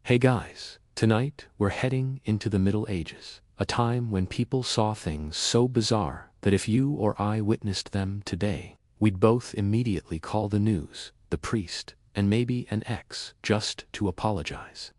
Hey guys, tonight we're heading into the Middle Ages, a time when people saw things so bizarre that if you or I witnessed them today, we'd both immediately call the news, the priest, and maybe an ex just to apologize.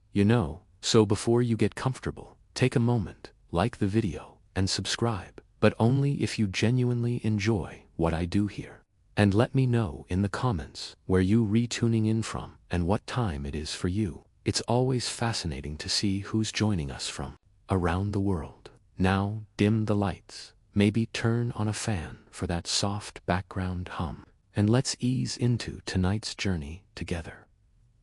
So before you get comfortable, take a moment, like the video, and subscribe, but only if you genuinely enjoy what I do here. And let me know in the comments where you tuning in from and what time it is for you. It's always fascinating to see who's joining us from around the world. Now dim the lights, maybe turn on a fan for that soft background hum, and let's ease into tonight's journey together.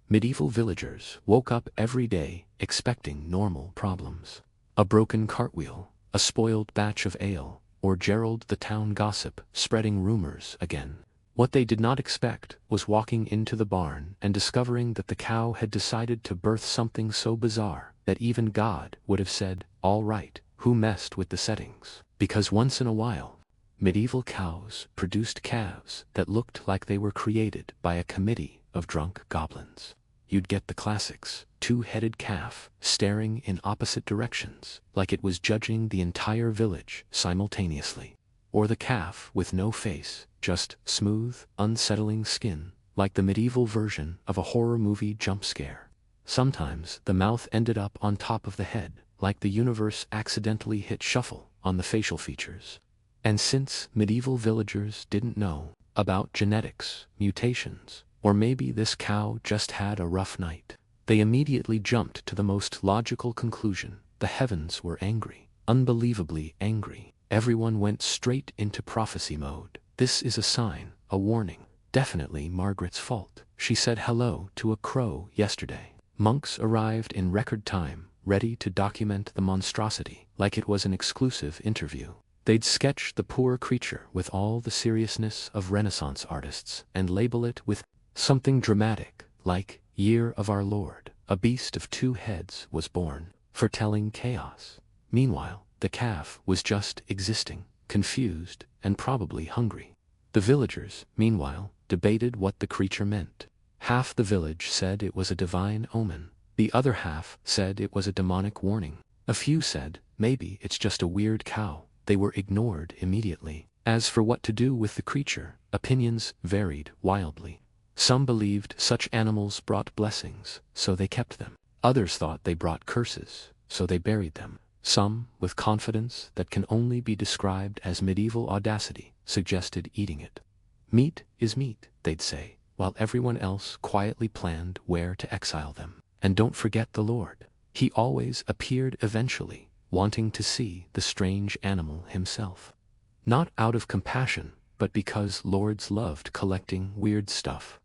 Medieval villagers woke up every day expecting normal problems. A broken cartwheel, a spoiled batch of ale, or Gerald the town gossip spreading rumors again. What they did not expect was walking into the barn and discovering that the cow had decided to birth something so bizarre that even God would have said, "All right, who messed with the settings?" Because once in a while, medieval cows produced calves that looked like they were created by a committee of drunk goblins. You'd get the classics, two-headed calf staring in opposite directions like it was judging the entire village simultaneously. Or the calf with no face, just smooth, unsettling skin, like the medieval version of a horror movie jump scare. Sometimes the mouth ended up on top of the head, like the universe accidentally hit shuffle on the facial features. And since medieval villagers didn't know about genetics, mutations, or maybe this cow just had a rough night, they immediately jumped to the most logical conclusion: the heavens were angry, unbelievably angry. Everyone went straight into prophecy mode. This is a sign, a warning. Definitely Margaret's fault. She said hello to a crow yesterday. Monks arrived in record time, ready to document the monstrosity like it was an exclusive interview. They'd sketch the poor creature with all the seriousness of Renaissance artists and label it with something dramatic, like Year of Our Lord. A beast of two heads was born, foretelling chaos. Meanwhile, the calf was just existing, confused, and probably hungry. The villagers, meanwhile, debated what the creature meant. Half the village said it was a divine omen. The other half said it was a demonic warning. A few said, maybe it's just a weird cow. They were ignored immediately. As for what to do with the creature, opinions varied wildly. Some believed such animals brought blessings, so they kept them. Others thought they brought curses, so they buried them. Some, with confidence that can only be described as medieval audacity, suggested eating it. Meat is meat, they'd say, while everyone else quietly planned where to exile them. And don't forget the Lord. He always appeared eventually, wanting to see the strange animal himself. Not out of compassion, but because lords loved collecting weird stuff.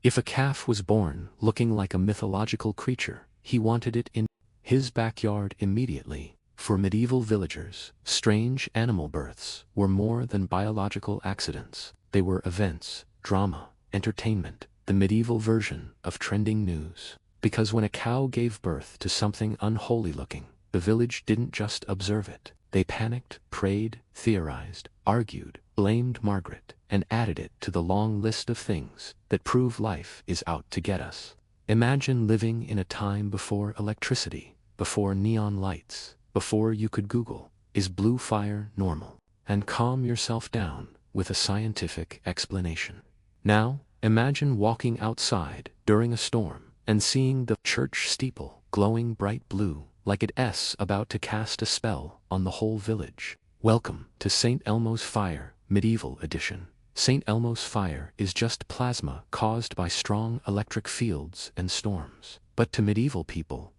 If a calf was born looking like a mythological creature, he wanted it in his backyard immediately. For medieval villagers, strange animal births were more than biological accidents. They were events, drama, entertainment, the medieval version of trending news. Because when a cow gave birth to something unholy looking, the village didn't just observe it. They panicked, prayed, theorized, argued, blamed Margaret, and added it to the long list of things that prove life is out to get us. Imagine living in a time before electricity, before neon lights, before you could Google, "Is blue fire normal?" and calm yourself down with a scientific explanation. Now, imagine walking outside during a storm and seeing the church steeple glowing bright blue, like it's about to cast a spell on the whole village. Welcome to St. Elmo's Fire, Medieval Edition. St. Elmo's fire is just plasma caused by strong electric fields and storms. But to medieval people,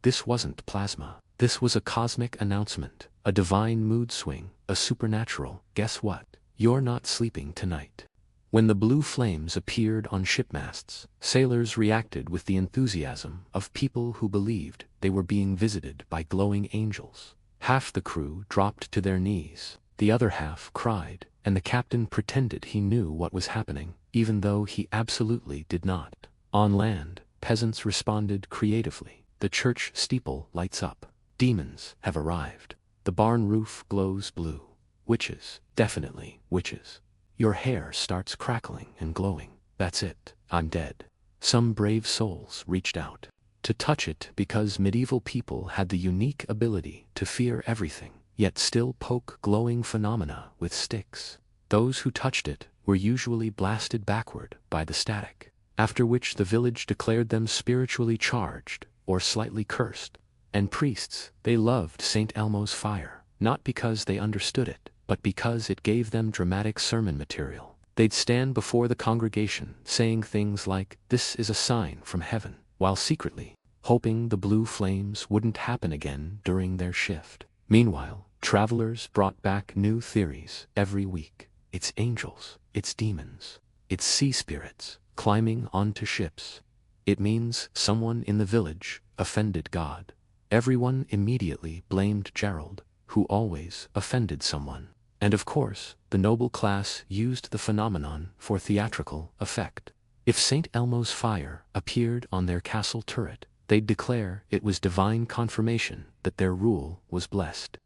this wasn't plasma. This was a cosmic announcement, a divine mood swing, a supernatural, guess what? You're not sleeping tonight. When the blue flames appeared on shipmasts, sailors reacted with the enthusiasm of people who believed they were being visited by glowing angels. Half the crew dropped to their knees, the other half cried, and the captain pretended he knew what was happening, even though he absolutely did not. On land, peasants responded creatively. The church steeple lights up. Demons have arrived. The barn roof glows blue. Witches, definitely witches. Your hair starts crackling and glowing. That's it, I'm dead. Some brave souls reached out. to touch it because medieval people had the unique ability to fear everything, yet still poke glowing phenomena with sticks. Those who touched it were usually blasted backward by the static, after which the village declared them spiritually charged or slightly cursed. And priests, they loved St. Elmo's fire, not because they understood it, but because it gave them dramatic sermon material. They'd stand before the congregation saying things like, "This is a sign from heaven," while secretly hoping the blue flames wouldn't happen again during their shift. Meanwhile, travelers brought back new theories every week. It's angels, it's demons, it's sea spirits climbing onto ships. It means someone in the village offended God. Everyone immediately blamed Gerald, who always offended someone. And of course, the noble class used the phenomenon for theatrical effect. If St. Elmo's fire appeared on their castle turret, they'd declare it was divine confirmation that their rule was blessed.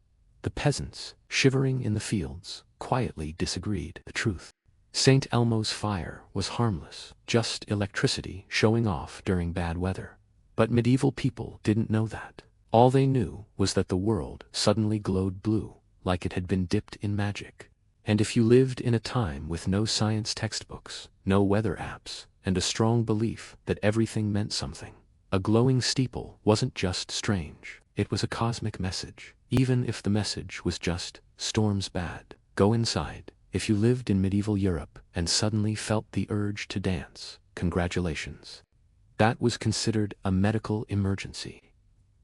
The peasants, shivering in the fields, quietly disagreed. The truth. St. Elmo's fire was harmless, just electricity showing off during bad weather. But medieval people didn't know that. All they knew was that the world suddenly glowed blue, like it had been dipped in magic. And if you lived in a time with no science textbooks, no weather apps, and a strong belief that everything meant something, a glowing steeple wasn't just strange, it was a cosmic message. Even if the message was just, "Storm's bad, go inside." If you lived in medieval Europe and suddenly felt the urge to dance, congratulations. That was considered a medical emergency.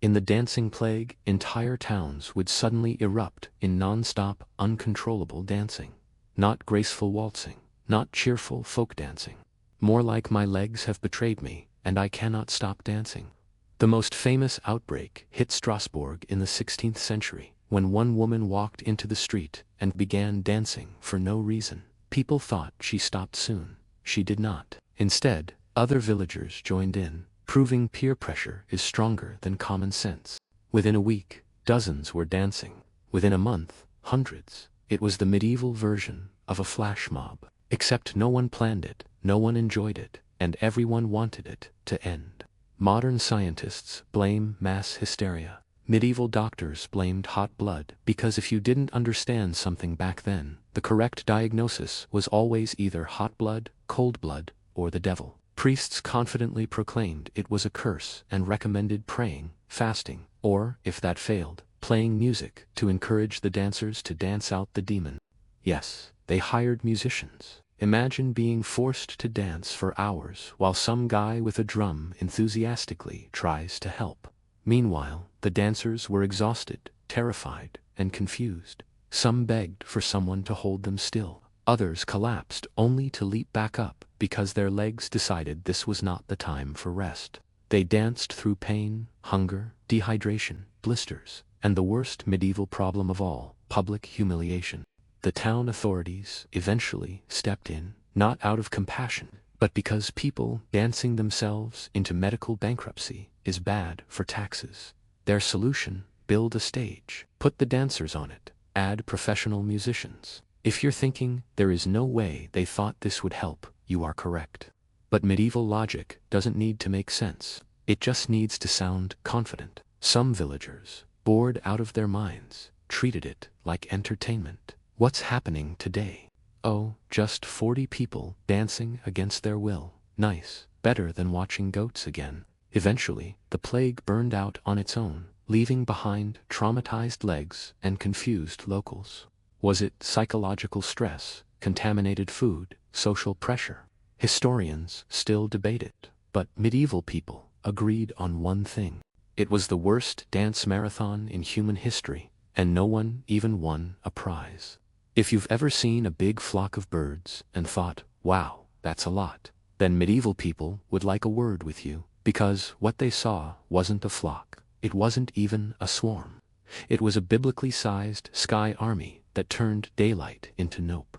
In the dancing plague, entire towns would suddenly erupt in non-stop, uncontrollable dancing. Not graceful waltzing, not cheerful folk dancing. More like "my legs have betrayed me, and I cannot stop dancing." The most famous outbreak hit Strasbourg in the 16th century, when one woman walked into the street and began dancing for no reason. People thought she stopped soon. She did not. Instead, other villagers joined in, proving peer pressure is stronger than common sense. Within a week, dozens were dancing. Within a month, hundreds. It was the medieval version of a flash mob. Except no one planned it, no one enjoyed it, and everyone wanted it to end. Modern scientists blame mass hysteria. Medieval doctors blamed hot blood, because if you didn't understand something back then, the correct diagnosis was always either hot blood, cold blood, or the devil. Priests confidently proclaimed it was a curse and recommended praying, fasting, or, if that failed, playing music to encourage the dancers to dance out the demon. Yes, they hired musicians. Imagine being forced to dance for hours while some guy with a drum enthusiastically tries to help. Meanwhile, the dancers were exhausted, terrified, and confused. Some begged for someone to hold them still. Others collapsed only to leap back up because their legs decided this was not the time for rest. They danced through pain, hunger, dehydration, blisters, and the worst medieval problem of all, public humiliation. The town authorities eventually stepped in, not out of compassion, but because people dancing themselves into medical bankruptcy is bad for taxes. Their solution: build a stage, put the dancers on it, add professional musicians. If you're thinking there is no way they thought this would help, you are correct. But medieval logic doesn't need to make sense. It just needs to sound confident. Some villagers, bored out of their minds, treated it like entertainment. What's happening today? Oh, just 40 people dancing against their will. Nice, better than watching goats again. Eventually, the plague burned out on its own, leaving behind traumatized legs and confused locals. Was it psychological stress, contaminated food, social pressure? Historians still debate it, but medieval people agreed on one thing. It was the worst dance marathon in human history, and no one even won a prize. If you've ever seen a big flock of birds and thought, "Wow, that's a lot," then medieval people would like a word with you, because what they saw wasn't a flock. It wasn't even a swarm. It was a biblically sized sky army that turned daylight into nope.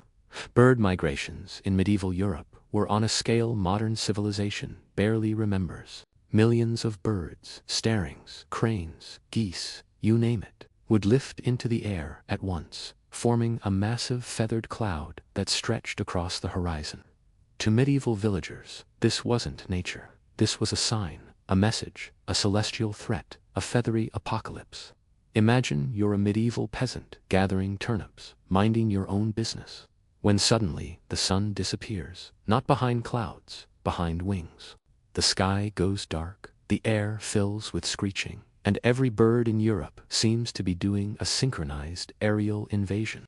Bird migrations in medieval Europe were on a scale modern civilization barely remembers. Millions of birds, starlings, cranes, geese, you name it, would lift into the air at once, forming a massive feathered cloud that stretched across the horizon. To medieval villagers, this wasn't nature. This was a sign, a message, a celestial threat, a feathery apocalypse. Imagine you're a medieval peasant gathering turnips, minding your own business, when suddenly the sun disappears, not behind clouds, behind wings. The sky goes dark, the air fills with screeching, and every bird in Europe seems to be doing a synchronized aerial invasion.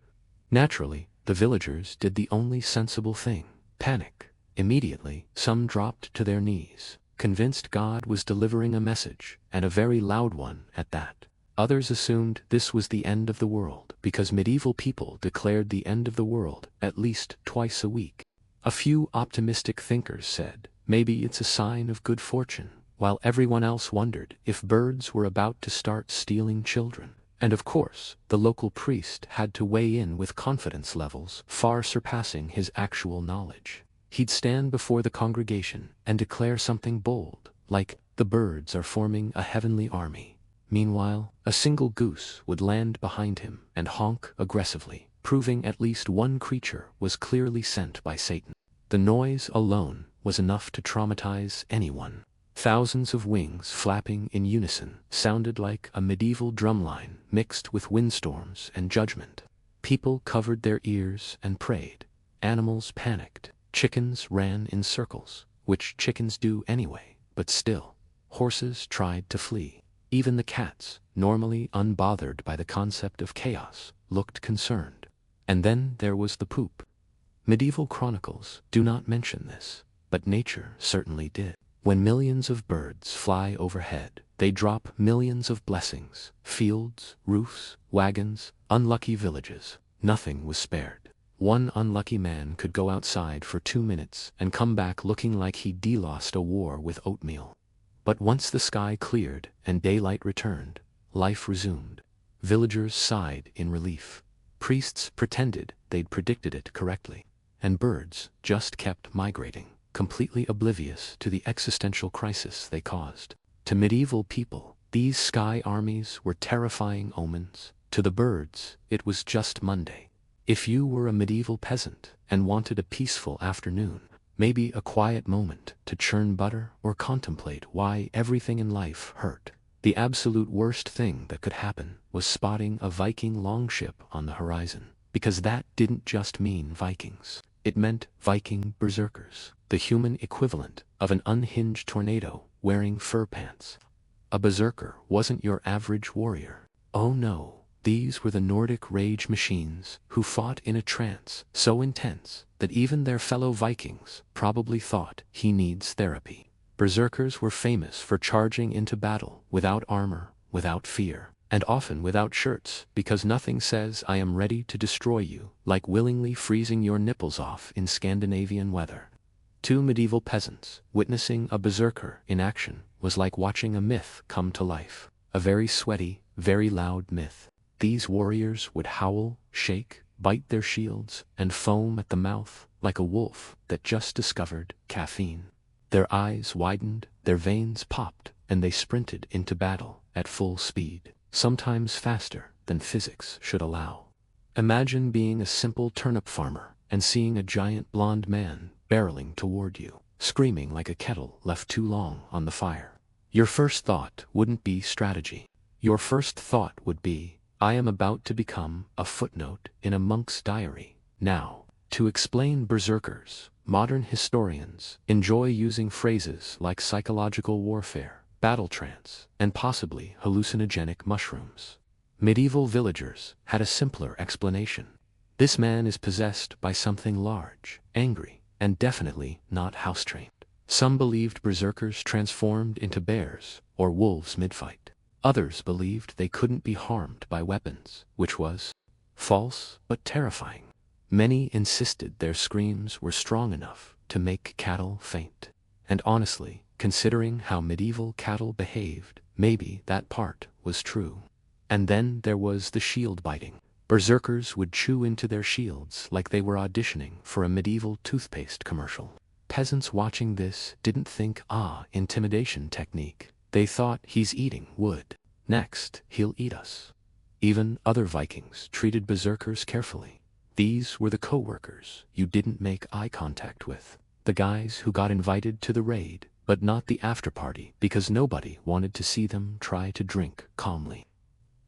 Naturally, the villagers did the only sensible thing: panic. Immediately, some dropped to their knees, convinced God was delivering a message, and a very loud one at that. Others assumed this was the end of the world, because medieval people declared the end of the world at least twice a week. A few optimistic thinkers said, maybe it's a sign of good fortune, while everyone else wondered if birds were about to start stealing children. And of course, the local priest had to weigh in with confidence levels far surpassing his actual knowledge. He'd stand before the congregation and declare something bold, like, the birds are forming a heavenly army. Meanwhile, a single goose would land behind him and honk aggressively, proving at least one creature was clearly sent by Satan. The noise alone was enough to traumatize anyone. Thousands of wings flapping in unison sounded like a medieval drumline mixed with windstorms and judgment. People covered their ears and prayed. Animals panicked. Chickens ran in circles, which chickens do anyway, but still. Horses tried to flee. Even the cats, normally unbothered by the concept of chaos, looked concerned. And then there was the poop. Medieval chronicles do not mention this, but nature certainly did. When millions of birds fly overhead, they drop millions of blessings: fields, roofs, wagons, unlucky villages. Nothing was spared. One unlucky man could go outside for 2 minutes and come back looking like he'd lost a war with oatmeal. But once the sky cleared and daylight returned, life resumed. Villagers sighed in relief. Priests pretended they'd predicted it correctly. And birds just kept migrating, completely oblivious to the existential crisis they caused. To medieval people, these sky armies were terrifying omens. To the birds, it was just Monday. If you were a medieval peasant and wanted a peaceful afternoon, maybe a quiet moment to churn butter or contemplate why everything in life hurt, the absolute worst thing that could happen was spotting a Viking longship on the horizon. Because that didn't just mean Vikings. It meant Viking berserkers, the human equivalent of an unhinged tornado wearing fur pants. A berserker wasn't your average warrior. Oh no, these were the Nordic rage machines who fought in a trance so intense that even their fellow Vikings probably thought he needs therapy. Berserkers were famous for charging into battle without armor, without fear, and often without shirts, because nothing says I am ready to destroy you like willingly freezing your nipples off in Scandinavian weather. Two medieval peasants witnessing a berserker in action was like watching a myth come to life. A very sweaty, very loud myth. These warriors would howl, shake, bite their shields, and foam at the mouth like a wolf that just discovered caffeine. Their eyes widened, their veins popped, and they sprinted into battle at full speed, sometimes faster than physics should allow. Imagine being a simple turnip farmer and seeing a giant blonde man barreling toward you, screaming like a kettle left too long on the fire. Your first thought wouldn't be strategy. Your first thought would be, I am about to become a footnote in a monk's diary. Now, to explain berserkers, modern historians enjoy using phrases like psychological warfare, battle trance, and possibly hallucinogenic mushrooms. Medieval villagers had a simpler explanation. This man is possessed by something large, angry, and definitely not house-trained. Some believed berserkers transformed into bears or wolves mid-fight. Others believed they couldn't be harmed by weapons, which was false but terrifying. Many insisted their screams were strong enough to make cattle faint. And honestly, considering how medieval cattle behaved, maybe that part was true. And then there was the shield biting. Berserkers would chew into their shields like they were auditioning for a medieval toothpaste commercial. Peasants watching this didn't think, intimidation technique. They thought, he's eating wood. Next, he'll eat us. Even other Vikings treated berserkers carefully. These were the co-workers you didn't make eye contact with. The guys who got invited to the raid, but not the after-party, because nobody wanted to see them try to drink calmly.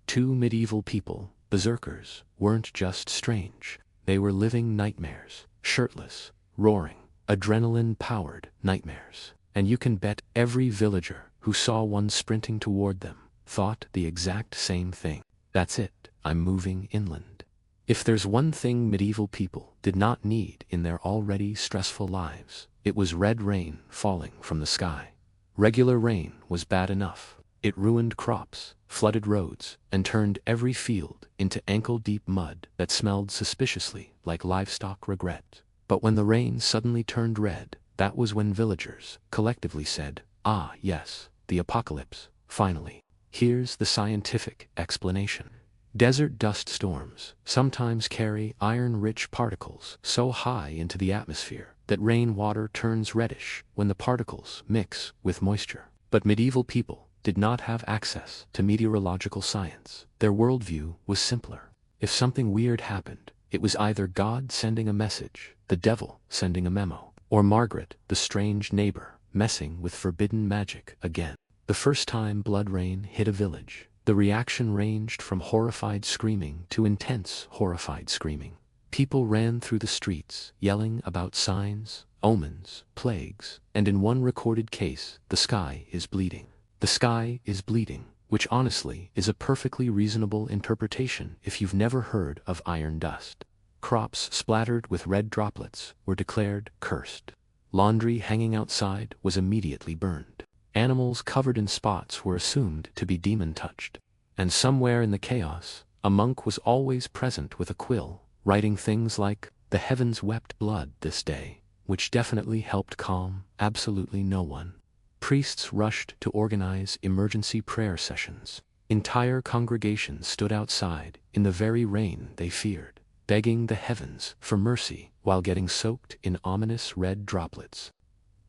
Two medieval people, berserkers, weren't just strange. They were living nightmares, shirtless, roaring, adrenaline-powered nightmares. And you can bet every villager who saw one sprinting toward them thought the exact same thing. That's it, I'm moving inland. If there's one thing medieval people did not need in their already stressful lives, it was red rain falling from the sky. Regular rain was bad enough. It ruined crops, flooded roads, and turned every field into ankle-deep mud that smelled suspiciously like livestock regret. But when the rain suddenly turned red, that was when villagers collectively said, "Ah, yes, the apocalypse, finally." Here's the scientific explanation. Desert dust storms sometimes carry iron-rich particles so high into the atmosphere that rainwater turns reddish when the particles mix with moisture. But medieval people did not have access to meteorological science. Their worldview was simpler. If something weird happened, it was either God sending a message, the devil sending a memo, or Margaret, the strange neighbor, messing with forbidden magic again. The first time blood rain hit a village, the reaction ranged from horrified screaming to intense horrified screaming. People ran through the streets, yelling about signs, omens, plagues, and in one recorded case, the sky is bleeding. The sky is bleeding, which honestly is a perfectly reasonable interpretation if you've never heard of iron dust. Crops splattered with red droplets were declared cursed. Laundry hanging outside was immediately burned. Animals covered in spots were assumed to be demon-touched. And somewhere in the chaos, a monk was always present with a quill, writing things like, "The heavens wept blood this day," which definitely helped calm absolutely no one. Priests rushed to organize emergency prayer sessions. Entire congregations stood outside in the very rain they feared, begging the heavens for mercy while getting soaked in ominous red droplets.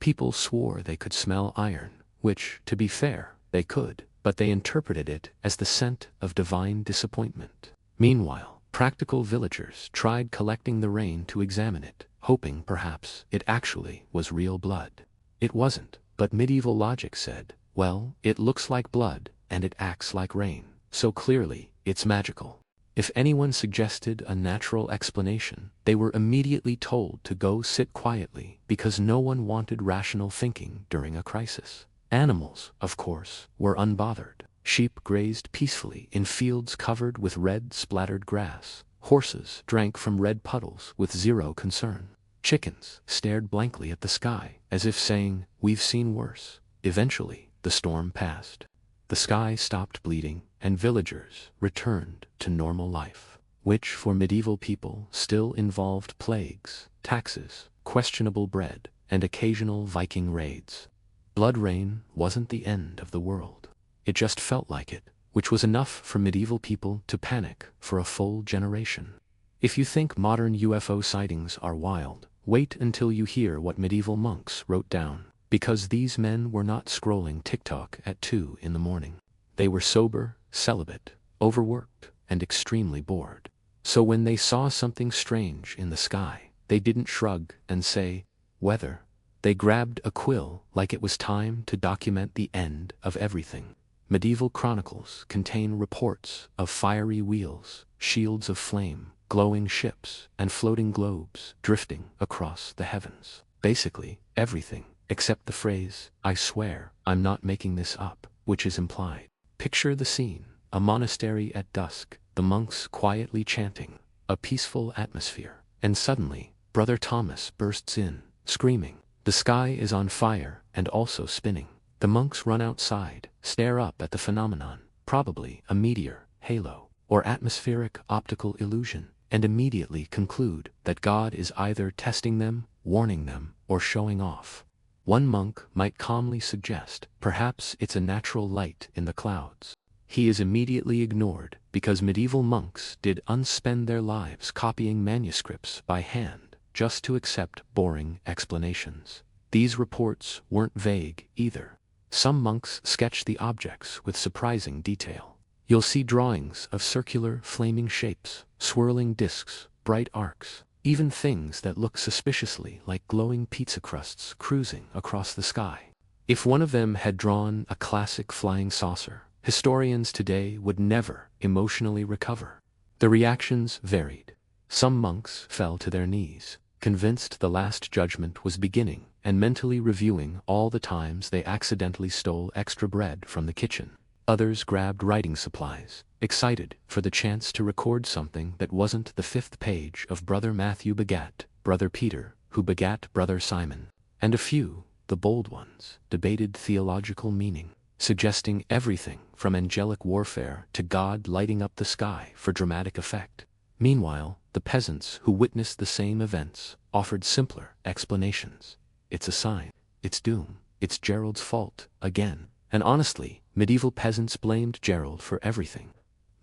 People swore they could smell iron, which, to be fair, they could, but they interpreted it as the scent of divine disappointment. Meanwhile, practical villagers tried collecting the rain to examine it, hoping perhaps it actually was real blood. It wasn't, but medieval logic said, well, it looks like blood, and it acts like rain, so clearly, it's magical. If anyone suggested a natural explanation, they were immediately told to go sit quietly because no one wanted rational thinking during a crisis. Animals, of course, were unbothered. Sheep grazed peacefully in fields covered with red splattered grass. Horses drank from red puddles with zero concern. Chickens stared blankly at the sky, as if saying, "We've seen worse." Eventually, the storm passed. The sky stopped bleeding, and villagers returned to normal life, which for medieval people still involved plagues, taxes, questionable bread, and occasional Viking raids. Blood rain wasn't the end of the world. It just felt like it, which was enough for medieval people to panic for a full generation. If you think modern UFO sightings are wild, wait until you hear what medieval monks wrote down, because these men were not scrolling TikTok at 2 in the morning. They were sober, celibate, overworked, and extremely bored. So when they saw something strange in the sky, they didn't shrug and say, "Weather." They grabbed a quill like it was time to document the end of everything. Medieval chronicles contain reports of fiery wheels, shields of flame, glowing ships, and floating globes drifting across the heavens. Basically, everything, except the phrase, "I swear, I'm not making this up," which is implied. Picture the scene, a monastery at dusk, the monks quietly chanting, a peaceful atmosphere, and suddenly, Brother Thomas bursts in, screaming, "The sky is on fire and also spinning." The monks run outside, stare up at the phenomenon, probably a meteor, halo, or atmospheric optical illusion, and immediately conclude that God is either testing them, warning them, or showing off. One monk might calmly suggest, perhaps it's a natural light in the clouds. He is immediately ignored because medieval monks did unspend their lives copying manuscripts by hand just to accept boring explanations. These reports weren't vague either. Some monks sketched the objects with surprising detail. You'll see drawings of circular, flaming shapes, swirling discs, bright arcs, even things that look suspiciously like glowing pizza crusts cruising across the sky. If one of them had drawn a classic flying saucer, historians today would never emotionally recover. The reactions varied. Some monks fell to their knees, convinced the Last Judgment was beginning and mentally reviewing all the times they accidentally stole extra bread from the kitchen. Others grabbed writing supplies, excited for the chance to record something that wasn't the 5th page of Brother Matthew begat Brother Peter, who begat Brother Simon. And a few, the bold ones, debated theological meaning, suggesting everything from angelic warfare to God lighting up the sky for dramatic effect. Meanwhile, the peasants who witnessed the same events offered simpler explanations. It's a sign. It's doom. It's Gerald's fault, again. And honestly, medieval peasants blamed Gerald for everything.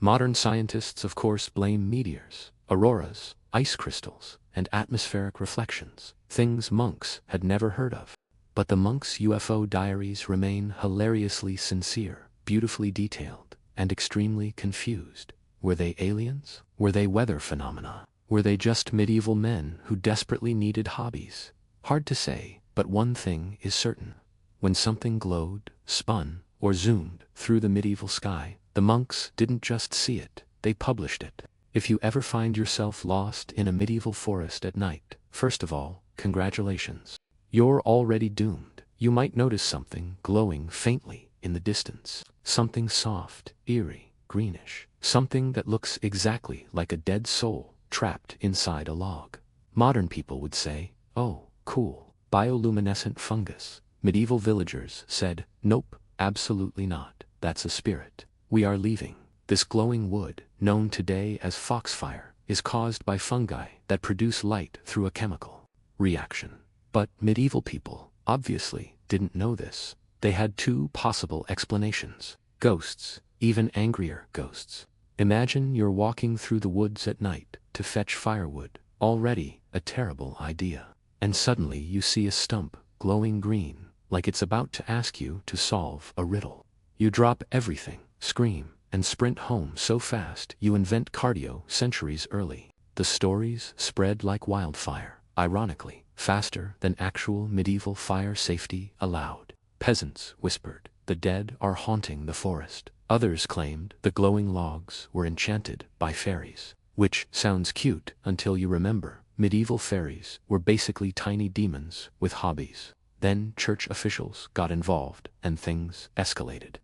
Modern scientists, of course, blame meteors, auroras, ice crystals, and atmospheric reflections, things monks had never heard of. But the monks' UFO diaries remain hilariously sincere, beautifully detailed, and extremely confused. Were they aliens? Were they weather phenomena? Were they just medieval men who desperately needed hobbies? Hard to say, but one thing is certain. When something glowed, spun, or zoomed through the medieval sky, the monks didn't just see it, they published it. If you ever find yourself lost in a medieval forest at night, first of all, congratulations. You're already doomed. You might notice something glowing faintly in the distance. Something soft, eerie, greenish. Something that looks exactly like a dead soul trapped inside a log. Modern people would say, oh, cool, bioluminescent fungus. Medieval villagers said, nope, absolutely not. That's a spirit. We are leaving. This glowing wood, known today as foxfire, is caused by fungi that produce light through a chemical reaction. But medieval people, obviously, didn't know this. They had two possible explanations. Ghosts, even angrier ghosts. Imagine you're walking through the woods at night to fetch firewood, already a terrible idea. And suddenly you see a stump glowing green, like it's about to ask you to solve a riddle. You drop everything, scream, and sprint home so fast you invent cardio centuries early. The stories spread like wildfire, ironically, faster than actual medieval fire safety allowed. Peasants whispered, the dead are haunting the forest. Others claimed the glowing logs were enchanted by fairies, which sounds cute until you remember medieval fairies were basically tiny demons with hobbies. Then church officials got involved and things escalated.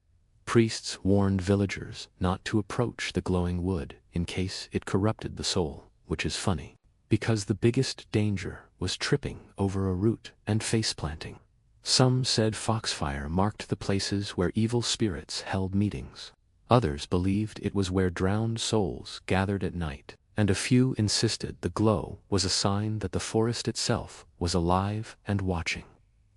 Priests warned villagers not to approach the glowing wood in case it corrupted the soul, which is funny, because the biggest danger was tripping over a root and face-planting. Some said foxfire marked the places where evil spirits held meetings. Others believed it was where drowned souls gathered at night, and a few insisted the glow was a sign that the forest itself was alive and watching.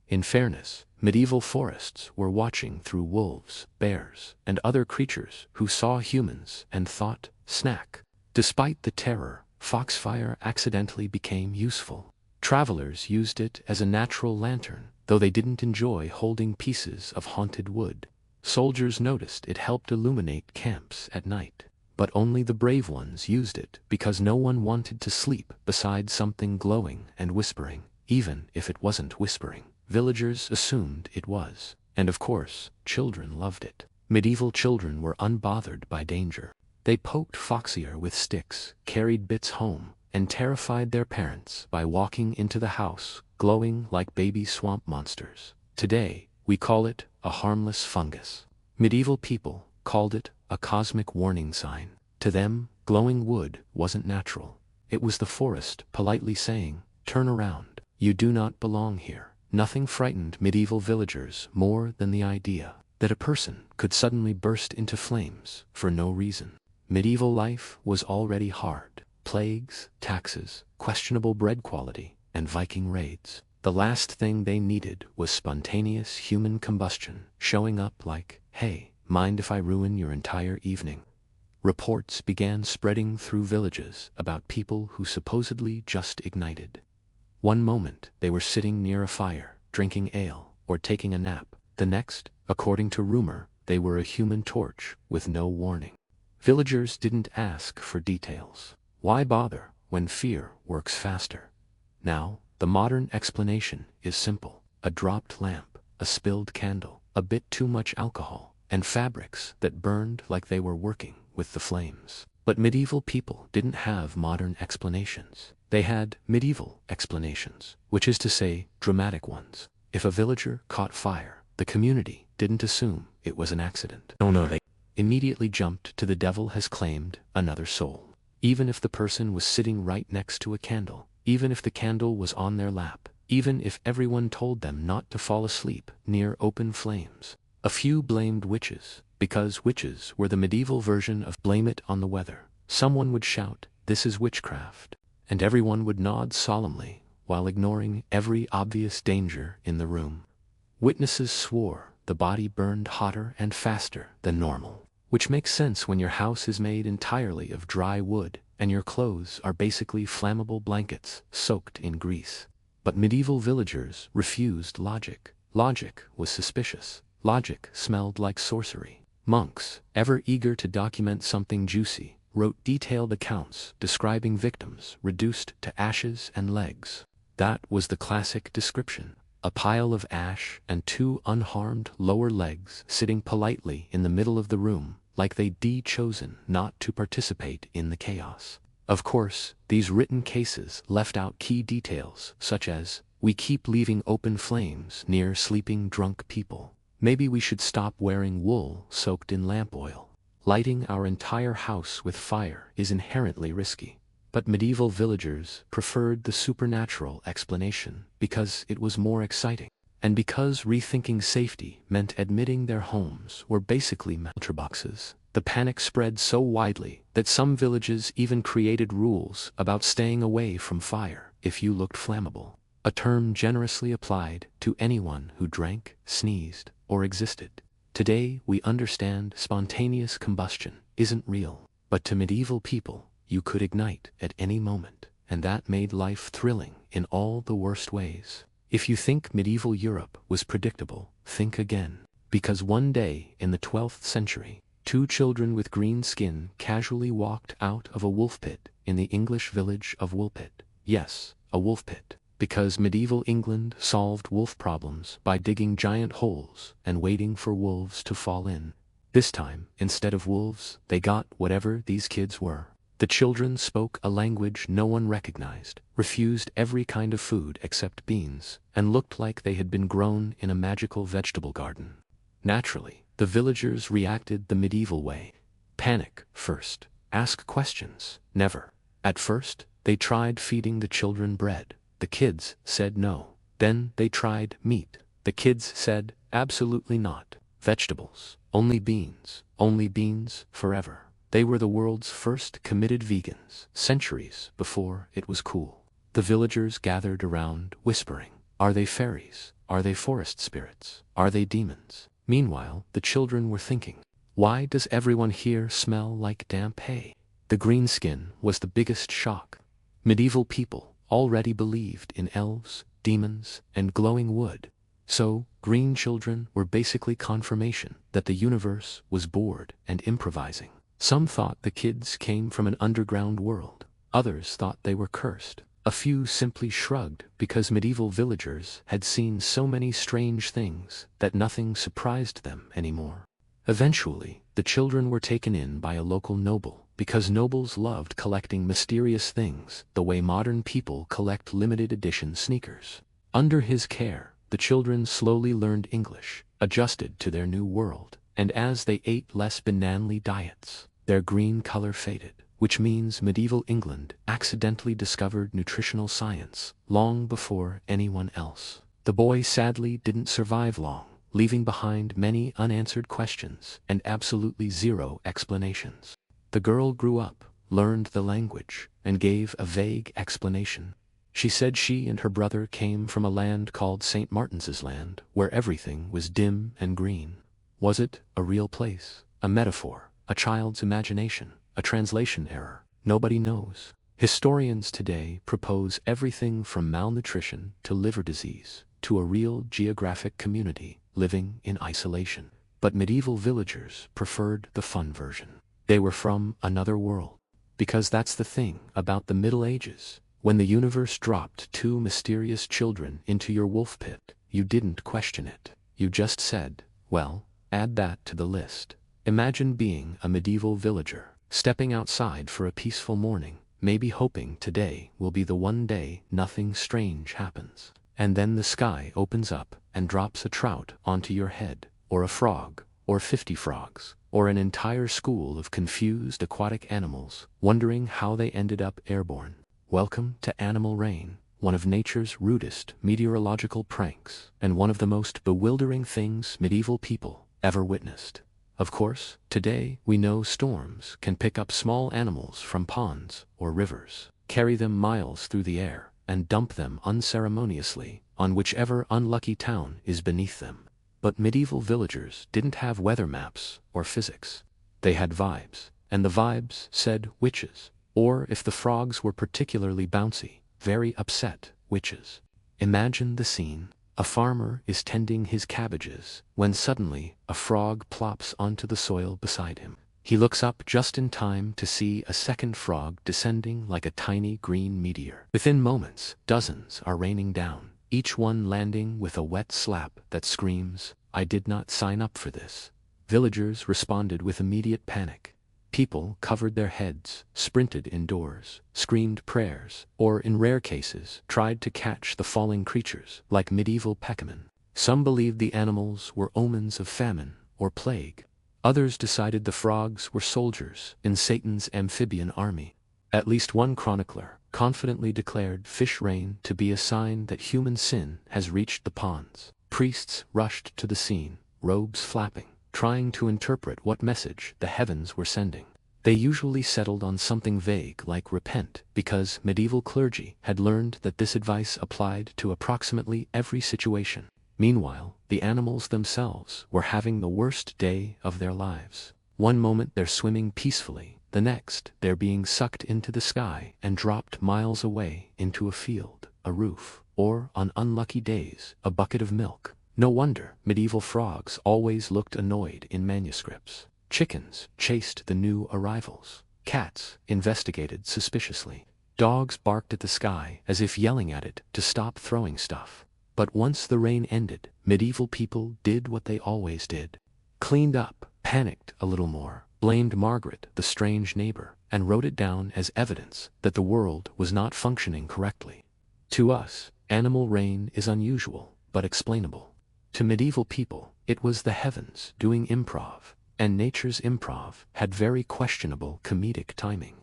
In fairness, medieval forests were watching through wolves, bears, and other creatures who saw humans and thought, snack. Despite the terror, foxfire accidentally became useful. Travelers used it as a natural lantern, though they didn't enjoy holding pieces of haunted wood. Soldiers noticed it helped illuminate camps at night. But only the brave ones used it because no one wanted to sleep beside something glowing and whispering, even if it wasn't whispering. Villagers assumed it was, and of course, children loved it. Medieval children were unbothered by danger. They poked foxier with sticks, carried bits home, and terrified their parents by walking into the house, glowing like baby swamp monsters. Today, we call it a harmless fungus. Medieval people called it a cosmic warning sign. To them, glowing wood wasn't natural. It was the forest politely saying, turn around, you do not belong here. Nothing frightened medieval villagers more than the idea that a person could suddenly burst into flames for no reason. Medieval life was already hard. Plagues, taxes, questionable bread quality, and Viking raids. The last thing they needed was spontaneous human combustion, showing up like, hey, mind if I ruin your entire evening? Reports began spreading through villages about people who supposedly just ignited. One moment, they were sitting near a fire, drinking ale, or taking a nap. The next, according to rumor, they were a human torch with no warning. Villagers didn't ask for details. Why bother when fear works faster? Now, the modern explanation is simple. A dropped lamp, a a spilled candle, a bit too much alcohol, and fabrics that burned like they were working with the flames. But medieval people didn't have modern explanations. They had medieval explanations, which is to say, dramatic ones. If a villager caught fire, the community didn't assume it was an accident. No, they immediately jumped to the devil has claimed another soul. Even if the person was sitting right next to a candle, even if the candle was on their lap, even if everyone told them not to fall asleep near open flames. A few blamed witches, because witches were the medieval version of blame it on the weather. Someone would shout, "This is witchcraft," and everyone would nod solemnly, while ignoring every obvious danger in the room. Witnesses swore the body burned hotter and faster than normal, which makes sense when your house is made entirely of dry wood, and your clothes are basically flammable blankets soaked in grease. But medieval villagers refused logic. Logic was suspicious. Logic smelled like sorcery. Monks, ever eager to document something juicy, wrote detailed accounts describing victims reduced to ashes and legs. That was the classic description. A pile of ash and two unharmed lower legs sitting politely in the middle of the room, like they'd chosen not to participate in the chaos. Of course, these written cases left out key details such as, "We keep leaving open flames near sleeping drunk people. Maybe we should stop wearing wool soaked in lamp oil. Lighting our entire house with fire is inherently risky." But medieval villagers preferred the supernatural explanation because it was more exciting, and because rethinking safety meant admitting their homes were basically mailboxes. The panic spread so widely that some villages even created rules about staying away from fire if you looked flammable, a term generously applied to anyone who drank, sneezed, or existed. Today we understand spontaneous combustion isn't real, but to medieval people, you could ignite at any moment, and that made life thrilling in all the worst ways. If you think medieval Europe was predictable, think again. Because one day in the 12th century, two children with green skin casually walked out of a wolf pit in the English village of Woolpit. Yes, a wolf pit. Because medieval England solved wolf problems by digging giant holes and waiting for wolves to fall in. This time, instead of wolves, they got whatever these kids were. The children spoke a language no one recognized, refused every kind of food except beans, and looked like they had been grown in a magical vegetable garden. Naturally, the villagers reacted the medieval way. Panic first. Ask questions never. At first, they tried feeding the children bread. The kids said no. Then they tried meat. The kids said, absolutely not. Vegetables. Only beans forever. They were the world's first committed vegans, centuries before it was cool. The villagers gathered around, whispering, "Are they fairies? Are they forest spirits? Are they demons?" Meanwhile, the children were thinking, "Why does everyone here smell like damp hay?" The green skin was the biggest shock. Medieval people already believed in elves, demons, and glowing wood. So, green children were basically confirmation that the universe was bored and improvising. Some thought the kids came from an underground world. Others thought they were cursed. A few simply shrugged because medieval villagers had seen so many strange things that nothing surprised them anymore. Eventually, the children were taken in by a local noble, because nobles loved collecting mysterious things the way modern people collect limited edition sneakers. Under his care, the children slowly learned English, adjusted to their new world, and as they ate less bananly diets, their green color faded, which means medieval England accidentally discovered nutritional science long before anyone else. The boy sadly didn't survive long, leaving behind many unanswered questions and absolutely zero explanations. The girl grew up, learned the language, and gave a vague explanation. She said she and her brother came from a land called St. Martin's Land, where everything was dim and green. Was it a real place, a metaphor, a child's imagination, a translation error? Nobody knows. Historians today propose everything from malnutrition to liver disease, to a real geographic community living in isolation. But medieval villagers preferred the fun version. They were from another world. Because that's the thing about the Middle Ages. When the universe dropped two mysterious children into your wolf pit, you didn't question it. you just said, well, add that to the list. Imagine being a medieval villager, stepping outside for a peaceful morning, maybe hoping today will be the one day nothing strange happens. And then the sky opens up and drops a trout onto your head, or a frog, or 50 frogs, or an entire school of confused aquatic animals, wondering how they ended up airborne. Welcome to animal rain, one of nature's rudest meteorological pranks, and one of the most bewildering things medieval people ever witnessed. Of course, today we know storms can pick up small animals from ponds or rivers, carry them miles through the air, and dump them unceremoniously on whichever unlucky town is beneath them. But medieval villagers didn't have weather maps or physics. They had vibes, and the vibes said witches, or if the frogs were particularly bouncy, very upset witches. Imagine the scene. A farmer is tending his cabbages when suddenly a frog plops onto the soil beside him. He looks up just in time to see a second frog descending like a tiny green meteor. Within moments, dozens are raining down, each one landing with a wet slap that screams, "I did not sign up for this." Villagers responded with immediate panic. People covered their heads, sprinted indoors, screamed prayers, or in rare cases, tried to catch the falling creatures like medieval peckamen. Some believed the animals were omens of famine or plague. Others decided the frogs were soldiers in Satan's amphibian army. At least one chronicler confidently declared fish rain to be a sign that human sin has reached the ponds. Priests rushed to the scene, robes flapping, trying to interpret what message the heavens were sending. They usually settled on something vague like repent, because medieval clergy had learned that this advice applied to approximately every situation. Meanwhile, the animals themselves were having the worst day of their lives. One moment they're swimming peacefully, the next they're being sucked into the sky and dropped miles away into a field, a roof, or, on unlucky days, a bucket of milk. No wonder medieval frogs always looked annoyed in manuscripts. Chickens chased the new arrivals. Cats investigated suspiciously. Dogs barked at the sky as if yelling at it to stop throwing stuff. But once the rain ended, medieval people did what they always did. Cleaned up, panicked a little more, blamed Margaret, the strange neighbor, and wrote it down as evidence that the world was not functioning correctly. To us, animal rain is unusual, but explainable. To medieval people, it was the heavens doing improv, and nature's improv had very questionable comedic timing.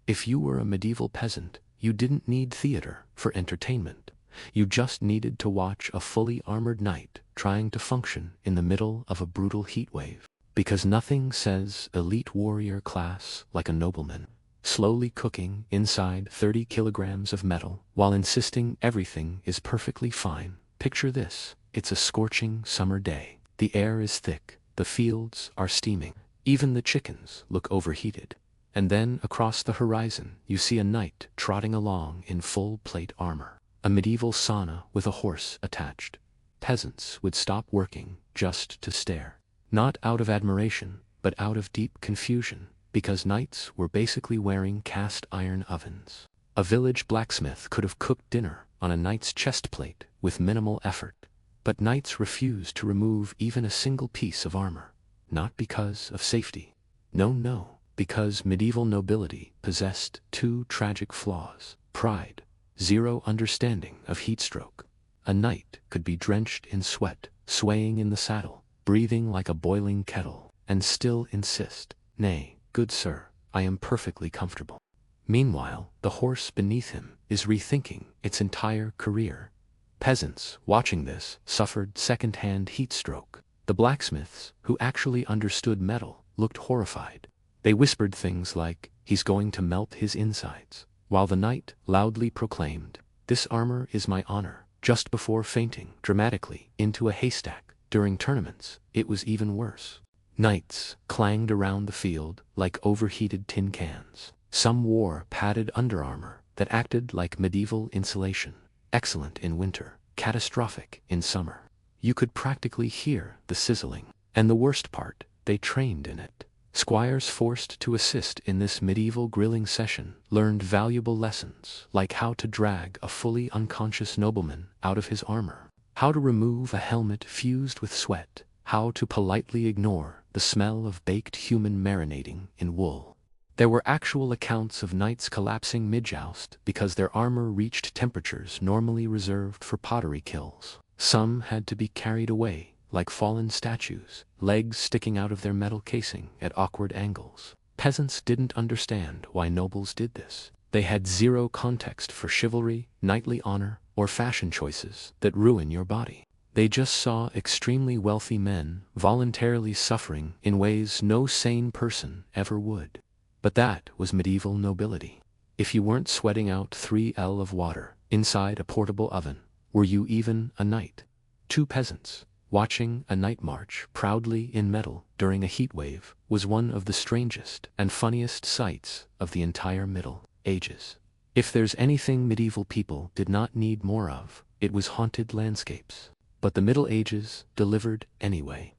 If you were a medieval peasant, you didn't need theater for entertainment. You just needed to watch a fully armored knight trying to function in the middle of a brutal heat wave. Because nothing says elite warrior class like a nobleman, slowly cooking inside 30 kilograms of metal while insisting everything is perfectly fine. Picture this. It's a scorching summer day. The air is thick, the fields are steaming, even the chickens look overheated. And then across the horizon you see a knight trotting along in full plate armor, a medieval sauna with a horse attached. Peasants would stop working just to stare, not out of admiration, but out of deep confusion, because knights were basically wearing cast iron ovens. A village blacksmith could have cooked dinner on a knight's chest plate with minimal effort. But knights refused to remove even a single piece of armor, not because of safety. No, because medieval nobility possessed two tragic flaws: pride, zero understanding of heat stroke. A knight could be drenched in sweat, swaying in the saddle, breathing like a boiling kettle, and still insist, "Nay, good sir, I am perfectly comfortable." Meanwhile, the horse beneath him is rethinking its entire career. Peasants, watching this, suffered second-hand heat stroke. The blacksmiths, who actually understood metal, looked horrified. They whispered things like, "He's going to melt his insides," while the knight loudly proclaimed, "This armor is my honor," just before fainting dramatically into a haystack. During tournaments, it was even worse. Knights clanged around the field like overheated tin cans. Some wore padded underarmor that acted like medieval insulation. Excellent in winter, catastrophic in summer. You could practically hear the sizzling. And the worst part, they trained in it. Squires forced to assist in this medieval grilling session learned valuable lessons, like how to drag a fully unconscious nobleman out of his armor, how to remove a helmet fused with sweat, how to politely ignore the smell of baked human marinating in wool. There were actual accounts of knights collapsing mid-joust because their armor reached temperatures normally reserved for pottery kilns. Some had to be carried away, like fallen statues, legs sticking out of their metal casing at awkward angles. Peasants didn't understand why nobles did this. They had zero context for chivalry, knightly honor, or fashion choices that ruin your body. They just saw extremely wealthy men voluntarily suffering in ways no sane person ever would. But that was medieval nobility. If you weren't sweating out 3 L of water inside a portable oven, were you even a knight? Two peasants watching a night march proudly in metal during a heat wave was one of the strangest and funniest sights of the entire Middle Ages. If there's anything medieval people did not need more of, it was haunted landscapes. But the Middle Ages delivered anyway.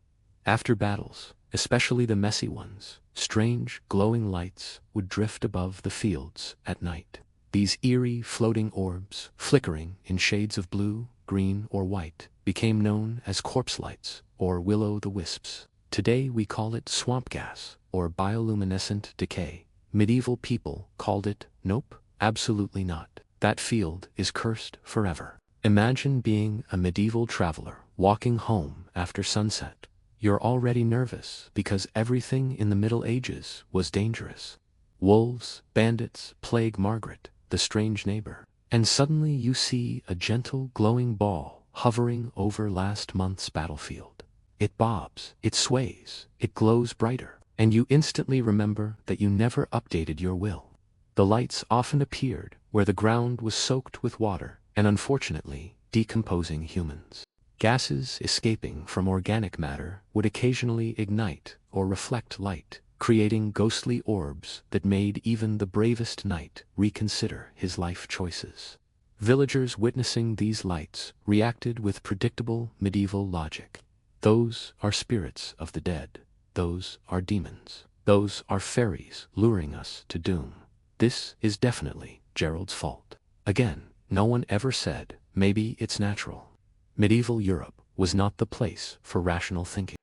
After battles, especially the messy ones, strange glowing lights would drift above the fields at night. These eerie floating orbs, flickering in shades of blue, green, or white, became known as corpse lights or will-o'-the-wisps. Today we call it swamp gas or bioluminescent decay. Medieval people called it, nope, absolutely not. That field is cursed forever. Imagine being a medieval traveler walking home after sunset. You're already nervous because everything in the Middle Ages was dangerous. Wolves, bandits, plague Margaret, the strange neighbor. And suddenly you see a gentle glowing ball hovering over last month's battlefield. It bobs, it sways, it glows brighter, and you instantly remember that you never updated your will. The lights often appeared where the ground was soaked with water and unfortunately decomposing humans. Gases escaping from organic matter would occasionally ignite or reflect light, creating ghostly orbs that made even the bravest knight reconsider his life choices. Villagers witnessing these lights reacted with predictable medieval logic. Those are spirits of the dead. Those are demons. Those are fairies luring us to doom. This is definitely Gerald's fault. Again, no one ever said, maybe it's natural. Medieval Europe was not the place for rational thinking.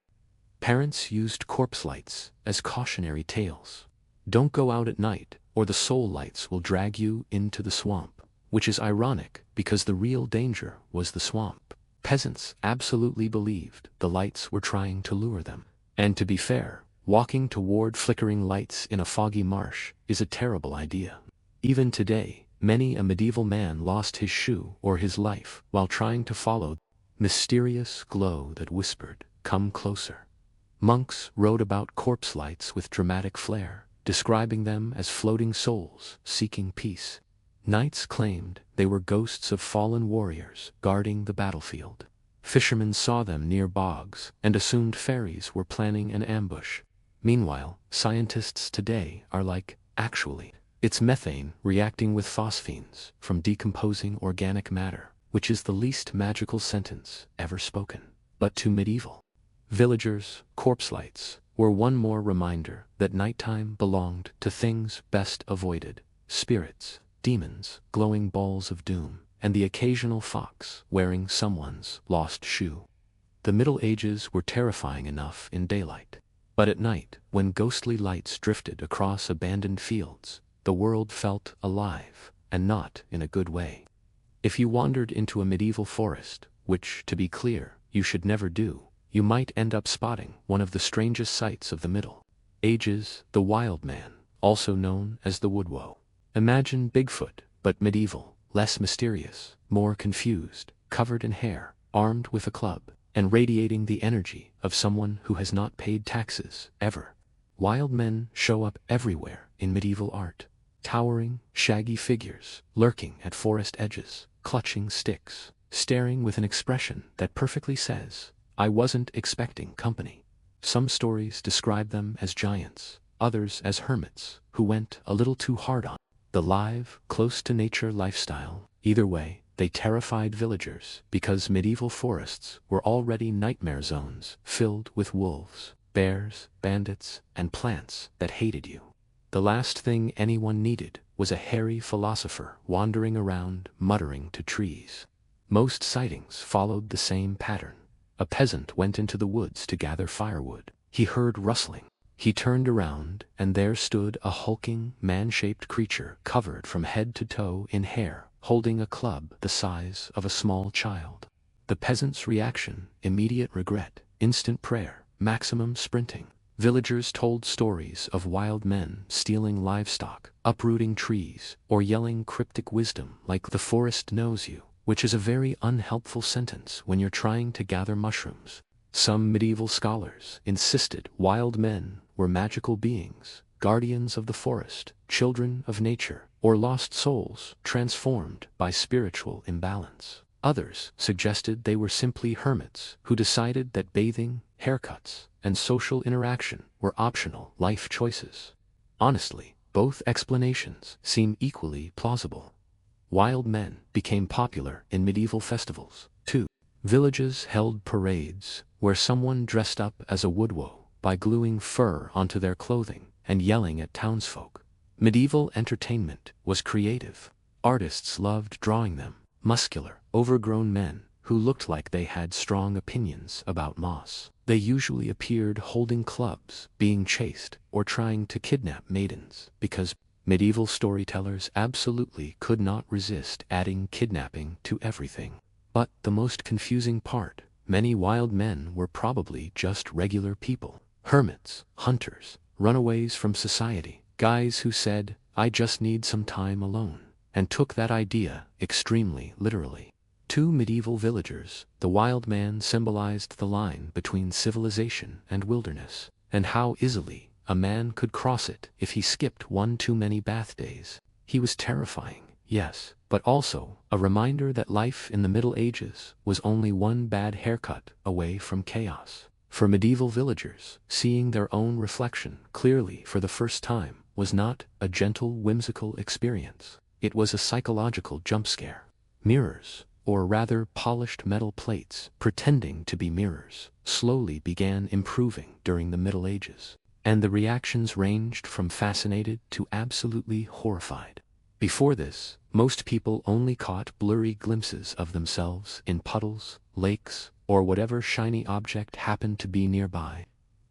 Parents used corpse lights as cautionary tales. Don't go out at night, or the soul lights will drag you into the swamp, which is ironic because the real danger was the swamp. Peasants absolutely believed the lights were trying to lure them. And to be fair, walking toward flickering lights in a foggy marsh is a terrible idea. Even today, many a medieval man lost his shoe or his life while trying to follow mysterious glow that whispered, "Come closer." Monks wrote about corpse lights with dramatic flair, describing them as floating souls seeking peace. Knights claimed they were ghosts of fallen warriors guarding the battlefield. Fishermen saw them near bogs and assumed fairies were planning an ambush. Meanwhile, scientists today are like, actually, it's methane reacting with phosphenes from decomposing organic matter, which is the least magical sentence ever spoken. But to medieval villagers, corpse lights were one more reminder that nighttime belonged to things best avoided: spirits, demons, glowing balls of doom, and the occasional fox wearing someone's lost shoe. The Middle Ages were terrifying enough in daylight. But at night, when ghostly lights drifted across abandoned fields, the world felt alive, and not in a good way. If you wandered into a medieval forest, which, to be clear, you should never do, you might end up spotting one of the strangest sights of the Middle Ages, the wild man, also known as the woodwoe. Imagine Bigfoot, but medieval, less mysterious, more confused, covered in hair, armed with a club, and radiating the energy of someone who has not paid taxes, ever. Wild men show up everywhere in medieval art. Towering, shaggy figures, lurking at forest edges, clutching sticks, staring with an expression that perfectly says, "I wasn't expecting company." Some stories describe them as giants, others as hermits, who went a little too hard on the live, close-to-nature lifestyle. Either way, they terrified villagers because medieval forests were already nightmare zones filled with wolves, bears, bandits, and plants that hated you. The last thing anyone needed was a hairy philosopher wandering around muttering to trees. Most sightings followed the same pattern. A peasant went into the woods to gather firewood. He heard rustling. He turned around, and there stood a hulking, man-shaped creature covered from head to toe in hair, holding a club the size of a small child. The peasant's reaction: immediate regret, instant prayer, maximum sprinting. Villagers told stories of wild men stealing livestock, uprooting trees, or yelling cryptic wisdom like "the forest knows you," which is a very unhelpful sentence when you're trying to gather mushrooms. Some medieval scholars insisted wild men were magical beings, guardians of the forest, children of nature, or lost souls transformed by spiritual imbalance. Others suggested they were simply hermits who decided that bathing, haircuts, and social interaction were optional life choices. Honestly, both explanations seem equally plausible. Wild men became popular in medieval festivals, too. Villages held parades where someone dressed up as a woodwoe by gluing fur onto their clothing and yelling at townsfolk. Medieval entertainment was creative. Artists loved drawing them, muscular, overgrown men who looked like they had strong opinions about moss. They usually appeared holding clubs, being chased, or trying to kidnap maidens, because medieval storytellers absolutely could not resist adding kidnapping to everything. But the most confusing part: many wild men were probably just regular people. Hermits, hunters, runaways from society, guys who said, "I just need some time alone," and took that idea extremely literally. To medieval villagers, the wild man symbolized the line between civilization and wilderness, and how easily a man could cross it if he skipped one too many bath days. He was terrifying, yes, but also a reminder that life in the Middle Ages was only one bad haircut away from chaos. For medieval villagers, seeing their own reflection clearly for the first time was not a gentle, whimsical experience. It was a psychological jump scare. Mirrors, or rather polished metal plates pretending to be mirrors, slowly began improving during the Middle Ages, and the reactions ranged from fascinated to absolutely horrified. Before this, most people only caught blurry glimpses of themselves in puddles, lakes, or whatever shiny object happened to be nearby.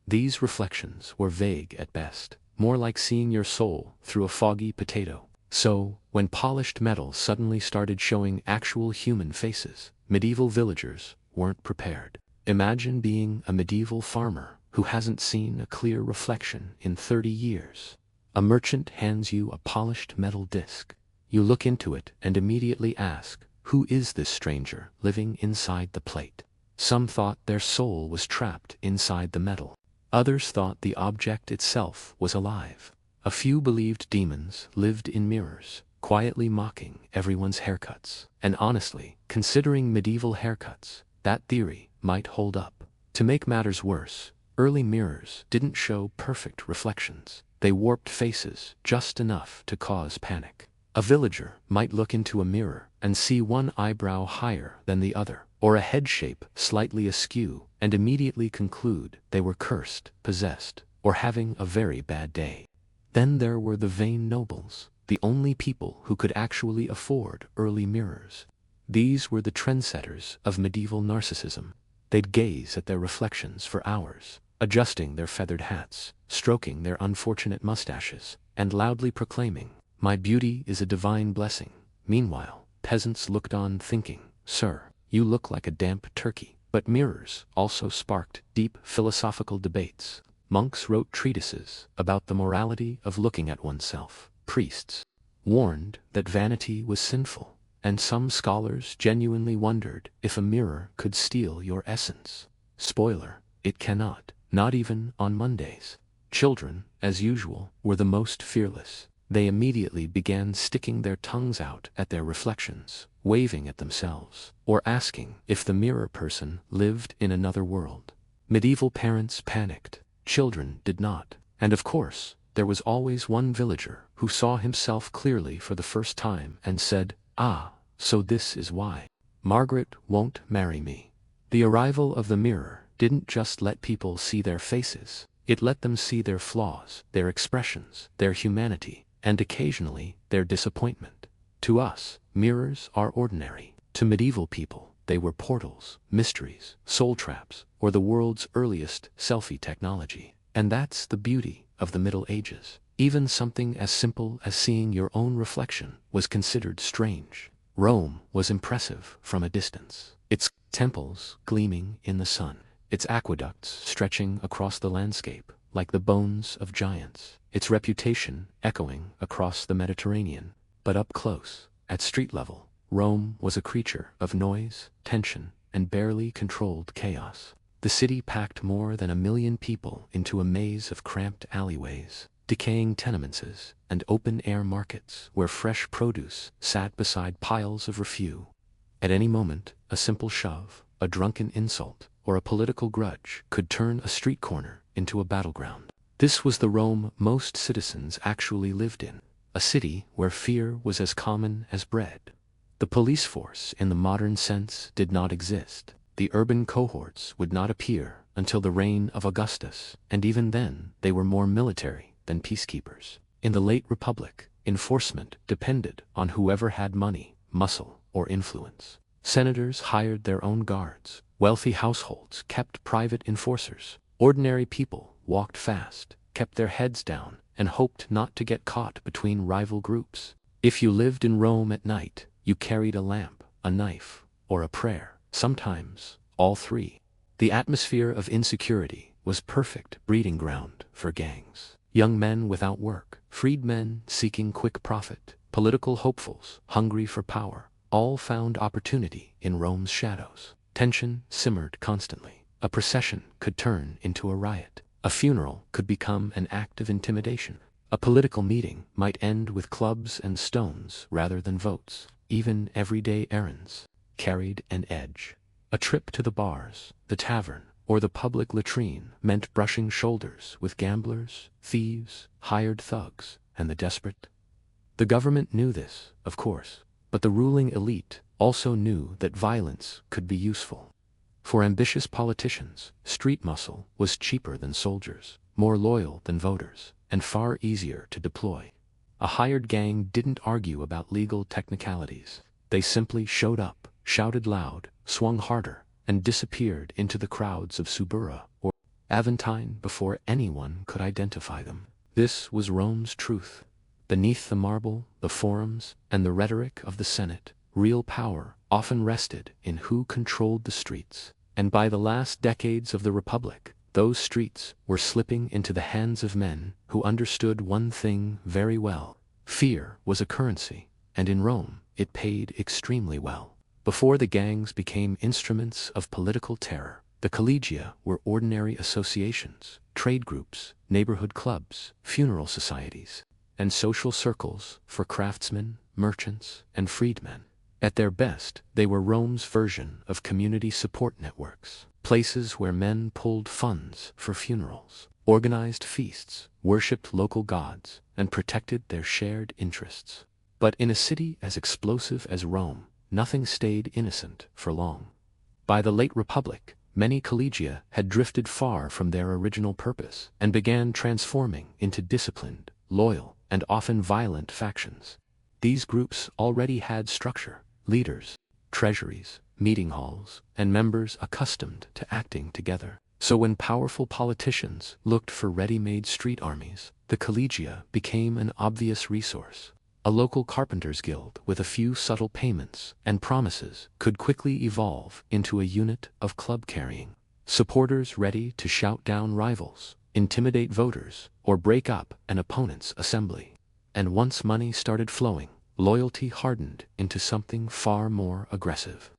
These reflections were vague at best, more like seeing your soul through a foggy potato. So, when polished metal suddenly started showing actual human faces, medieval villagers weren't prepared. Imagine being a medieval farmer who hasn't seen a clear reflection in 30 years. A merchant hands you a polished metal disc. You look into it and immediately ask, who is this stranger living inside the plate? Some thought their soul was trapped inside the metal. Others thought the object itself was alive. A few believed demons lived in mirrors, quietly mocking everyone's haircuts. And honestly, considering medieval haircuts, that theory might hold up. To make matters worse, early mirrors didn't show perfect reflections. They warped faces just enough to cause panic. A villager might look into a mirror and see one eyebrow higher than the other, or a head shape slightly askew, and immediately conclude they were cursed, possessed, or having a very bad day. Then there were the vain nobles, the only people who could actually afford early mirrors. These were the trendsetters of medieval narcissism. They'd gaze at their reflections for hours, adjusting their feathered hats, stroking their unfortunate mustaches, and loudly proclaiming, "My beauty is a divine blessing." Meanwhile, peasants looked on thinking, "Sir, you look like a damp turkey." But mirrors also sparked deep philosophical debates. Monks wrote treatises about the morality of looking at oneself. Priests warned that vanity was sinful, and some scholars genuinely wondered if a mirror could steal your essence. Spoiler: it cannot, not even on Mondays. Children, as usual, were the most fearless. They immediately began sticking their tongues out at their reflections, waving at themselves, or asking if the mirror person lived in another world. Medieval parents panicked. Children did not. And of course, there was always one villager who saw himself clearly for the first time and said, "Ah, so this is why Margaret won't marry me." The arrival of the mirror didn't just let people see their faces, it let them see their flaws, their expressions, their humanity, and occasionally their disappointment. To us, mirrors are ordinary. To medieval people, they were portals, mysteries, soul traps, or the world's earliest selfie technology. And that's the beauty of the Middle Ages. Even something as simple as seeing your own reflection was considered strange. Rome was impressive from a distance. Its temples gleaming in the sun, its aqueducts stretching across the landscape like the bones of giants, its reputation echoing across the Mediterranean. But up close, at street level, Rome was a creature of noise, tension, and barely controlled chaos. The city packed more than 1 million people into a maze of cramped alleyways, decaying tenements, and open-air markets where fresh produce sat beside piles of refuse. At any moment, a simple shove, a drunken insult, or a political grudge could turn a street corner into a battleground. This was the Rome most citizens actually lived in, a city where fear was as common as bread. The police force in the modern sense did not exist. The urban cohorts would not appear until the reign of Augustus, and even then they were more military than peacekeepers. In the late Republic, enforcement depended on whoever had money, muscle, or influence. Senators hired their own guards. Wealthy households kept private enforcers. Ordinary people walked fast, kept their heads down, and hoped not to get caught between rival groups. If you lived in Rome at night, you carried a lamp, a knife, or a prayer, sometimes all three. The atmosphere of insecurity was perfect breeding ground for gangs. Young men without work, freedmen seeking quick profit, political hopefuls hungry for power, all found opportunity in Rome's shadows. Tension simmered constantly. A procession could turn into a riot. A funeral could become an act of intimidation. A political meeting might end with clubs and stones rather than votes. Even everyday errands carried an edge. A trip to the bars, the tavern, or the public latrine meant brushing shoulders with gamblers, thieves, hired thugs, and the desperate. The government knew this, of course, but the ruling elite also knew that violence could be useful. For ambitious politicians, street muscle was cheaper than soldiers, more loyal than voters, and far easier to deploy. A hired gang didn't argue about legal technicalities. They simply showed up, shouted loud, swung harder, and disappeared into the crowds of Subura or Aventine before anyone could identify them. This was Rome's truth. Beneath the marble, the forums, and the rhetoric of the Senate, real power often rested in who controlled the streets. And by the last decades of the Republic, those streets were slipping into the hands of men who understood one thing very well. Fear was a currency, and in Rome, it paid extremely well. Before the gangs became instruments of political terror, the collegia were ordinary associations, trade groups, neighborhood clubs, funeral societies, and social circles for craftsmen, merchants, and freedmen. At their best, they were Rome's version of community support networks, places where men pulled funds for funerals, organized feasts, worshipped local gods, and protected their shared interests. But in a city as explosive as Rome, nothing stayed innocent for long. By the late Republic, many collegia had drifted far from their original purpose and began transforming into disciplined, loyal, and often violent factions. These groups already had structure, leaders, treasuries, meeting halls, and members accustomed to acting together. So when powerful politicians looked for ready-made street armies, the collegia became an obvious resource. A local carpenters' guild with a few subtle payments and promises could quickly evolve into a unit of club carrying. Supporters ready to shout down rivals, intimidate voters, or break up an opponent's assembly. And once money started flowing, loyalty hardened into something far more aggressive.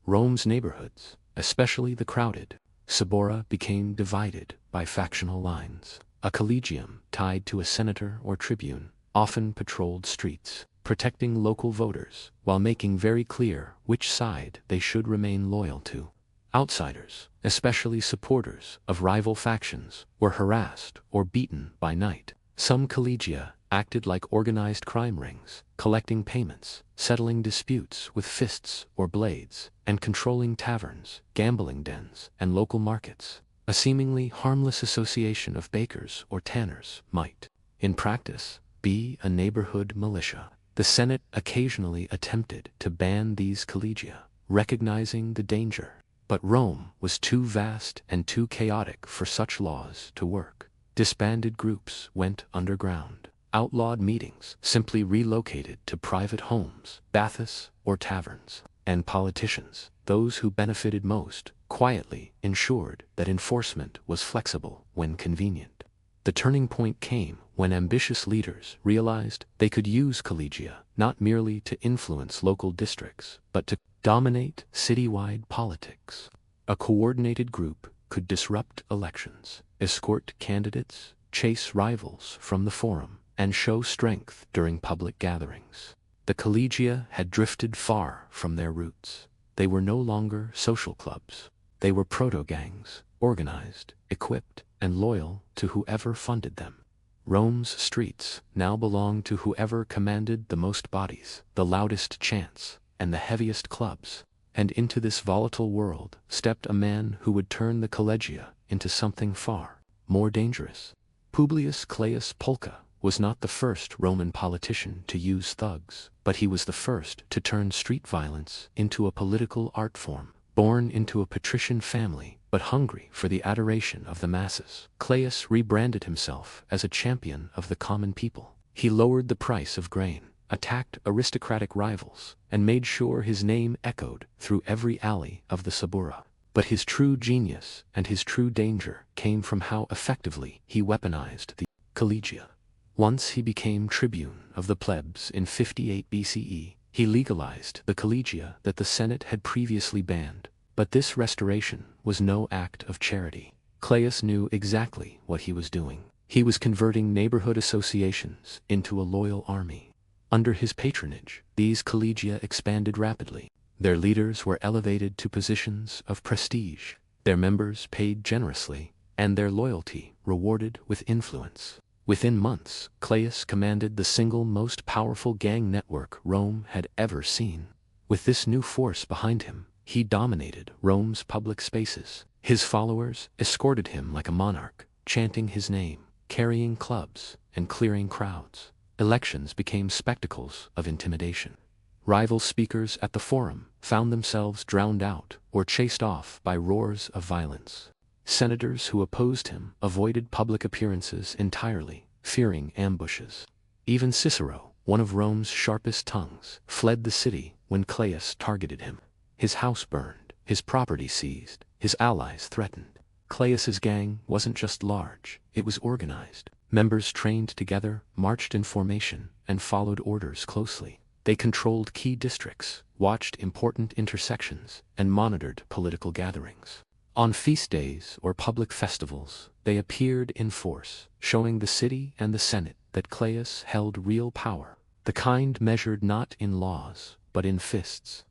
Rome's neighborhoods, especially the crowded Subura, became divided by factional lines. A collegium tied to a senator or tribune often patrolled streets, protecting local voters while making very clear which side they should remain loyal to. Outsiders, especially supporters of rival factions, were harassed or beaten by night. Some collegia acted like organized crime rings, collecting payments, settling disputes with fists or blades, and controlling taverns, gambling dens, and local markets. A seemingly harmless association of bakers or tanners might, in practice, be a neighborhood militia. The Senate occasionally attempted to ban these collegia, recognizing the danger. But Rome was too vast and too chaotic for such laws to work. Disbanded groups went underground. Outlawed meetings simply relocated to private homes, baths, or taverns. And politicians, those who benefited most, quietly ensured that enforcement was flexible when convenient. The turning point came when ambitious leaders realized they could use collegia not merely to influence local districts, but to dominate citywide politics. A coordinated group could disrupt elections, escort candidates, chase rivals from the forum, and show strength during public gatherings. The collegia had drifted far from their roots. They were no longer social clubs. They were proto-gangs, organized, equipped, and loyal to whoever funded them. Rome's streets now belonged to whoever commanded the most bodies, the loudest chants, and the heaviest clubs. And into this volatile world stepped a man who would turn the collegia into something far more dangerous. Publius Claius Pulchra was not the first Roman politician to use thugs, but he was the first to turn street violence into a political art form. Born into a patrician family, but hungry for the adoration of the masses, Claius rebranded himself as a champion of the common people. He lowered the price of grain, attacked aristocratic rivals, and made sure his name echoed through every alley of the Suburra. But his true genius and his true danger came from how effectively he weaponized the collegia. Once he became tribune of the plebs in 58 BCE, he legalized the collegia that the Senate had previously banned. But this restoration was no act of charity. Claius knew exactly what he was doing. He was converting neighborhood associations into a loyal army. Under his patronage, these collegia expanded rapidly. Their leaders were elevated to positions of prestige, their members paid generously, and their loyalty rewarded with influence. Within months, Claius commanded the single most powerful gang network Rome had ever seen. With this new force behind him, he dominated Rome's public spaces. His followers escorted him like a monarch, chanting his name, carrying clubs, and clearing crowds. Elections became spectacles of intimidation. Rival speakers at the forum found themselves drowned out or chased off by roars of violence. Senators who opposed him avoided public appearances entirely, fearing ambushes. Even Cicero, one of Rome's sharpest tongues, fled the city when Claius targeted him. His house burned, his property seized, his allies threatened. Claius's gang wasn't just large, it was organized. Members trained together, marched in formation, and followed orders closely. They controlled key districts, watched important intersections, and monitored political gatherings. On feast days or public festivals, they appeared in force, showing the city and the Senate that Claius held real power, the kind measured not in laws, but in fists.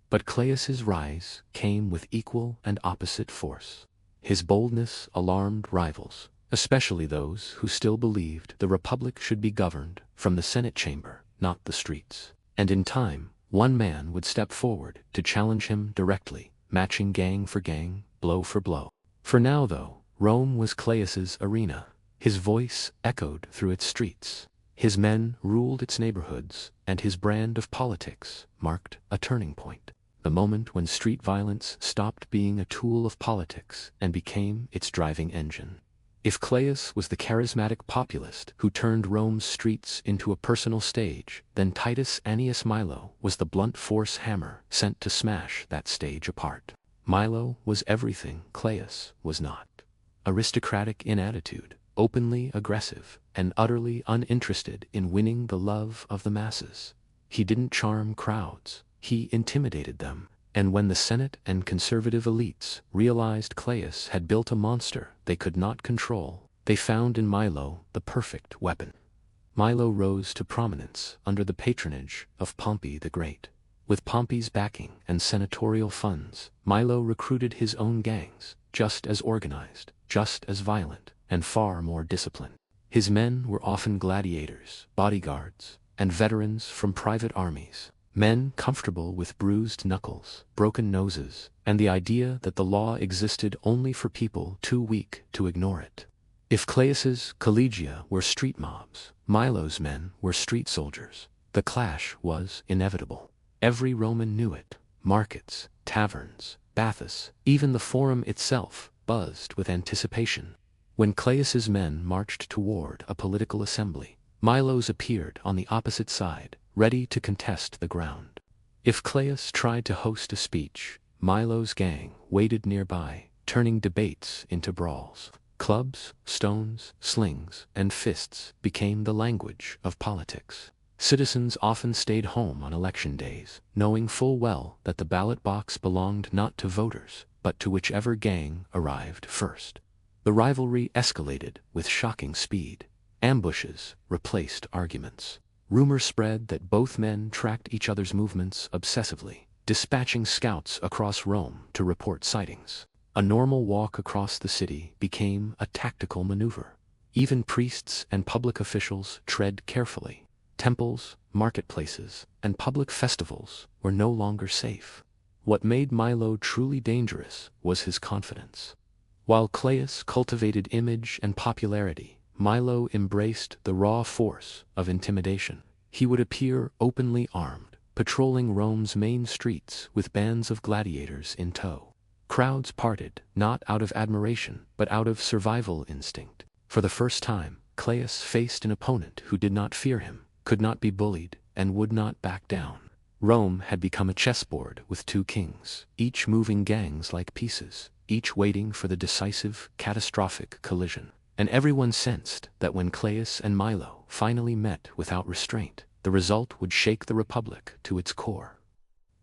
But Claius's rise came with equal and opposite force. His boldness alarmed rivals, especially those who still believed the Republic should be governed from the Senate chamber, not the streets. And in time, one man would step forward to challenge him directly, matching gang for gang, blow for blow. For now, though, Rome was Claius's arena. His voice echoed through its streets. His men ruled its neighborhoods, and his brand of politics marked a turning point. The moment when street violence stopped being a tool of politics and became its driving engine. If Claius was the charismatic populist who turned Rome's streets into a personal stage, then Titus Annius Milo was the blunt force hammer sent to smash that stage apart. Milo was everything Claius was not. Aristocratic in attitude, openly aggressive, and utterly uninterested in winning the love of the masses. He didn't charm crowds, he intimidated them. And when the Senate and conservative elites realized Claius had built a monster they could not control, they found in Milo the perfect weapon. Milo rose to prominence under the patronage of Pompey the Great. With Pompey's backing and senatorial funds, Milo recruited his own gangs, just as organized, just as violent, and far more disciplined. His men were often gladiators, bodyguards, and veterans from private armies. Men comfortable with bruised knuckles, broken noses, and the idea that the law existed only for people too weak to ignore it. If Claius's collegia were street mobs, Milo's men were street soldiers. The clash was inevitable. Every Roman knew it. Markets, taverns, baths, even the forum itself buzzed with anticipation. When Caius's men marched toward a political assembly, Milo's appeared on the opposite side, ready to contest the ground. If Caius tried to host a speech, Milo's gang waited nearby, turning debates into brawls. Clubs, stones, slings, and fists became the language of politics. Citizens often stayed home on election days, knowing full well that the ballot box belonged not to voters, but to whichever gang arrived first. The rivalry escalated with shocking speed. Ambushes replaced arguments. Rumors spread that both men tracked each other's movements obsessively, dispatching scouts across Rome to report sightings. A normal walk across the city became a tactical maneuver. Even priests and public officials tread carefully. Temples, marketplaces, and public festivals were no longer safe. What made Milo truly dangerous was his confidence. While Caius cultivated image and popularity, Milo embraced the raw force of intimidation. He would appear openly armed, patrolling Rome's main streets with bands of gladiators in tow. Crowds parted, not out of admiration, but out of survival instinct. For the first time, Caius faced an opponent who did not fear him, could not be bullied, and would not back down. Rome had become a chessboard with two kings, each moving gangs like pieces, each waiting for the decisive, catastrophic collision. And everyone sensed that when Caius and Milo finally met without restraint, the result would shake the Republic to its core.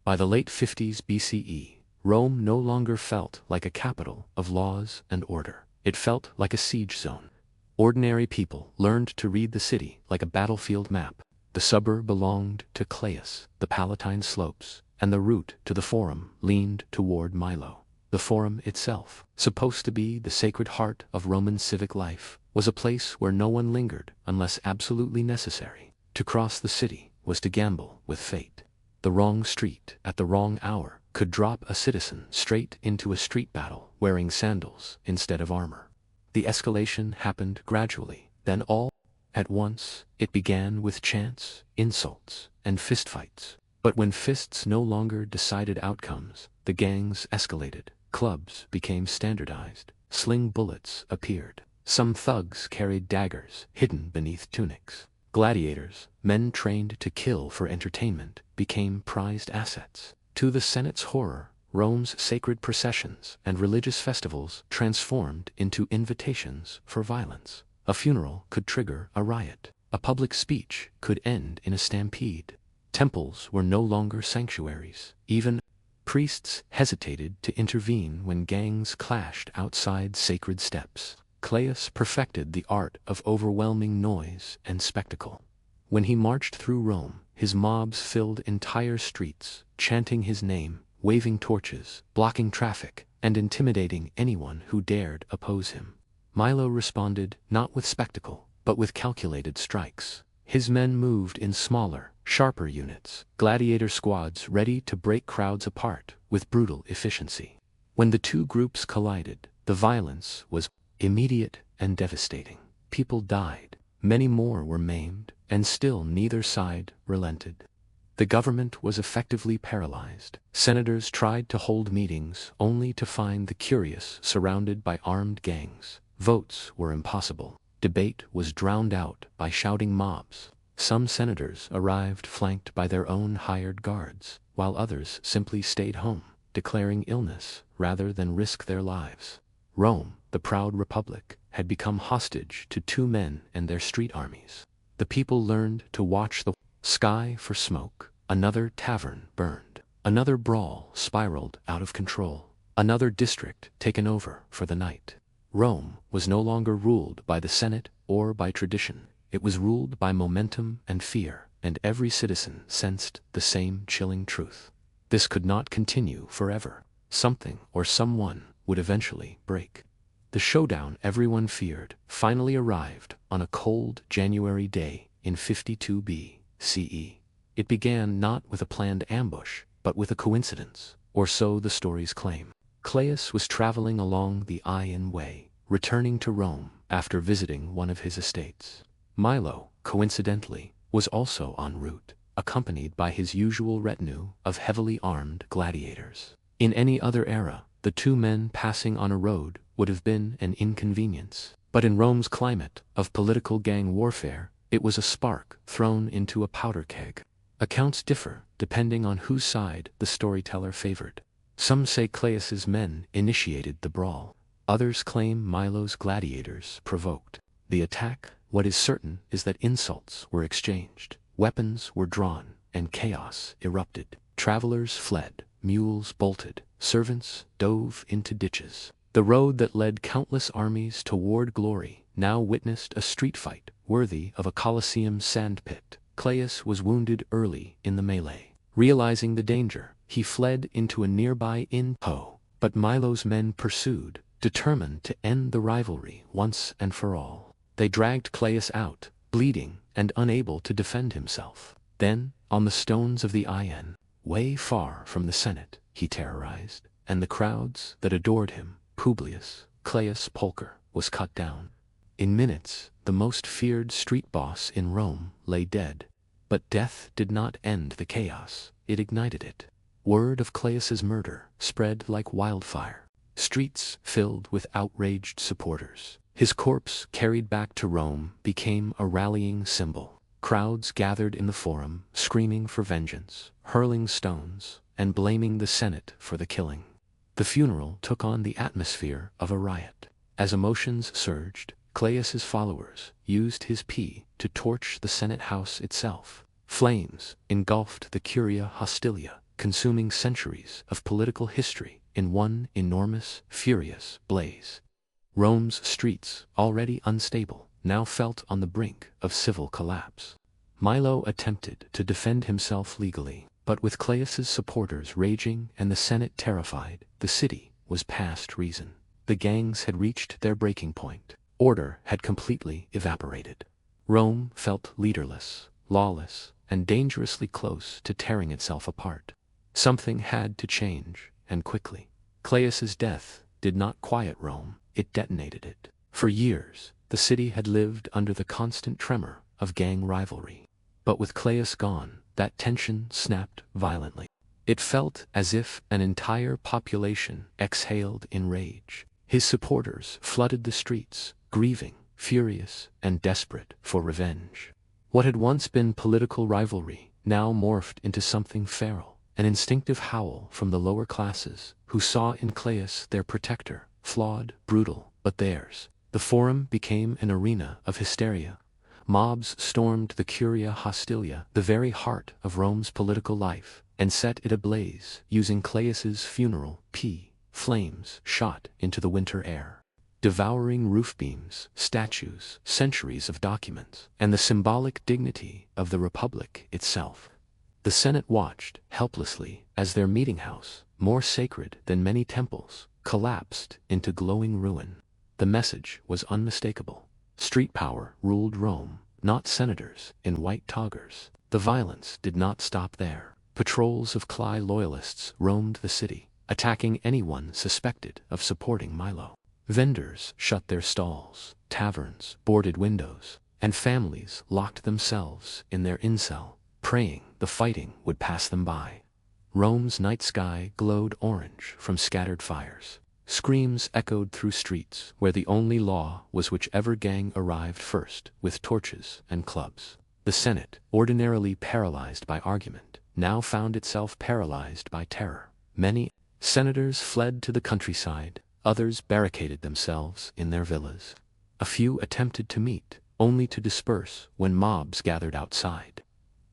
By the late 50s BCE, Rome no longer felt like a capital of laws and order. It felt like a siege zone. Ordinary people learned to read the city like a battlefield map. The suburb belonged to Caius, the Palatine slopes, and the route to the Forum leaned toward Milo. The Forum itself, supposed to be the sacred heart of Roman civic life, was a place where no one lingered unless absolutely necessary. To cross the city was to gamble with fate. The wrong street at the wrong hour could drop a citizen straight into a street battle wearing sandals instead of armor. The escalation happened gradually, then all at once. It began with chants, insults, and fistfights. But when fists no longer decided outcomes, the gangs escalated. Clubs became standardized. Sling bullets appeared. Some thugs carried daggers hidden beneath tunics. Gladiators, men trained to kill for entertainment, became prized assets. To the Senate's horror, Rome's sacred processions and religious festivals transformed into invitations for violence. A funeral could trigger a riot. A public speech could end in a stampede. Temples were no longer sanctuaries. Even priests hesitated to intervene when gangs clashed outside sacred steps. Caius perfected the art of overwhelming noise and spectacle. When he marched through Rome, his mobs filled entire streets, chanting his name, waving torches, blocking traffic, and intimidating anyone who dared oppose him. Milo responded not with spectacle, but with calculated strikes. His men moved in smaller, sharper units, gladiator squads ready to break crowds apart with brutal efficiency. When the two groups collided, the violence was immediate and devastating. People died, many more were maimed, and still neither side relented. The government was effectively paralyzed. Senators tried to hold meetings only to find the curious surrounded by armed gangs. Votes were impossible. Debate was drowned out by shouting mobs. Some senators arrived flanked by their own hired guards, while others simply stayed home, declaring illness rather than risk their lives. Rome, the proud republic, had become hostage to two men and their street armies. The people learned to watch the sky for smoke. Another tavern burned. Another brawl spiraled out of control. Another district taken over for the night. Rome was no longer ruled by the Senate or by tradition. It was ruled by momentum and fear, and every citizen sensed the same chilling truth. This could not continue forever. Something or someone would eventually break. The showdown everyone feared finally arrived on a cold January day in 52 BCE. It began not with a planned ambush, but with a coincidence, or so the stories claim. Caius was traveling along the Iron Way, returning to Rome after visiting one of his estates. Milo, coincidentally, was also en route. accompanied by his usual retinue of heavily armed gladiators. In any other era, the two men passing on a road would have been an inconvenience. But in Rome's climate of political gang warfare, it was a spark thrown into a powder keg. Accounts differ depending on whose side the storyteller favored. Some say Caius's men initiated the brawl. Others claim Milo's gladiators provoked the attack. What is certain is that insults were exchanged, weapons were drawn, and chaos erupted. Travelers fled, mules bolted, servants dove into ditches. The road that led countless armies toward glory now witnessed a street fight worthy of a Colosseum sandpit. Caius was wounded early in the melee. Realizing the danger, he fled into a nearby inn. But Milo's men pursued, determined to end the rivalry once and for all. They dragged Caius out, bleeding and unable to defend himself. Then, on the stones of the Ion, way far from the Senate, he terrorized, and the crowds that adored him, Publius Caius Pulcher, was cut down. In minutes, the most feared street boss in Rome lay dead. But death did not end the chaos, it ignited it. Word of Caius's murder spread like wildfire. Streets filled with outraged supporters. His corpse, carried back to Rome, became a rallying symbol. Crowds gathered in the Forum, screaming for vengeance, hurling stones, and blaming the Senate for the killing. The funeral took on the atmosphere of a riot. As emotions surged, Caius's followers used his pee to torch the Senate house itself. Flames engulfed the Curia Hostilia, consuming centuries of political history in one enormous, furious blaze. Rome's streets, already unstable, now felt on the brink of civil collapse. Milo attempted to defend himself legally, but with Caius's supporters raging and the Senate terrified, the city was past reason. The gangs had reached their breaking point. Order had completely evaporated. Rome felt leaderless, lawless, and dangerously close to tearing itself apart. Something had to change, and quickly. Caius's death did not quiet Rome, it detonated it. For years, the city had lived under the constant tremor of gang rivalry. But with Caius gone, that tension snapped violently. It felt as if an entire population exhaled in rage. His supporters flooded the streets, grieving, furious, and desperate for revenge. What had once been political rivalry now morphed into something feral, an instinctive howl from the lower classes, who saw in Caius their protector, flawed, brutal, but theirs. The Forum became an arena of hysteria. Mobs stormed the Curia Hostilia, the very heart of Rome's political life, and set it ablaze, using Caius's funeral pee. Flames shot into the winter air, devouring roof beams, statues, centuries of documents, and the symbolic dignity of the Republic itself. The Senate watched, helplessly, as their meeting house, more sacred than many temples, collapsed into glowing ruin. The message was unmistakable. Street power ruled Rome, not senators in white togas. The violence did not stop there. Patrols of Clay loyalists roamed the city, attacking anyone suspected of supporting Milo. Vendors shut their stalls, taverns boarded windows, and families locked themselves in their inn-cell, praying the fighting would pass them by. Rome's night sky glowed orange from scattered fires. Screams echoed through streets where the only law was whichever gang arrived first with torches and clubs. The Senate, ordinarily paralyzed by argument, now found itself paralyzed by terror. Many senators fled to the countryside, others barricaded themselves in their villas. A few attempted to meet, only to disperse when mobs gathered outside.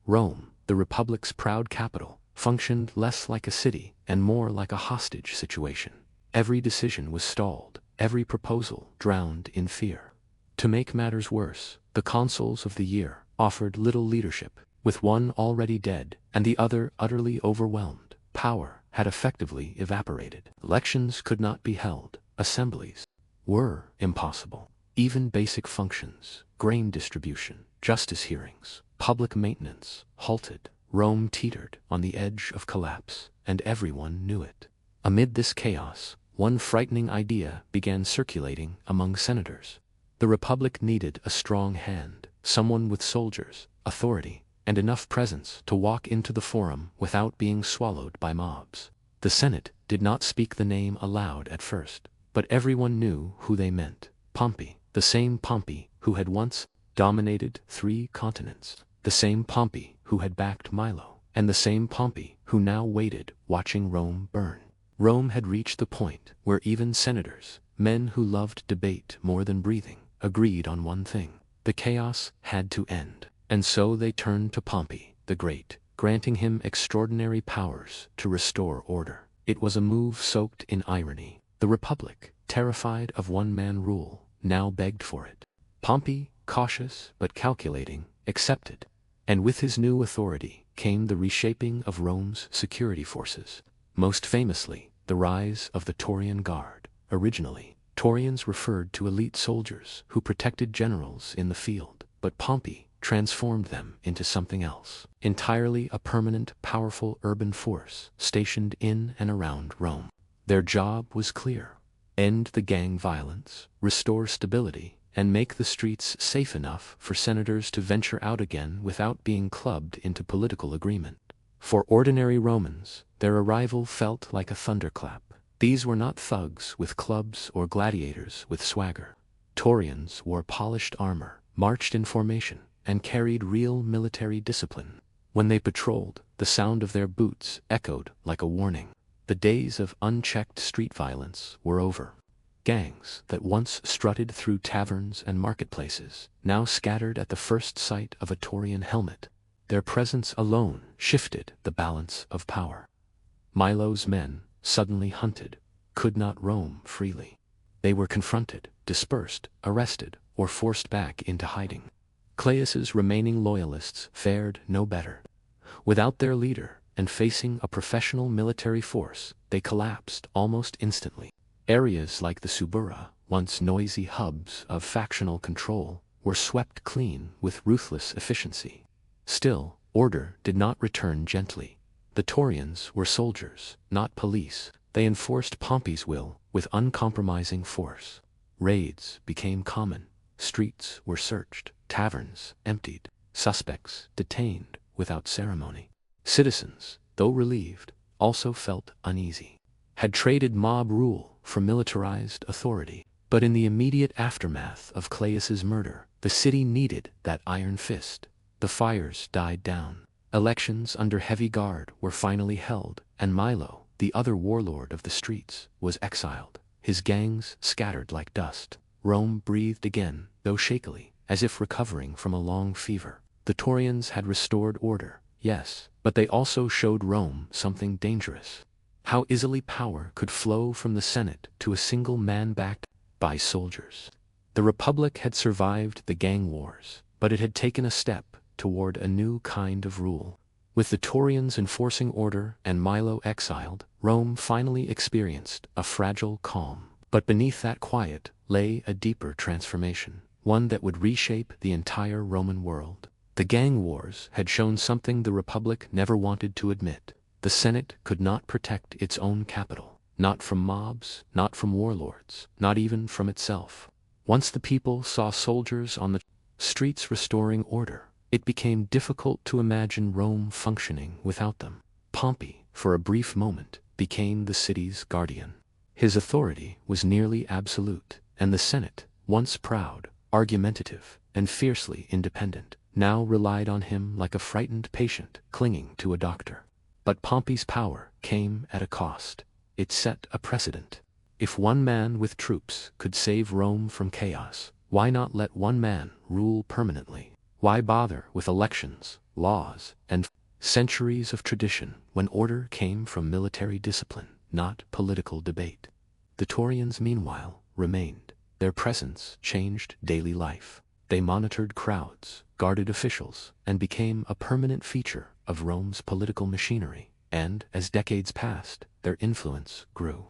Rome, the Republic's proud capital, functioned less like a city and more like a hostage situation. Every decision was stalled, every proposal drowned in fear. To make matters worse, the consuls of the year offered little leadership. With one already dead and the other utterly overwhelmed, power had effectively evaporated. Elections could not be held, assemblies were impossible. Even basic functions, grain distribution, justice hearings, public maintenance, halted. Rome teetered on the edge of collapse, and everyone knew it. Amid this chaos, one frightening idea began circulating among senators. The Republic needed a strong hand, someone with soldiers, authority, and enough presence to walk into the forum without being swallowed by mobs. The Senate did not speak the name aloud at first, but everyone knew who they meant. Pompey, the same Pompey who had once dominated 3 continents, the same Pompey who had backed Milo, and the same Pompey who now waited watching Rome burn. Rome had reached the point where even senators, men who loved debate more than breathing, agreed on one thing: the chaos had to end. And so they turned to Pompey the Great, granting him extraordinary powers to restore order. It was a move soaked in irony. The Republic, terrified of one-man rule, now begged for it. Pompey, cautious but calculating, accepted. And with his new authority came the reshaping of Rome's security forces. Most famously, the rise of the Taurian Guard. Originally, Taurians referred to elite soldiers who protected generals in the field, but Pompey transformed them into something else entirely: a permanent, powerful urban force stationed in and around Rome. Their job was clear: end the gang violence, restore stability, and make the streets safe enough for senators to venture out again without being clubbed into political agreement. For ordinary Romans, their arrival felt like a thunderclap. These were not thugs with clubs or gladiators with swagger. Taurians wore polished armor, marched in formation, and carried real military discipline. When they patrolled, the sound of their boots echoed like a warning. The days of unchecked street violence were over. Gangs that once strutted through taverns and marketplaces now scattered at the first sight of a Taurian helmet. Their presence alone shifted the balance of power. Milo's men, suddenly hunted, could not roam freely. They were confronted, dispersed, arrested, or forced back into hiding. Caius's remaining loyalists fared no better. Without their leader, and facing a professional military force, they collapsed almost instantly. Areas like the Subura, once noisy hubs of factional control, were swept clean with ruthless efficiency. Still, order did not return gently. The Taurians were soldiers, not police. They enforced Pompey's will with uncompromising force. Raids became common. Streets were searched, taverns emptied, suspects detained without ceremony. Citizens, though relieved, also felt uneasy. Had traded mob rule for militarized authority. But in the immediate aftermath of Caius's murder, the city needed that iron fist. The fires died down. Elections under heavy guard were finally held, and Milo, the other warlord of the streets, was exiled. His gangs scattered like dust. Rome breathed again, though shakily, as if recovering from a long fever. The Taurians had restored order, yes, but they also showed Rome something dangerous. How easily power could flow from the Senate to a single man backed by soldiers. The Republic had survived the gang wars, but it had taken a step toward a new kind of rule. With the Taurians enforcing order and Milo exiled, Rome finally experienced a fragile calm. But beneath that quiet lay a deeper transformation, one that would reshape the entire Roman world. The gang wars had shown something the Republic never wanted to admit. The Senate could not protect its own capital, not from mobs, not from warlords, not even from itself. Once the people saw soldiers on the streets restoring order, it became difficult to imagine Rome functioning without them. Pompey, for a brief moment, became the city's guardian. His authority was nearly absolute, and the Senate, once proud, argumentative, and fiercely independent, now relied on him like a frightened patient clinging to a doctor. But Pompey's power came at a cost. It set a precedent. If one man with troops could save Rome from chaos, why not let one man rule permanently? Why bother with elections, laws, and centuries of tradition when order came from military discipline, not political debate? The Taurians, meanwhile, remained. Their presence changed daily life. They monitored crowds, guarded officials, and became a permanent feature of Rome's political machinery. And, as decades passed, their influence grew.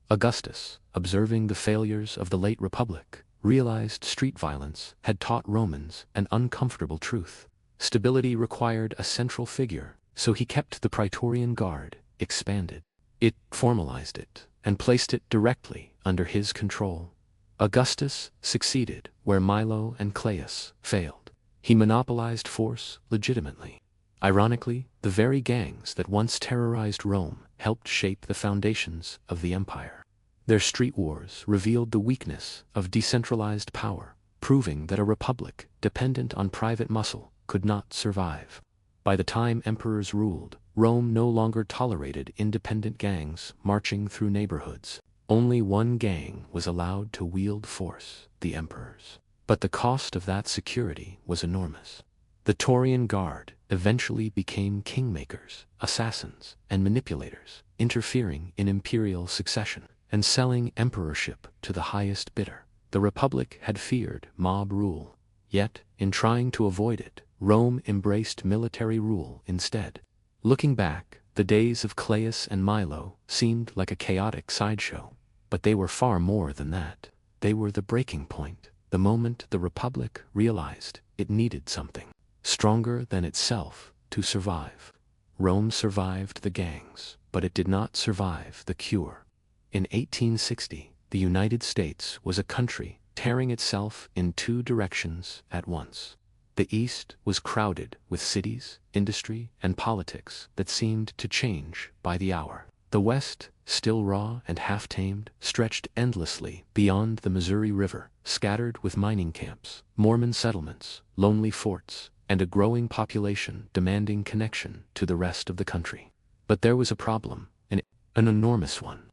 Augustus, observing the failures of the late Republic, realized street violence had taught Romans an uncomfortable truth. Stability required a central figure, so he kept the Praetorian Guard, expanded it, formalized it, and placed it directly under his control. Augustus succeeded where Milo and Caius failed. He monopolized force legitimately. Ironically, the very gangs that once terrorized Rome helped shape the foundations of the empire. Their street wars revealed the weakness of decentralized power, proving that a republic dependent on private muscle could not survive. By the time emperors ruled, Rome no longer tolerated independent gangs marching through neighborhoods. Only one gang was allowed to wield force, the emperors. But the cost of that security was enormous. The Taurian Guard eventually became kingmakers, assassins, and manipulators, interfering in imperial succession and selling emperorship to the highest bidder. The Republic had feared mob rule. Yet, in trying to avoid it, Rome embraced military rule instead. Looking back, the days of Claudius and Milo seemed like a chaotic sideshow. But they were far more than that. They were the breaking point, the moment the Republic realized it needed something stronger than itself to survive. Rome survived the gangs, but it did not survive the cure. In 1860, the United States was a country tearing itself in two directions at once. The East was crowded with cities, industry, and politics that seemed to change by the hour. The West, still raw and half-tamed, stretched endlessly beyond the Missouri River, scattered with mining camps, Mormon settlements, lonely forts, and a growing population demanding connection to the rest of the country. But there was a problem, an enormous one.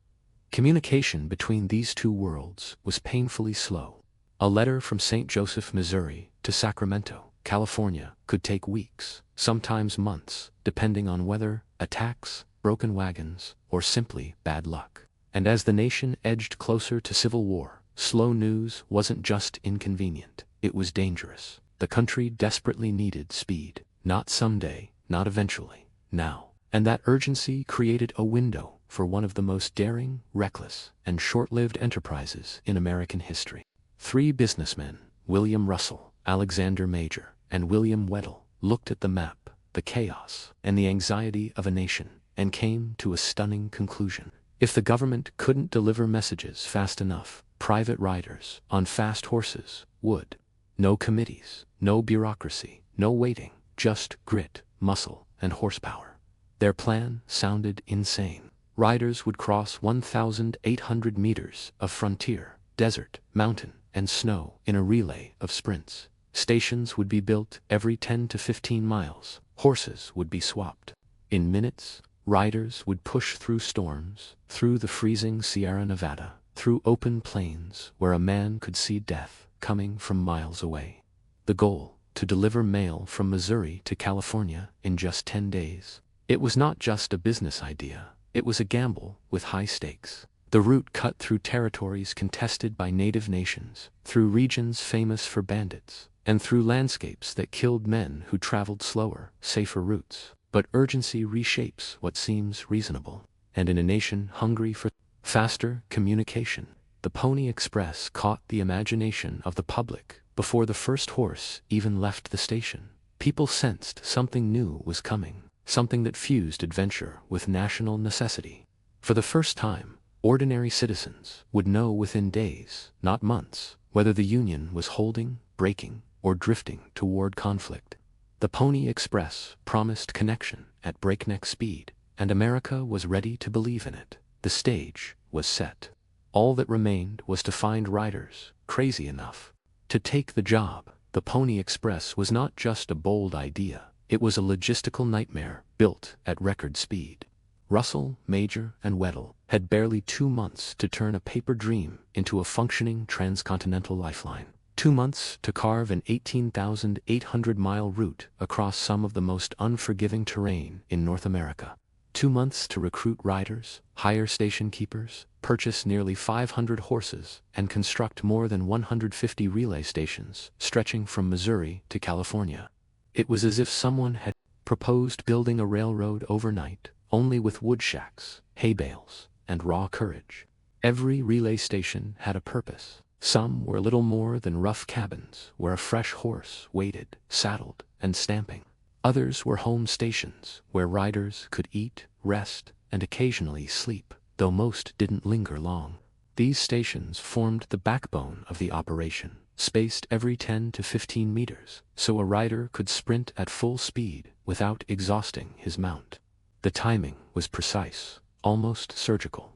Communication between these two worlds was painfully slow. A letter from St. Joseph, Missouri, to Sacramento, California, could take weeks, sometimes months, depending on weather, attacks, broken wagons, or simply bad luck. And as the nation edged closer to civil war, slow news wasn't just inconvenient, it was dangerous. The country desperately needed speed. Not someday, not eventually, now. And that urgency created a window for one of the most daring, reckless, and short-lived enterprises in American history. Three businessmen, William Russell, Alexander Major, and William Weddell, looked at the map, the chaos, and the anxiety of a nation, and came to a stunning conclusion. If the government couldn't deliver messages fast enough, private riders on fast horses would. No committees, no bureaucracy, no waiting, just grit, muscle, and horsepower. Their plan sounded insane. Riders would cross 1,800 meters of frontier, desert, mountain, and snow in a relay of sprints. Stations would be built every 10 to 15 miles. Horses would be swapped. In minutes, riders would push through storms, through the freezing Sierra Nevada, through open plains where a man could see death coming from miles away. The goal, to deliver mail from Missouri to California in just 10 days. It was not just a business idea, it was a gamble with high stakes. The route cut through territories contested by native nations, through regions famous for bandits, and through landscapes that killed men who traveled slower, safer routes. But urgency reshapes what seems reasonable. And in a nation hungry for faster communication, the Pony Express caught the imagination of the public before the first horse even left the station. People sensed something new was coming, something that fused adventure with national necessity. For the first time, ordinary citizens would know within days, not months, whether the Union was holding, breaking, or drifting toward conflict. The Pony Express promised connection at breakneck speed, and America was ready to believe in it. The stage was set. All that remained was to find riders crazy enough to take the job. The Pony Express was not just a bold idea, it was a logistical nightmare built at record speed. Russell, Major, and Weddell had barely 2 months to turn a paper dream into a functioning transcontinental lifeline. 2 months to carve an 18,800-mile route across some of the most unforgiving terrain in North America. 2 months to recruit riders, hire station keepers, purchase nearly 500 horses, and construct more than 150 relay stations stretching from Missouri to California. It was as if someone had proposed building a railroad overnight, only with wood shacks, hay bales, and raw courage. Every relay station had a purpose. Some were little more than rough cabins where a fresh horse waited, saddled, and stamping. Others were home stations where riders could eat, rest, and occasionally sleep, though most didn't linger long. These stations formed the backbone of the operation. spaced every 10 to 15 meters, so a rider could sprint at full speed without exhausting his mount. The timing was precise, almost surgical.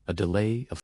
A delay of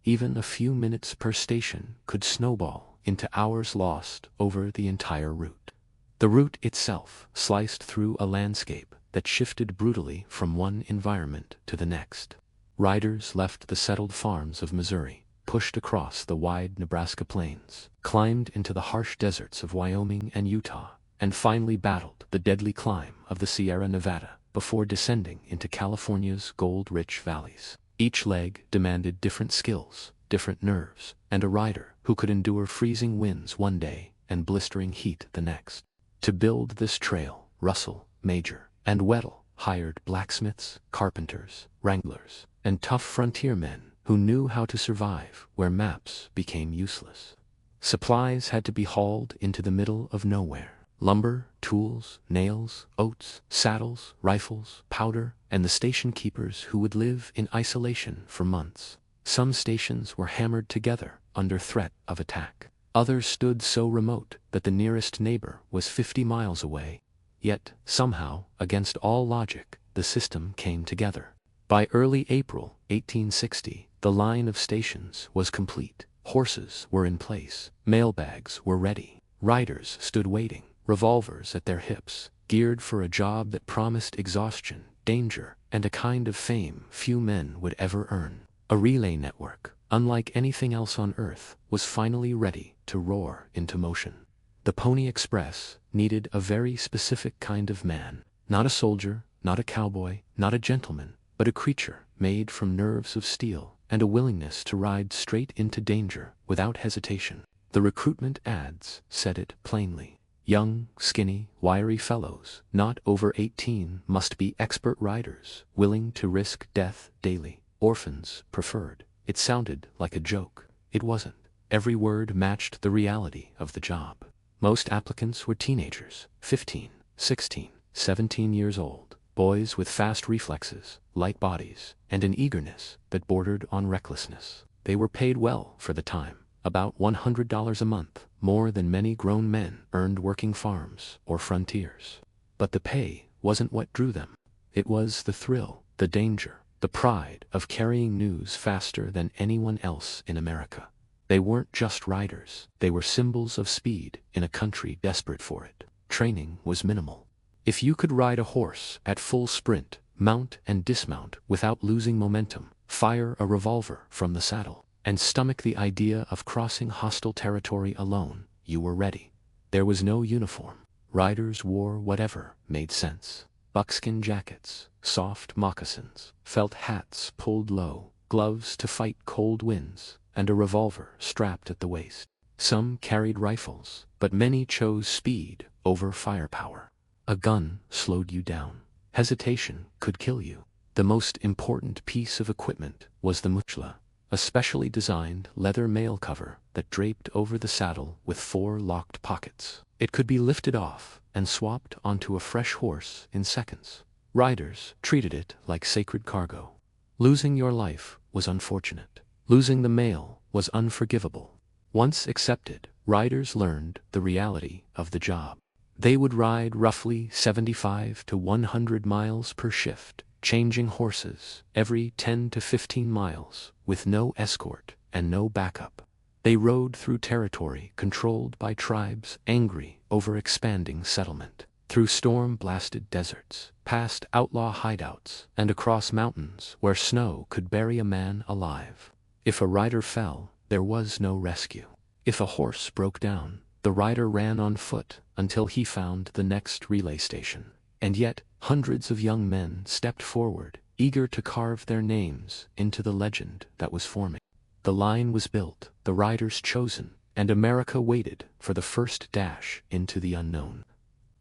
even a few minutes per station could snowball into hours lost over the entire route. The route itself sliced through a landscape that shifted brutally from one environment to the next. Riders left the settled farms of Missouri, pushed across the wide Nebraska plains, climbed into the harsh deserts of Wyoming and Utah, and finally battled the deadly climb of the Sierra Nevada before descending into California's gold-rich valleys. Each leg demanded different skills, different nerves, and a rider who could endure freezing winds one day and blistering heat the next. To build this trail, Russell, Major, and Weddell hired blacksmiths, carpenters, wranglers, and tough frontiermen who knew how to survive where maps became useless. Supplies had to be hauled into the middle of nowhere. Lumber, tools, nails, oats, saddles, rifles, powder, and the station keepers who would live in isolation for months. Some stations were hammered together under threat of attack. Others stood so remote that the nearest neighbor was 50 miles away. Yet, somehow, against all logic, the system came together. By early April 1860, the line of stations was complete. Horses were in place, mailbags were ready, riders stood waiting, revolvers at their hips, geared for a job that promised exhaustion, danger, and a kind of fame few men would ever earn. A relay network, unlike anything else on Earth, was finally ready to roar into motion. The Pony Express needed a very specific kind of man, not a soldier, not a cowboy, not a gentleman, but a creature made from nerves of steel and a willingness to ride straight into danger without hesitation. The recruitment ads said it plainly. Young, skinny, wiry fellows, not over 18, must be expert riders, willing to risk death daily. Orphans preferred. It sounded like a joke. It wasn't. Every word matched the reality of the job. Most applicants were teenagers, 15, 16, 17 years old, boys with fast reflexes, light bodies, and an eagerness that bordered on recklessness. They were paid well for the time, about $100 a month, more than many grown men earned working farms or frontiers. But the pay wasn't what drew them. It was the thrill, the danger, the pride of carrying news faster than anyone else in America. They weren't just riders, they were symbols of speed in a country desperate for it. Training was minimal. If you could ride a horse at full sprint, mount and dismount without losing momentum, fire a revolver from the saddle, and stomach the idea of crossing hostile territory alone, you were ready. There was no uniform. Riders wore whatever made sense. Buckskin jackets, soft moccasins, felt hats pulled low, gloves to fight cold winds, and a revolver strapped at the waist. Some carried rifles, but many chose speed over firepower. A gun slowed you down. Hesitation could kill you. The most important piece of equipment was the muchla, a specially designed leather mail cover that draped over the saddle with 4 locked pockets. It could be lifted off and swapped onto a fresh horse in seconds. Riders treated it like sacred cargo. Losing your life was unfortunate. Losing the mail was unforgivable. Once accepted, riders learned the reality of the job. They would ride roughly 75 to 100 miles per shift, changing horses every 10 to 15 miles, with no escort and no backup. They rode through territory controlled by tribes angry over expanding settlement, through storm-blasted deserts, past outlaw hideouts, and across mountains where snow could bury a man alive. If a rider fell, there was no rescue. If a horse broke down, the rider ran on foot until he found the next relay station. And yet, hundreds of young men stepped forward, eager to carve their names into the legend that was forming. The line was built, the riders chosen, and America waited for the first dash into the unknown.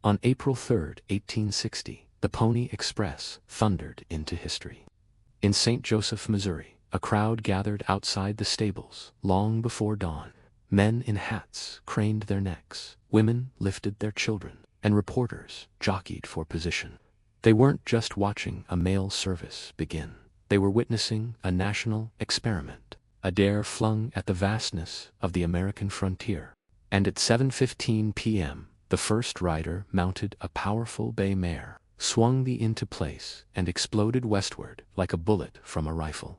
On April 3, 1860, the Pony Express thundered into history. In St. Joseph, Missouri, a crowd gathered outside the stables long before dawn. Men in hats craned their necks, women lifted their children, and reporters jockeyed for position. They weren't just watching a mail service begin. They were witnessing a national experiment, a dare flung at the vastness of the American frontier. And at 7:15 p.m., the first rider mounted a powerful bay mare, swung the into place, and exploded westward like a bullet from a rifle.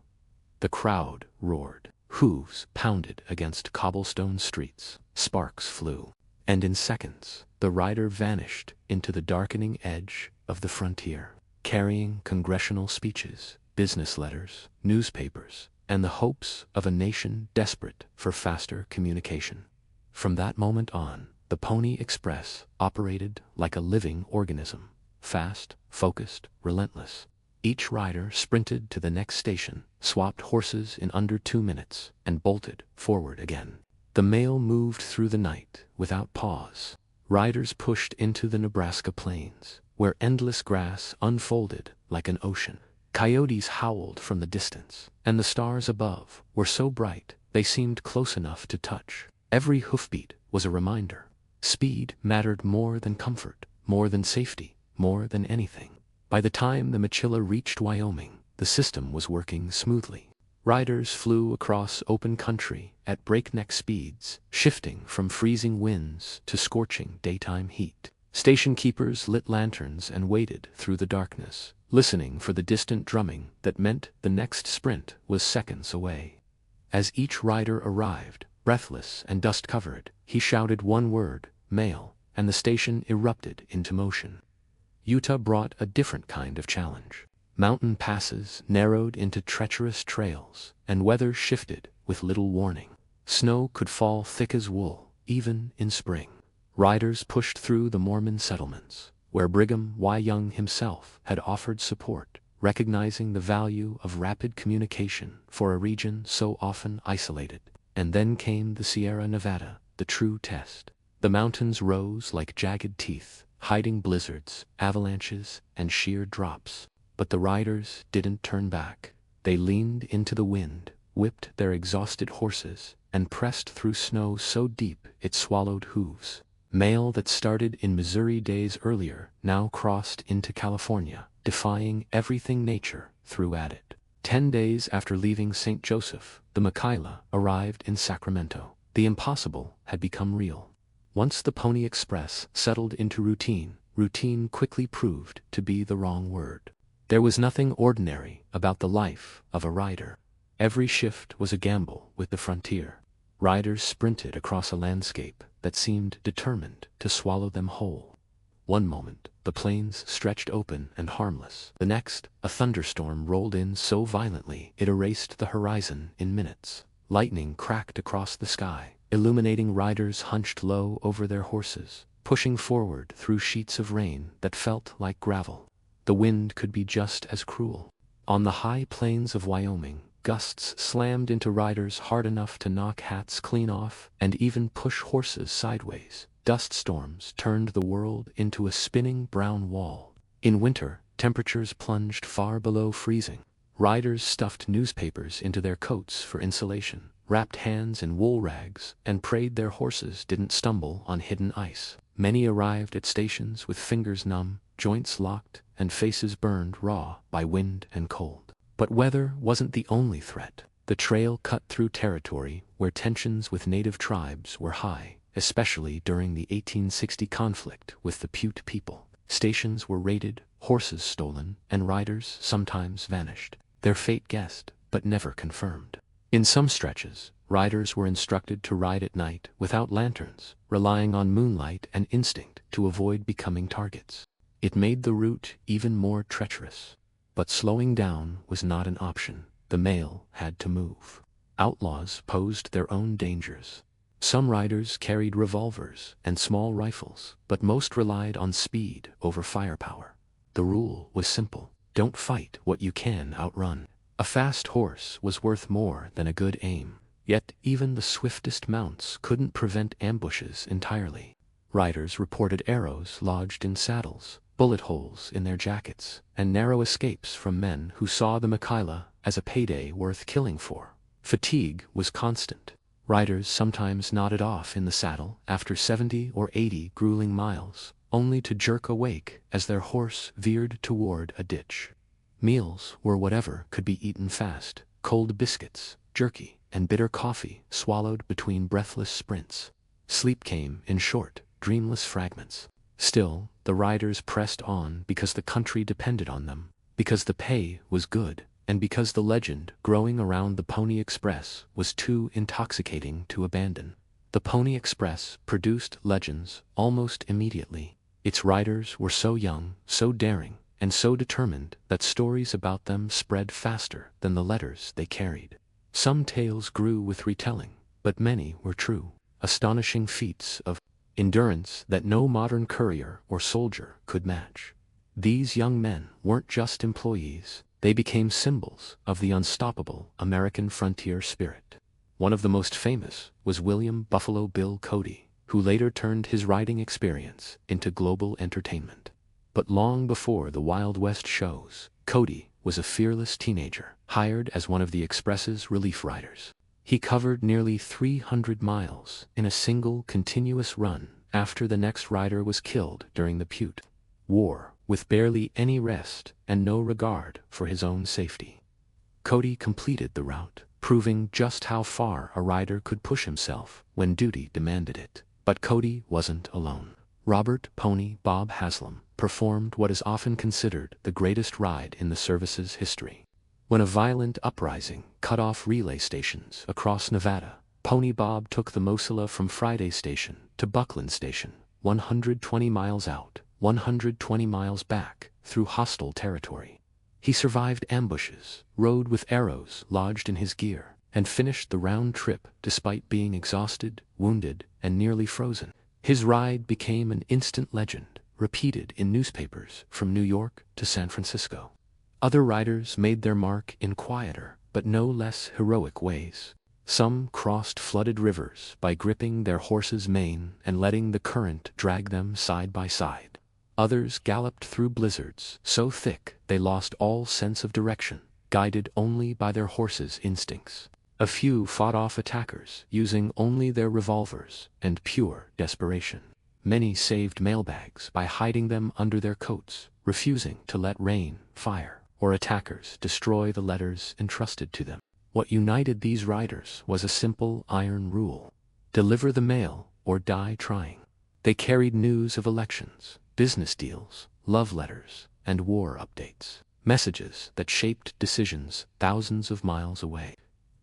The crowd roared. Hooves pounded against cobblestone streets. Sparks flew. And in seconds, the rider vanished into the darkening edge of the frontier, carrying congressional speeches, business letters, newspapers, and the hopes of a nation desperate for faster communication. From that moment on, the Pony Express operated like a living organism, fast, focused, relentless. Each rider sprinted to the next station, swapped horses in under 2 minutes, and bolted forward again. The mail moved through the night without pause. Riders pushed into the Nebraska plains, where endless grass unfolded like an ocean. Coyotes howled from the distance, and the stars above were so bright they seemed close enough to touch. Every hoofbeat was a reminder. Speed mattered more than comfort, more than safety, more than anything. By the time the Machilla reached Wyoming, the system was working smoothly. Riders flew across open country at breakneck speeds, shifting from freezing winds to scorching daytime heat. Station keepers lit lanterns and waited through the darkness, listening for the distant drumming that meant the next sprint was seconds away. As each rider arrived, breathless and dust-covered, he shouted one word, "Mail," and the station erupted into motion. Utah brought a different kind of challenge. Mountain passes narrowed into treacherous trails, and weather shifted with little warning. Snow could fall thick as wool, even in spring. Riders pushed through the Mormon settlements, where Brigham Young himself had offered support, recognizing the value of rapid communication for a region so often isolated. And then came the Sierra Nevada, the true test. The mountains rose like jagged teeth, hiding blizzards, avalanches, and sheer drops. But the riders didn't turn back. They leaned into the wind, whipped their exhausted horses, and pressed through snow so deep it swallowed hooves. Mail that started in Missouri days earlier now crossed into California, defying everything nature threw at it. 10 days after leaving St. Joseph, the Machilla arrived in Sacramento. The impossible had become real. Once the Pony Express settled into routine, routine quickly proved to be the wrong word. There was nothing ordinary about the life of a rider. Every shift was a gamble with the frontier. Riders sprinted across a landscape that seemed determined to swallow them whole. One moment, the plains stretched open and harmless. The next, a thunderstorm rolled in so violently it erased the horizon in minutes. Lightning cracked across the sky, illuminating riders hunched low over their horses, pushing forward through sheets of rain that felt like gravel. The wind could be just as cruel. On the high plains of Wyoming, gusts slammed into riders hard enough to knock hats clean off and even push horses sideways. Dust storms turned the world into a spinning brown wall. In winter, temperatures plunged far below freezing. Riders stuffed newspapers into their coats for insulation, wrapped hands in wool rags, and prayed their horses didn't stumble on hidden ice. Many arrived at stations with fingers numb, joints locked, and faces burned raw by wind and cold. But weather wasn't the only threat. The trail cut through territory where tensions with native tribes were high, especially during the 1860 conflict with the Pute people. Stations were raided, horses stolen, and riders sometimes vanished. Their fate guessed, but never confirmed. In some stretches, riders were instructed to ride at night without lanterns, relying on moonlight and instinct to avoid becoming targets. It made the route even more treacherous. But slowing down was not an option. The mail had to move. Outlaws posed their own dangers. Some riders carried revolvers and small rifles, but most relied on speed over firepower. The rule was simple: don't fight what you can outrun. A fast horse was worth more than a good aim. Yet even the swiftest mounts couldn't prevent ambushes entirely. Riders reported arrows lodged in saddles, bullet holes in their jackets, and narrow escapes from men who saw the Machilla as a payday worth killing for. Fatigue was constant. Riders sometimes nodded off in the saddle after 70 or 80 grueling miles, only to jerk awake as their horse veered toward a ditch. Meals were whatever could be eaten fast: cold biscuits, jerky, and bitter coffee swallowed between breathless sprints. Sleep came in short, dreamless fragments. Still, the riders pressed on because the country depended on them, because the pay was good, and because the legend growing around the Pony Express was too intoxicating to abandon. The Pony Express produced legends almost immediately. Its riders were so young, so daring, and so determined that stories about them spread faster than the letters they carried. Some tales grew with retelling, but many were true, astonishing feats of endurance that no modern courier or soldier could match. These young men weren't just employees, they became symbols of the unstoppable American frontier spirit. One of the most famous was William Buffalo Bill Cody, who later turned his riding experience into global entertainment. But long before the Wild West shows, Cody was a fearless teenager, hired as one of the Express's relief riders. He covered nearly 300 miles in a single continuous run after the next rider was killed during the Pute War, with barely any rest and no regard for his own safety. Cody completed the route, proving just how far a rider could push himself when duty demanded it. But Cody wasn't alone. Robert "Pony" Bob Haslam performed what is often considered the greatest ride in the service's history. When a violent uprising cut off relay stations across Nevada, Pony Bob took the Mosilla from Friday Station to Buckland Station, 120 miles out, 120 miles back, through hostile territory. He survived ambushes, rode with arrows lodged in his gear, and finished the round trip despite being exhausted, wounded, and nearly frozen. His ride became an instant legend, repeated in newspapers from New York to San Francisco. Other riders made their mark in quieter, but no less heroic ways. Some crossed flooded rivers by gripping their horse's mane and letting the current drag them side by side. Others galloped through blizzards so thick they lost all sense of direction, guided only by their horses' instincts. A few fought off attackers using only their revolvers and pure desperation. Many saved mailbags by hiding them under their coats, refusing to let rain, fire, or attackers destroy the letters entrusted to them. What united these riders was a simple iron rule: deliver the mail or die trying. They carried news of elections, business deals, love letters, and war updates, messages that shaped decisions thousands of miles away.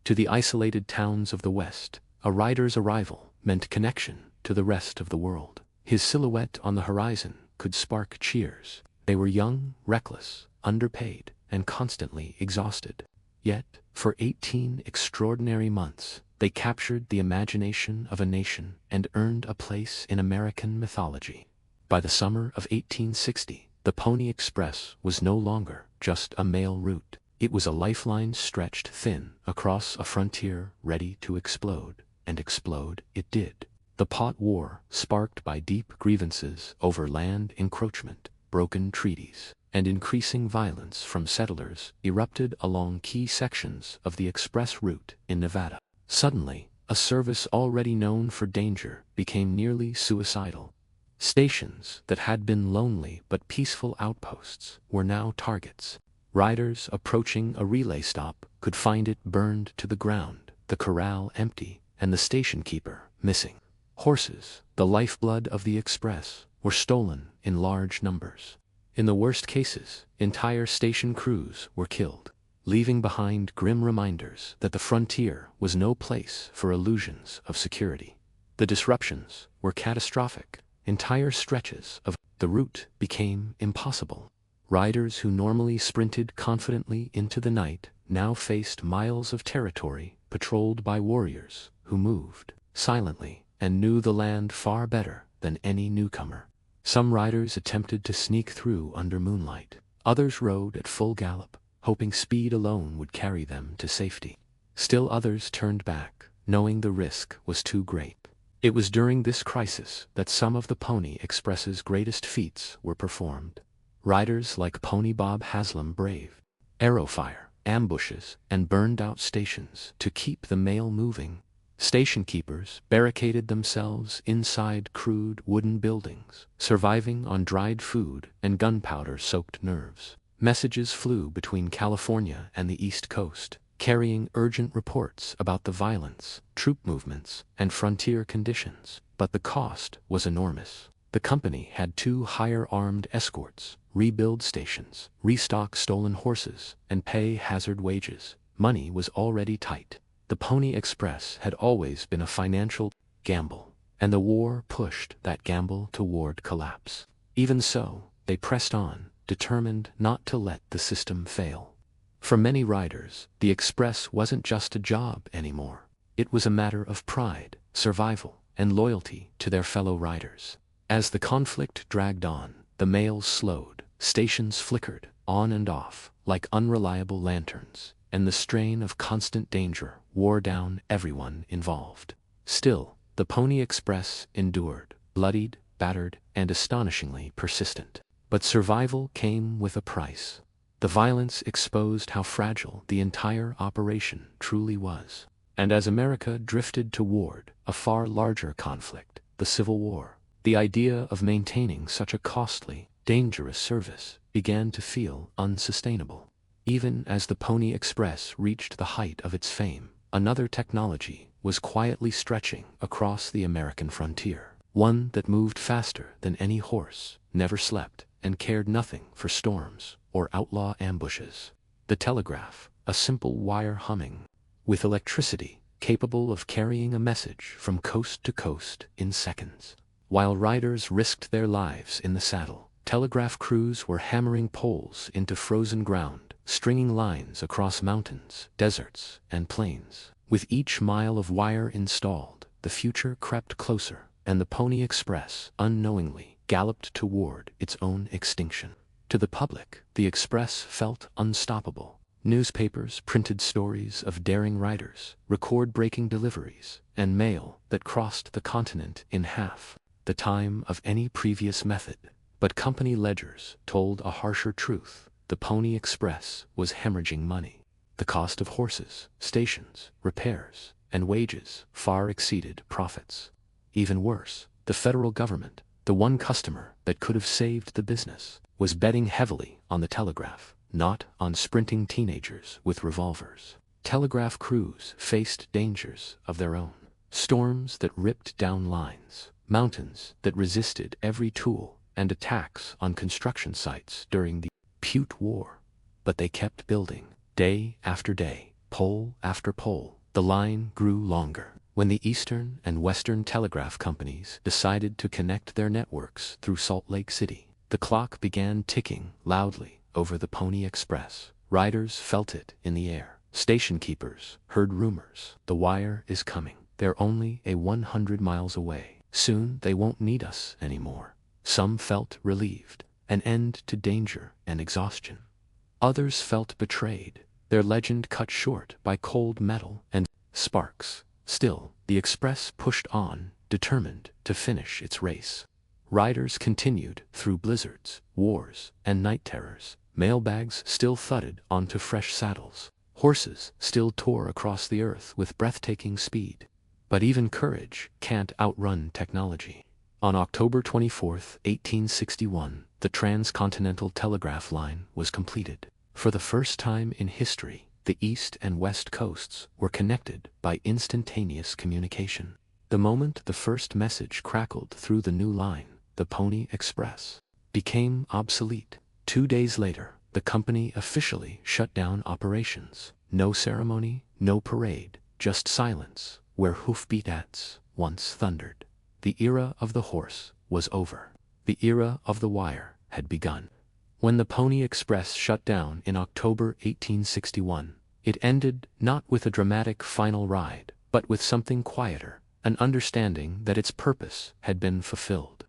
To the isolated towns of the West, a rider's arrival meant connection to the rest of the world. His silhouette on the horizon could spark cheers. They were young, reckless, underpaid, and constantly exhausted. Yet, for 18 extraordinary months, they captured the imagination of a nation and earned a place in American mythology. By the summer of 1860, the Pony Express was no longer just a mail route. It was a lifeline stretched thin across a frontier ready to explode, and explode it did. The Pot War, sparked by deep grievances over land encroachment, broken treaties, and increasing violence from settlers, erupted along key sections of the express route in Nevada. Suddenly, a service already known for danger became nearly suicidal. Stations that had been lonely but peaceful outposts were now targets. Riders approaching a relay stop could find it burned to the ground, the corral empty, and the station keeper missing. Horses, the lifeblood of the express, were stolen in large numbers. In the worst cases, entire station crews were killed, leaving behind grim reminders that the frontier was no place for illusions of security. The disruptions were catastrophic. Entire stretches of the route became impossible. Riders who normally sprinted confidently into the night now faced miles of territory patrolled by warriors who moved silently and knew the land far better than any newcomer. Some riders attempted to sneak through under moonlight. Others rode at full gallop, hoping speed alone would carry them to safety. Still others turned back, knowing the risk was too great. It was during this crisis that some of the Pony Express's greatest feats were performed. Riders like Pony Bob Haslam braved arrow fire, ambushes, and burned out stations to keep the mail moving. Station keepers barricaded themselves inside crude wooden buildings, surviving on dried food and gunpowder-soaked nerves. Messages flew between California and the East Coast, carrying urgent reports about the violence, troop movements, and frontier conditions. But the cost was enormous. The company had to hire armed escorts, rebuild stations, restock stolen horses, and pay hazard wages. Money was already tight. The Pony Express had always been a financial gamble, and the war pushed that gamble toward collapse. Even so, they pressed on, determined not to let the system fail. For many riders, the Express wasn't just a job anymore. It was a matter of pride, survival, and loyalty to their fellow riders. As the conflict dragged on, the mails slowed, stations flickered, on and off, like unreliable lanterns, and the strain of constant danger wore down everyone involved. Still, the Pony Express endured, bloodied, battered, and astonishingly persistent. But survival came with a price. The violence exposed how fragile the entire operation truly was. And as America drifted toward a far larger conflict, the Civil War, the idea of maintaining such a costly, dangerous service began to feel unsustainable. Even as the Pony Express reached the height of its fame, another technology was quietly stretching across the American frontier. One that moved faster than any horse, never slept, and cared nothing for storms or outlaw ambushes. The telegraph, a simple wire humming, with electricity capable of carrying a message from coast to coast in seconds. While riders risked their lives in the saddle, telegraph crews were hammering poles into frozen ground, stringing lines across mountains, deserts, and plains. With each mile of wire installed, the future crept closer, and the Pony Express, unknowingly, galloped toward its own extinction. To the public, the Express felt unstoppable. Newspapers printed stories of daring riders, record-breaking deliveries, and mail that crossed the continent in half the time of any previous method. But company ledgers told a harsher truth. The Pony Express was hemorrhaging money. The cost of horses, stations, repairs, and wages far exceeded profits. Even worse, the federal government, the one customer that could have saved the business, was betting heavily on the telegraph, not on sprinting teenagers with revolvers. Telegraph crews faced dangers of their own. Storms that ripped down lines, mountains that resisted every tool, and attacks on construction sites during the Pute War. But they kept building, day after day, pole after pole. The line grew longer. When the Eastern and Western telegraph companies decided to connect their networks through Salt Lake City, the clock began ticking loudly over the Pony Express. Riders felt it in the air. Station keepers heard rumors. The wire is coming. They're only 100 miles away. Soon they won't need us anymore. Some felt relieved, an end to danger and exhaustion. Others felt betrayed, their legend cut short by cold metal and sparks. Still, the Express pushed on, determined to finish its race. Riders continued through blizzards, wars, and night terrors. Mailbags still thudded onto fresh saddles. Horses still tore across the earth with breathtaking speed. But even courage can't outrun technology. On October 24, 1861, the transcontinental telegraph line was completed. For the first time in history, the East and West coasts were connected by instantaneous communication. The moment the first message crackled through the new line, the Pony Express became obsolete. 2 days later, the company officially shut down operations. No ceremony, no parade, just silence, where hoofbeats once thundered. The era of the horse was over. The era of the wire had begun. When the Pony Express shut down in October 1861, it ended not with a dramatic final ride, but with something quieter, an understanding that its purpose had been fulfilled.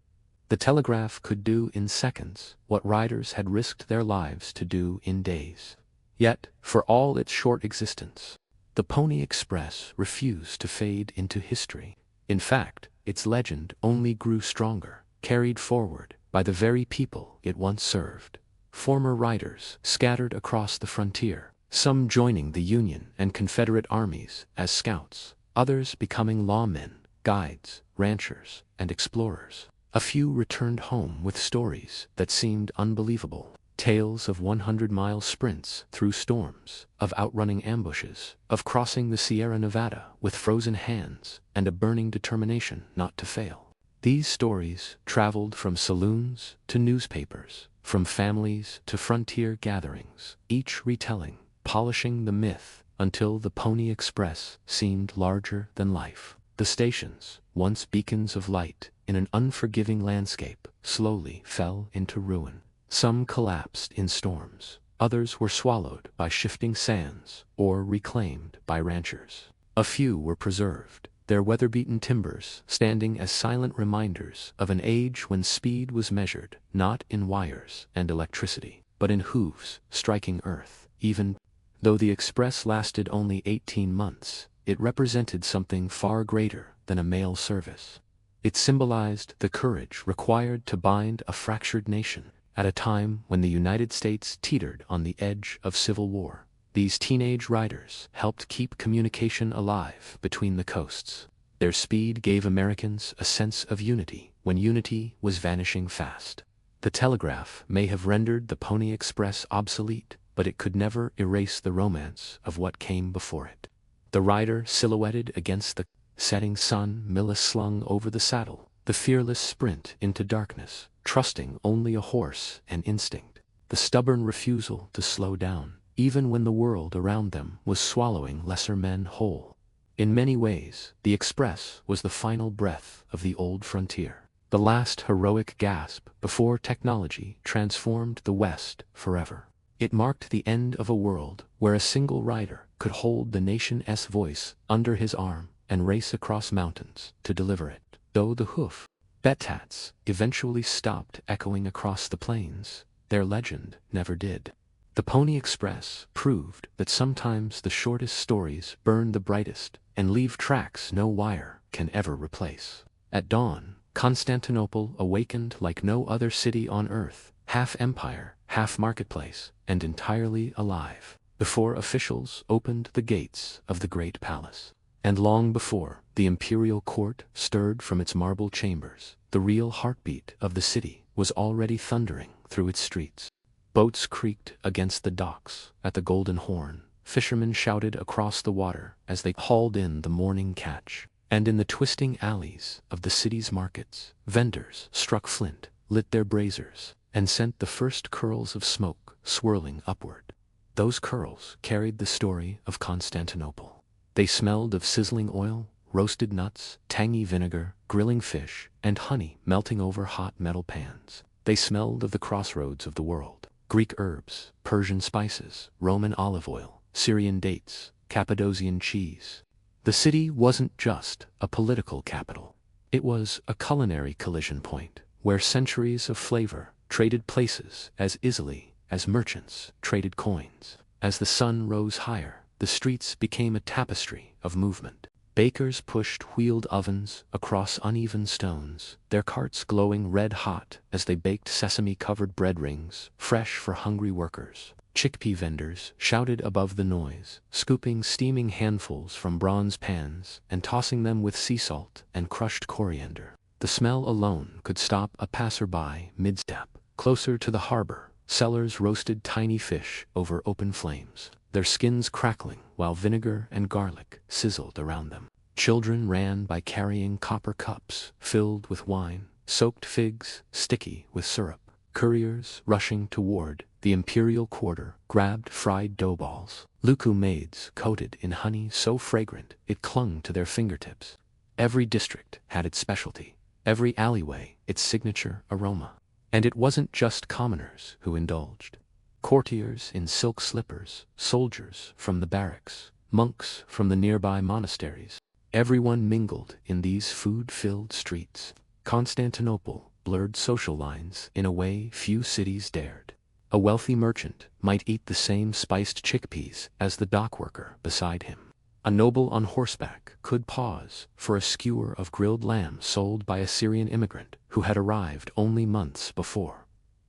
The telegraph could do in seconds what riders had risked their lives to do in days. Yet, for all its short existence, the Pony Express refused to fade into history. In fact, its legend only grew stronger, carried forward by the very people it once served. Former riders scattered across the frontier, some joining the Union and Confederate armies as scouts, others becoming lawmen, guides, ranchers, and explorers. A few returned home with stories that seemed unbelievable. Tales of 100-mile sprints through storms, of outrunning ambushes, of crossing the Sierra Nevada with frozen hands and a burning determination not to fail. These stories traveled from saloons to newspapers, from families to frontier gatherings, each retelling, polishing the myth until the Pony Express seemed larger than life. The stations, once beacons of light in an unforgiving landscape, slowly fell into ruin. Some collapsed in storms, others were swallowed by shifting sands or reclaimed by ranchers. A few were preserved, their weather-beaten timbers standing as silent reminders of an age when speed was measured not in wires and electricity, but in hooves striking earth. Even though the express lasted only 18 months, it represented something far greater than a mail service. It symbolized the courage required to bind a fractured nation. At a time when the United States teetered on the edge of civil war, these teenage riders helped keep communication alive between the coasts. Their speed gave Americans a sense of unity when unity was vanishing fast. The telegraph may have rendered the Pony Express obsolete, but it could never erase the romance of what came before it. The rider silhouetted against the setting sun, Milla slung over the saddle, the fearless sprint into darkness, trusting only a horse and instinct, the stubborn refusal to slow down, even when the world around them was swallowing lesser men whole. In many ways, the Express was the final breath of the old frontier, the last heroic gasp before technology transformed the West forever. It marked the end of a world where a single rider could hold the nation's voice under his arm and race across mountains to deliver it. Though the hoof Betats eventually stopped echoing across the plains, their legend never did. The Pony Express proved that sometimes the shortest stories burn the brightest and leave tracks no wire can ever replace. At dawn, Constantinople awakened like no other city on earth, half empire, half marketplace, and entirely alive, before officials opened the gates of the great palace. And long before the imperial court stirred from its marble chambers, the real heartbeat of the city was already thundering through its streets. Boats creaked against the docks at the Golden Horn, fishermen shouted across the water as they hauled in the morning catch, and in the twisting alleys of the city's markets, vendors struck flint, lit their braziers, and sent the first curls of smoke swirling upward. Those curls carried the story of Constantinople. They smelled of sizzling oil, roasted nuts, tangy vinegar, grilling fish, and honey melting over hot metal pans. They smelled of the crossroads of the world: Greek herbs, Persian spices, Roman olive oil, Syrian dates, Cappadocian cheese. The city wasn't just a political capital. It was a culinary collision point, where centuries of flavor traded places as easily as merchants traded coins. As the sun rose higher, the streets became a tapestry of movement. Bakers pushed wheeled ovens across uneven stones, their carts glowing red-hot as they baked sesame-covered bread rings, fresh for hungry workers. Chickpea vendors shouted above the noise, scooping steaming handfuls from bronze pans and tossing them with sea salt and crushed coriander. The smell alone could stop a passerby mid-step. Closer to the harbor, sellers roasted tiny fish over open flames, their skins crackling while vinegar and garlic sizzled around them. Children ran by carrying copper cups filled with wine, soaked figs sticky with syrup. Couriers rushing toward the imperial quarter grabbed fried dough balls. Luku maids coated in honey so fragrant it clung to their fingertips. Every district had its specialty, every alleyway its signature aroma. And it wasn't just commoners who indulged. Courtiers in silk slippers, soldiers from the barracks, monks from the nearby monasteries. Everyone mingled in these food-filled streets. Constantinople blurred social lines in a way few cities dared. A wealthy merchant might eat the same spiced chickpeas as the dock worker beside him. A noble on horseback could pause for a skewer of grilled lamb sold by a Syrian immigrant who had arrived only months before.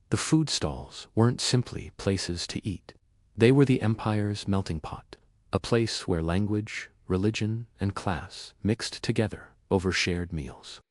The food stalls weren't simply places to eat. They were the empire's melting pot, a place where language, religion, and class mixed together over shared meals.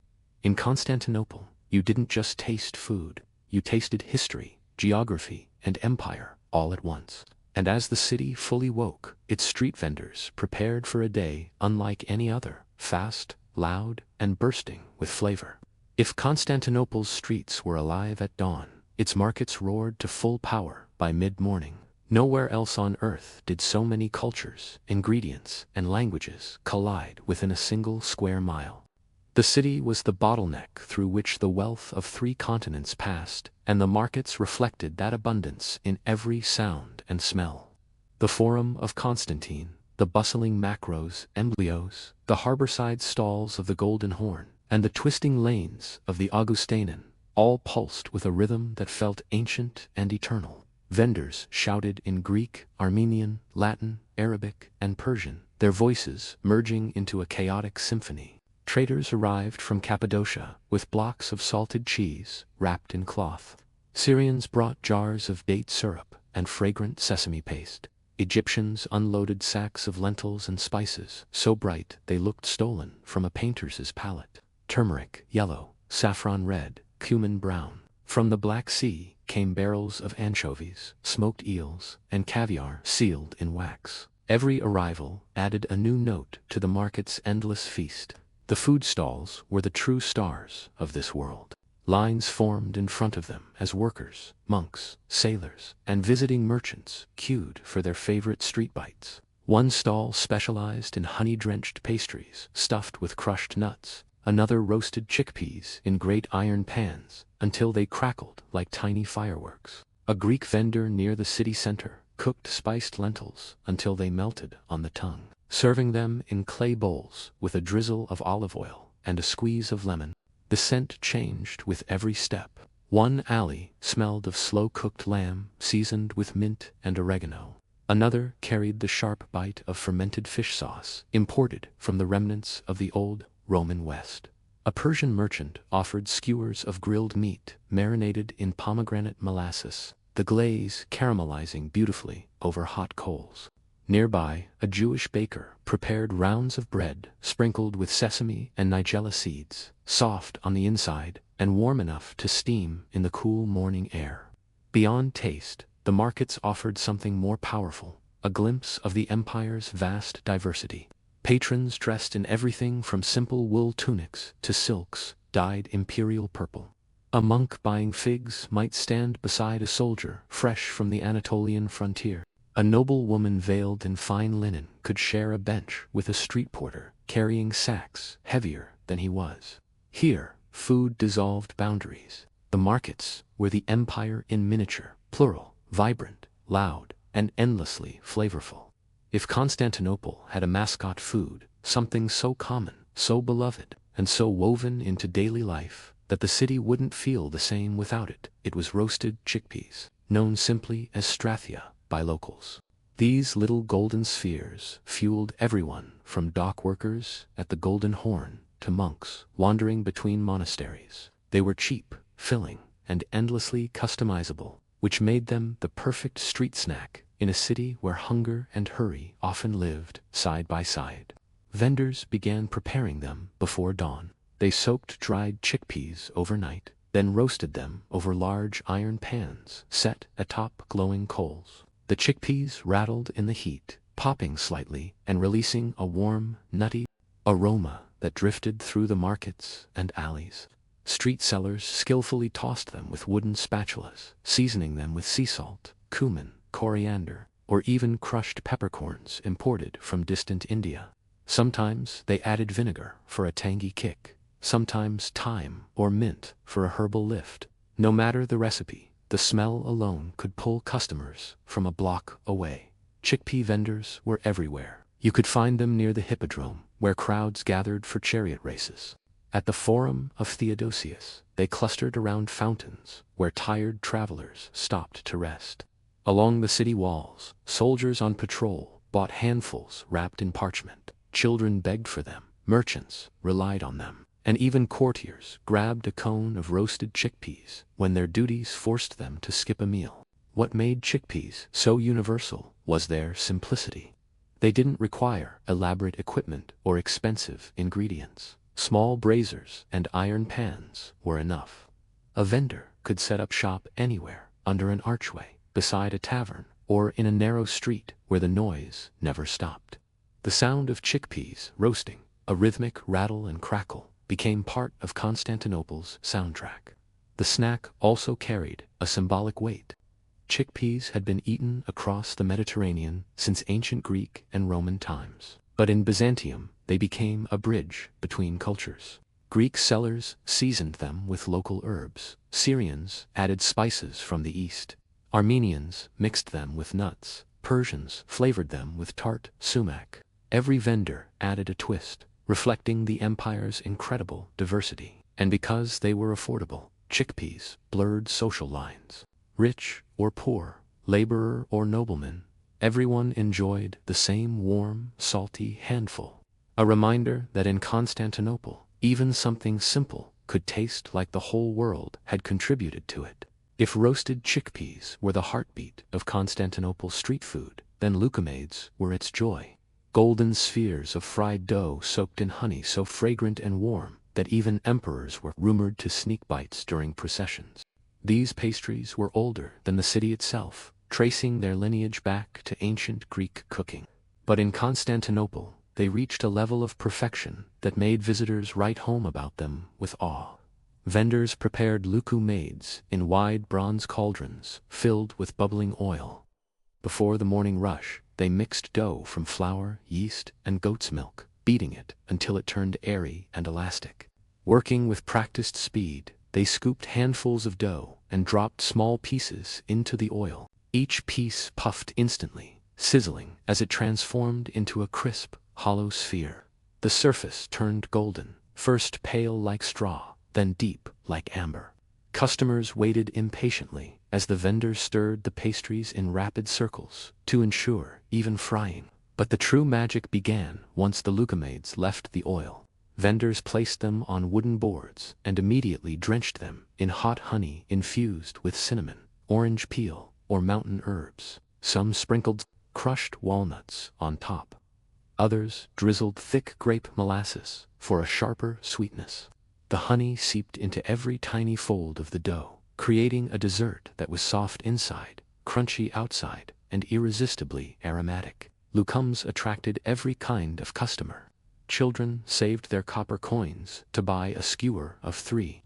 In Constantinople, you didn't just taste food, you tasted history, geography, and empire all at once. And as the city fully woke, its street vendors prepared for a day unlike any other, fast, loud, and bursting with flavor. If Constantinople's streets were alive at dawn, its markets roared to full power by mid-morning. Nowhere else on earth did so many cultures, ingredients, and languages collide within a single square mile. The city was the bottleneck through which the wealth of 3 continents passed, and the markets reflected that abundance in every sound and smell. The Forum of Constantine, the bustling macros and Blios, the harborside stalls of the Golden Horn, and the twisting lanes of the Augustanen, all pulsed with a rhythm that felt ancient and eternal. Vendors shouted in Greek, Armenian, Latin, Arabic, and Persian, their voices merging into a chaotic symphony. Traders arrived from Cappadocia with blocks of salted cheese wrapped in cloth. Syrians brought jars of date syrup and fragrant sesame paste. Egyptians unloaded sacks of lentils and spices, so bright they looked stolen from a painter's palette. Turmeric, yellow, saffron red, cumin brown. From the Black Sea came barrels of anchovies, smoked eels, and caviar sealed in wax. Every arrival added a new note to the market's endless feast. The food stalls were the true stars of this world. Lines formed in front of them as workers, monks, sailors, and visiting merchants queued for their favorite street bites. One stall specialized in honey-drenched pastries stuffed with crushed nuts. Another roasted chickpeas in great iron pans until they crackled like tiny fireworks. A Greek vendor near the city center cooked spiced lentils until they melted on the tongue, serving them in clay bowls with a drizzle of olive oil and a squeeze of lemon. The scent changed with every step. One alley smelled of slow-cooked lamb seasoned with mint and oregano. Another carried the sharp bite of fermented fish sauce imported from the remnants of the old Roman West. A Persian merchant offered skewers of grilled meat marinated in pomegranate molasses, the glaze caramelizing beautifully over hot coals. Nearby, a Jewish baker prepared rounds of bread sprinkled with sesame and nigella seeds, soft on the inside and warm enough to steam in the cool morning air. Beyond taste, the markets offered something more powerful, a glimpse of the empire's vast diversity. Patrons dressed in everything from simple wool tunics to silks dyed imperial purple. A monk buying figs might stand beside a soldier fresh from the Anatolian frontier. A noble woman veiled in fine linen could share a bench with a street porter carrying sacks heavier than he was. Here, food dissolved boundaries. The markets were the empire in miniature, plural, vibrant, loud, and endlessly flavorful. If Constantinople had a mascot food, something so common, so beloved, and so woven into daily life that the city wouldn't feel the same without it, it was roasted chickpeas, known simply as strathia by locals. These little golden spheres fueled everyone from dock workers at the Golden Horn to monks wandering between monasteries. They were cheap, filling, and endlessly customizable, which made them the perfect street snack in a city where hunger and hurry often lived side by side. Vendors began preparing them before dawn. They soaked dried chickpeas overnight, then roasted them over large iron pans set atop glowing coals. The chickpeas rattled in the heat, popping slightly and releasing a warm, nutty aroma that drifted through the markets and alleys. Street sellers skillfully tossed them with wooden spatulas, seasoning them with sea salt, cumin, coriander, or even crushed peppercorns imported from distant India. Sometimes they added vinegar for a tangy kick, sometimes thyme or mint for a herbal lift. No matter the recipe, the smell alone could pull customers from a block away. Chickpea vendors were everywhere. You could find them near the hippodrome, where crowds gathered for chariot races. At the Forum of Theodosius, they clustered around fountains, where tired travelers stopped to rest. Along the city walls, soldiers on patrol bought handfuls wrapped in parchment. Children begged for them, merchants relied on them, and even courtiers grabbed a cone of roasted chickpeas when their duties forced them to skip a meal. What made chickpeas so universal was their simplicity. They didn't require elaborate equipment or expensive ingredients. Small braziers and iron pans were enough. A vendor could set up shop anywhere, under an archway, beside a tavern, or in a narrow street where the noise never stopped. The sound of chickpeas roasting, a rhythmic rattle and crackle, became part of Constantinople's soundtrack. The snack also carried a symbolic weight. Chickpeas had been eaten across the Mediterranean since ancient Greek and Roman times. But in Byzantium, they became a bridge between cultures. Greek sellers seasoned them with local herbs. Syrians added spices from the east. Armenians mixed them with nuts. Persians flavored them with tart sumac. Every vendor added a twist, reflecting the empire's incredible diversity. And because they were affordable, chickpeas blurred social lines. Rich or poor, laborer or nobleman, everyone enjoyed the same warm, salty handful. A reminder that in Constantinople, even something simple could taste like the whole world had contributed to it. If roasted chickpeas were the heartbeat of Constantinople's street food, then lucumades were its joy. Golden spheres of fried dough soaked in honey so fragrant and warm that even emperors were rumored to sneak bites during processions. These pastries were older than the city itself, tracing their lineage back to ancient Greek cooking. But in Constantinople, they reached a level of perfection that made visitors write home about them with awe. Vendors prepared lucumades in wide bronze cauldrons filled with bubbling oil. Before the morning rush, they mixed dough from flour, yeast, and goat's milk, beating it until it turned airy and elastic. Working with practiced speed, they scooped handfuls of dough and dropped small pieces into the oil. Each piece puffed instantly, sizzling as it transformed into a crisp, hollow sphere. The surface turned golden, first pale like straw, then deep like amber. Customers waited impatiently as the vendors stirred the pastries in rapid circles to ensure even frying. But the true magic began once the lucumades left the oil. Vendors placed them on wooden boards and immediately drenched them in hot honey infused with cinnamon, orange peel, or mountain herbs. Some sprinkled crushed walnuts on top. Others drizzled thick grape molasses for a sharper sweetness. The honey seeped into every tiny fold of the dough, creating a dessert that was soft inside, crunchy outside, and irresistibly aromatic. Lucums attracted every kind of customer. Children saved their copper coins to buy a skewer of 3.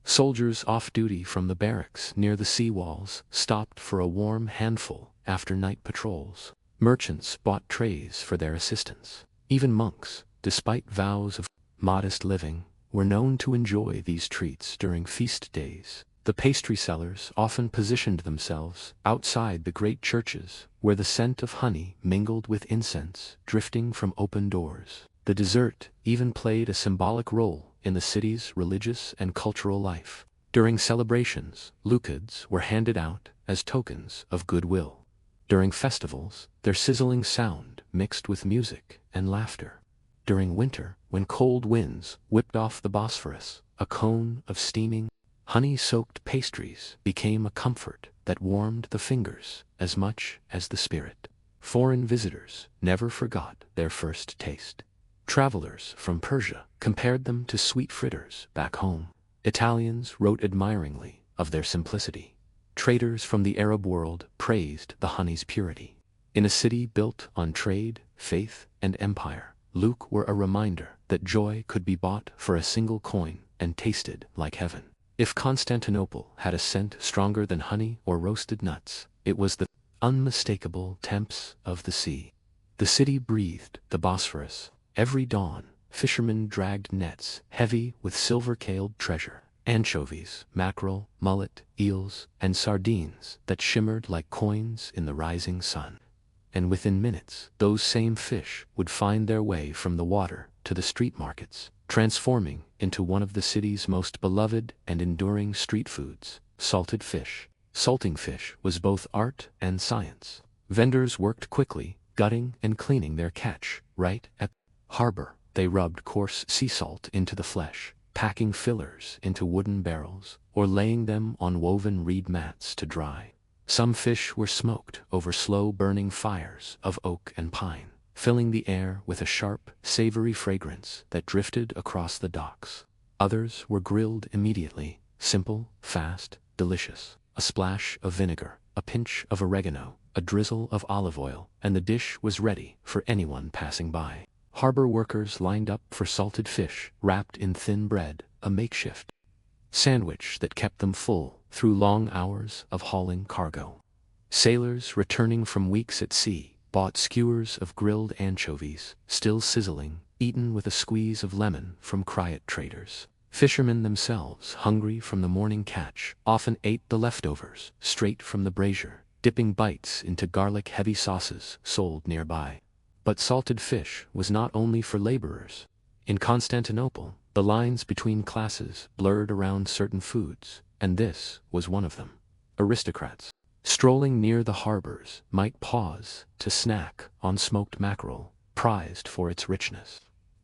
Soldiers off duty from the barracks near the sea walls stopped for a warm handful after night patrols. Merchants bought trays for their assistants. Even monks, despite vows of modest living, were known to enjoy these treats during feast days. The pastry sellers often positioned themselves outside the great churches, where the scent of honey mingled with incense drifting from open doors. The dessert even played a symbolic role in the city's religious and cultural life. During celebrations, lucades were handed out as tokens of goodwill. During festivals, their sizzling sound mixed with music and laughter. During winter, when cold winds whipped off the Bosphorus, a cone of steaming, honey-soaked pastries became a comfort that warmed the fingers as much as the spirit. Foreign visitors never forgot their first taste. Travelers from Persia compared them to sweet fritters back home. Italians wrote admiringly of their simplicity. Traders from the Arab world praised the honey's purity. In a city built on trade, faith, and empire, Luke were a reminder that joy could be bought for a single coin and tasted like heaven. If Constantinople had a scent stronger than honey or roasted nuts, it was the unmistakable temps of the sea. The city breathed the Bosphorus. Every dawn, fishermen dragged nets heavy with silver-caled treasure, anchovies, mackerel, mullet, eels, and sardines that shimmered like coins in the rising sun. And within minutes, those same fish would find their way from the water to the street markets, transforming into one of the city's most beloved and enduring street foods, salted fish. Salting fish was both art and science. Vendors worked quickly, gutting and cleaning their catch right at the harbor. They rubbed coarse sea salt into the flesh, packing fillers into wooden barrels, or laying them on woven reed mats to dry. Some fish were smoked over slow-burning fires of oak and pine, filling the air with a sharp, savory fragrance that drifted across the docks. Others were grilled immediately, simple, fast, delicious. a splash of vinegar, a pinch of oregano, a drizzle of olive oil, and the dish was ready for anyone passing by. Harbor workers lined up for salted fish wrapped in thin bread, a makeshift sandwich that kept them full through long hours of hauling cargo. Sailors returning from weeks at sea bought skewers of grilled anchovies, still sizzling, eaten with a squeeze of lemon from Kryot traders. Fishermen themselves, hungry from the morning catch, often ate the leftovers straight from the brazier, dipping bites into garlic-heavy sauces sold nearby. But salted fish was not only for laborers. In Constantinople, the lines between classes blurred around certain foods, and this was one of them. Aristocrats, strolling near the harbors, might pause to snack on smoked mackerel, prized for its richness.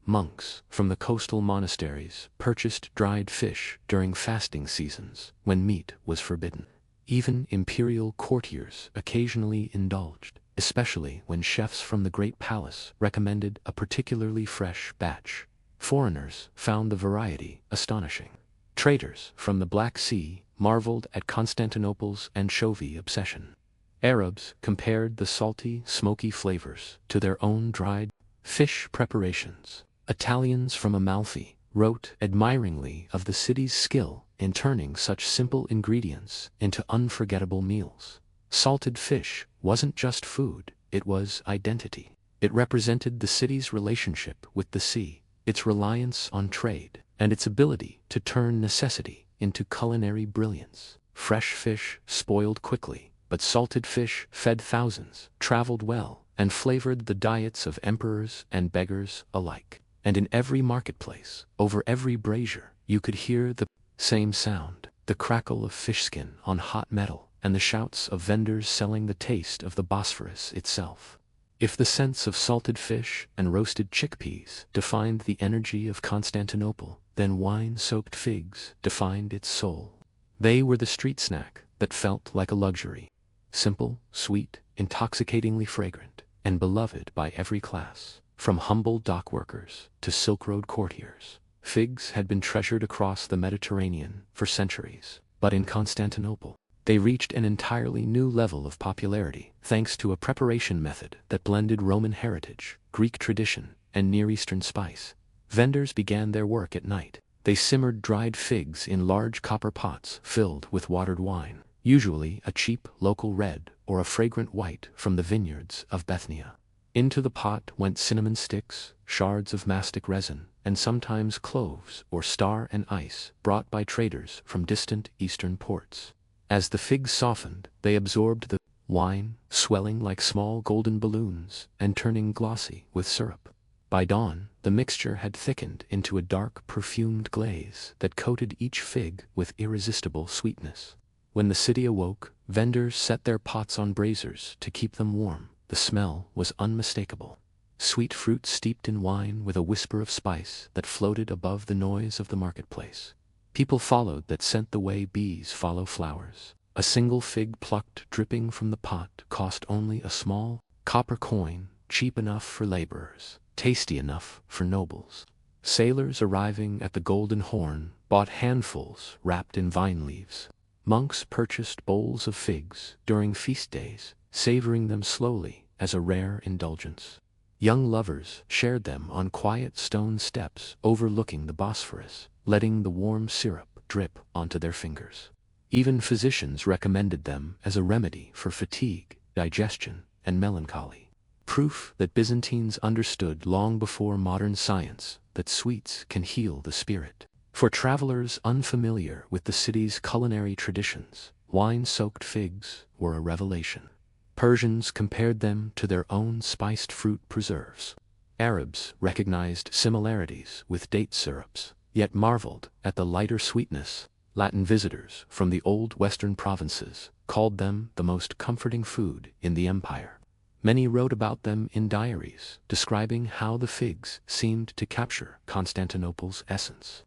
Monks from the coastal monasteries purchased dried fish during fasting seasons when meat was forbidden. Even imperial courtiers occasionally indulged, especially when chefs from the Great Palace recommended a particularly fresh batch. Foreigners found the variety astonishing. Traders from the Black Sea marveled at Constantinople's anchovy obsession. Arabs compared the salty, smoky flavors to their own dried fish preparations. Italians from Amalfi wrote admiringly of the city's skill in turning such simple ingredients into unforgettable meals. Salted fish wasn't just food, it was identity. It represented the city's relationship with the sea, its reliance on trade, and its ability to turn necessity into culinary brilliance. Fresh fish spoiled quickly, but salted fish fed thousands, traveled well, and flavored the diets of emperors and beggars alike. And in every marketplace, over every brazier, you could hear the same sound, the crackle of fish skin on hot metal, and the shouts of vendors selling the taste of the Bosphorus itself. If the scents of salted fish and roasted chickpeas defined the energy of Constantinople, then wine-soaked figs defined its soul. They were the street snack that felt like a luxury. Simple, sweet, intoxicatingly fragrant, and beloved by every class. From humble dock workers to Silk Road courtiers, figs had been treasured across the Mediterranean for centuries. But in Constantinople, they reached an entirely new level of popularity thanks to a preparation method that blended Roman heritage, Greek tradition, and Near Eastern spice. Vendors began their work at night. They simmered dried figs in large copper pots filled with watered wine, usually a cheap local red or a fragrant white from the vineyards of Bithynia. Into the pot went cinnamon sticks, shards of mastic resin, and sometimes cloves or star anise brought by traders from distant eastern ports. As the figs softened, they absorbed the wine, swelling like small golden balloons and turning glossy with syrup. By dawn, the mixture had thickened into a dark, perfumed glaze that coated each fig with irresistible sweetness. When the city awoke, vendors set their pots on braziers to keep them warm. The smell was unmistakable. Sweet fruit steeped in wine with a whisper of spice that floated above the noise of the marketplace. People followed that scent the way bees follow flowers. A single fig plucked dripping from the pot cost only a small copper coin, cheap enough for laborers, tasty enough for nobles. Sailors arriving at the Golden Horn bought handfuls wrapped in vine leaves. Monks purchased bowls of figs during feast days, savoring them slowly as a rare indulgence. Young lovers shared them on quiet stone steps overlooking the Bosphorus, letting the warm syrup drip onto their fingers. Even physicians recommended them as a remedy for fatigue, digestion, and melancholy. Proof that Byzantines understood long before modern science that sweets can heal the spirit. For travelers unfamiliar with the city's culinary traditions, wine-soaked figs were a revelation. Persians compared them to their own spiced fruit preserves. Arabs recognized similarities with date syrups, yet marveled at the lighter sweetness. Latin visitors from the old western provinces called them the most comforting food in the empire. Many wrote about them in diaries, describing how the figs seemed to capture Constantinople's essence.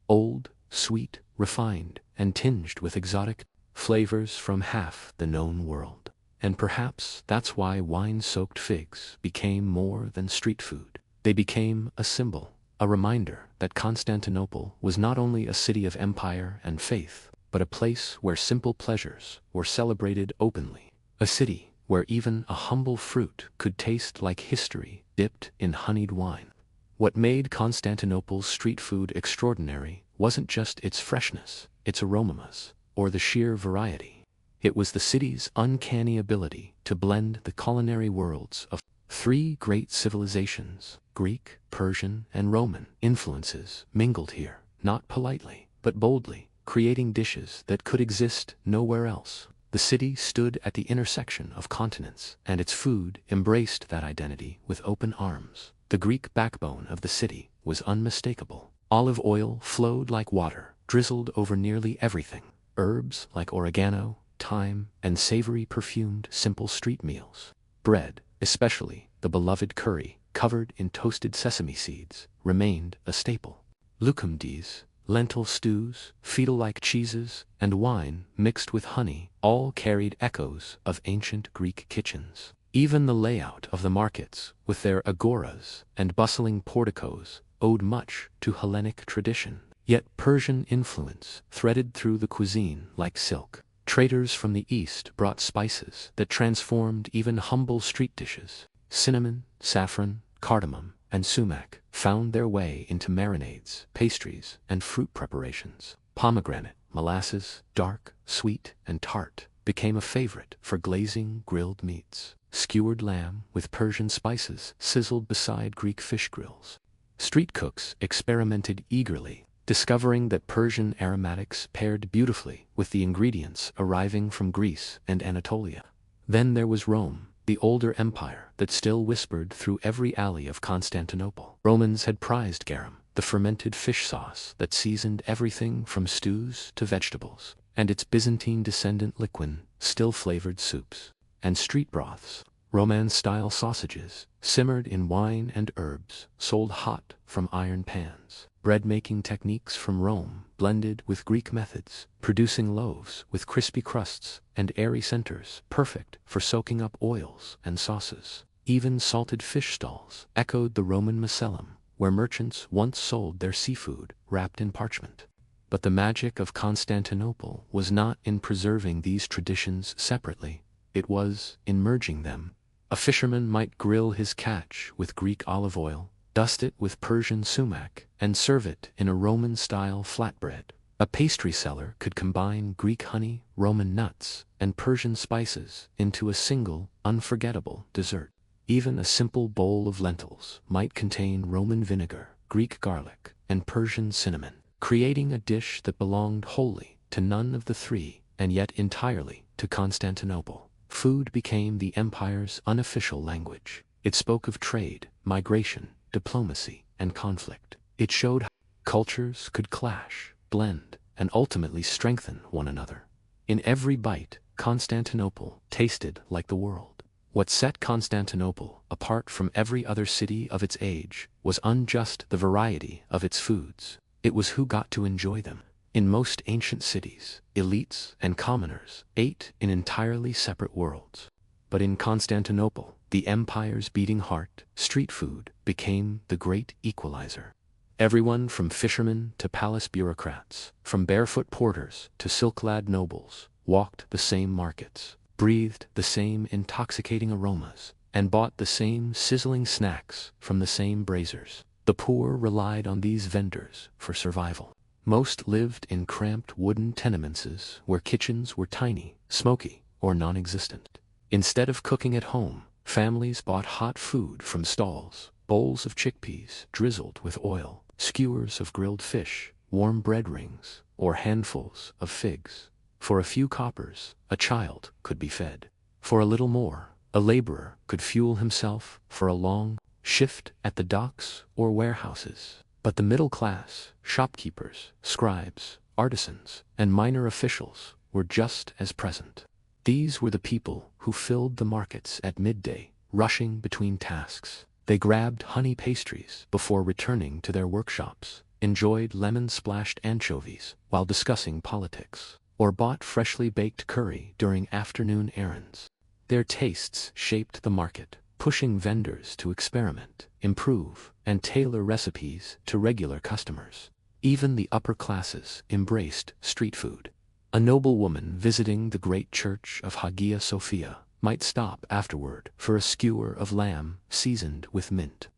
Old, sweet, refined, and tinged with exotic flavors from half the known world. And perhaps that's why wine-soaked figs became more than street food. They became a symbol, a reminder that Constantinople was not only a city of empire and faith, but a place where simple pleasures were celebrated openly. A city where even a humble fruit could taste like history dipped in honeyed wine. What made Constantinople's street food extraordinary wasn't just its freshness, its aromas, or the sheer variety. It was the city's uncanny ability to blend the culinary worlds of three great civilizations, Greek, Persian, and Roman influences mingled here, not politely, but boldly, creating dishes that could exist nowhere else. The city stood at the intersection of continents, and its food embraced that identity with open arms. The Greek backbone of the city was unmistakable. Olive oil flowed like water, drizzled over nearly everything. Herbs like oregano, thyme, and savory perfumed simple street meals. Bread, especially the beloved curry, covered in toasted sesame seeds, remained a staple. Lucumdes, lentil stews, feta-like cheeses, and wine mixed with honey all carried echoes of ancient Greek kitchens. Even the layout of the markets, with their agoras and bustling porticos, owed much to Hellenic tradition. Yet Persian influence threaded through the cuisine like silk. Traders from the East brought spices that transformed even humble street dishes. Cinnamon, saffron, cardamom, and sumac found their way into marinades, pastries, and fruit preparations. Pomegranate, molasses, dark, sweet, and tart, became a favorite for glazing grilled meats. Skewered lamb with Persian spices sizzled beside Greek fish grills. Street cooks experimented eagerly, discovering that Persian aromatics paired beautifully with the ingredients arriving from Greece and Anatolia. Then there was Rome, the older empire that still whispered through every alley of Constantinople. Romans had prized garum, the fermented fish sauce that seasoned everything from stews to vegetables, and its Byzantine descendant liquin, still flavored soups. And street broths, Roman-style sausages, simmered in wine and herbs, sold hot from iron pans. Bread-making techniques from Rome blended with Greek methods, producing loaves with crispy crusts and airy centers, perfect for soaking up oils and sauces. Even salted fish stalls echoed the Roman macellum, where merchants once sold their seafood wrapped in parchment. But the magic of Constantinople was not in preserving these traditions separately. It was in merging them. A fisherman might grill his catch with Greek olive oil, dust it with Persian sumac, and serve it in a Roman-style flatbread. A pastry seller could combine Greek honey, Roman nuts, and Persian spices into a single, unforgettable dessert. Even a simple bowl of lentils might contain Roman vinegar, Greek garlic, and Persian cinnamon, creating a dish that belonged wholly to none of the three, and yet entirely to Constantinople. Food became the empire's unofficial language. It spoke of trade, migration, diplomacy, and conflict. It showed how cultures could clash, blend, and ultimately strengthen one another. In every bite, Constantinople tasted like the world. What set Constantinople apart from every other city of its age was unjust the variety of its foods. It was who got to enjoy them. In most ancient cities, elites and commoners ate in entirely separate worlds. But in Constantinople, the empire's beating heart, street food, became the great equalizer. Everyone from fishermen to palace bureaucrats, from barefoot porters to silk-clad nobles, walked the same markets, breathed the same intoxicating aromas, and bought the same sizzling snacks from the same braziers. The poor relied on these vendors for survival. Most lived in cramped wooden tenements where kitchens were tiny, smoky, or non-existent. Instead of cooking at home, families bought hot food from stalls, bowls of chickpeas drizzled with oil, skewers of grilled fish, warm bread rings, or handfuls of figs. For a few coppers, a child could be fed. For a little more, a laborer could fuel himself for a long shift at the docks or warehouses. But the middle class, shopkeepers, scribes, artisans, and minor officials were just as present. These were the people who filled the markets at midday, rushing between tasks. They grabbed honey pastries before returning to their workshops, enjoyed lemon-splashed anchovies while discussing politics, or bought freshly baked curry during afternoon errands. Their tastes shaped the market, pushing vendors to experiment, improve, and tailor recipes to regular customers. Even the upper classes embraced street food. A noblewoman visiting the great church of Hagia Sophia might stop afterward for a skewer of lamb seasoned with mint.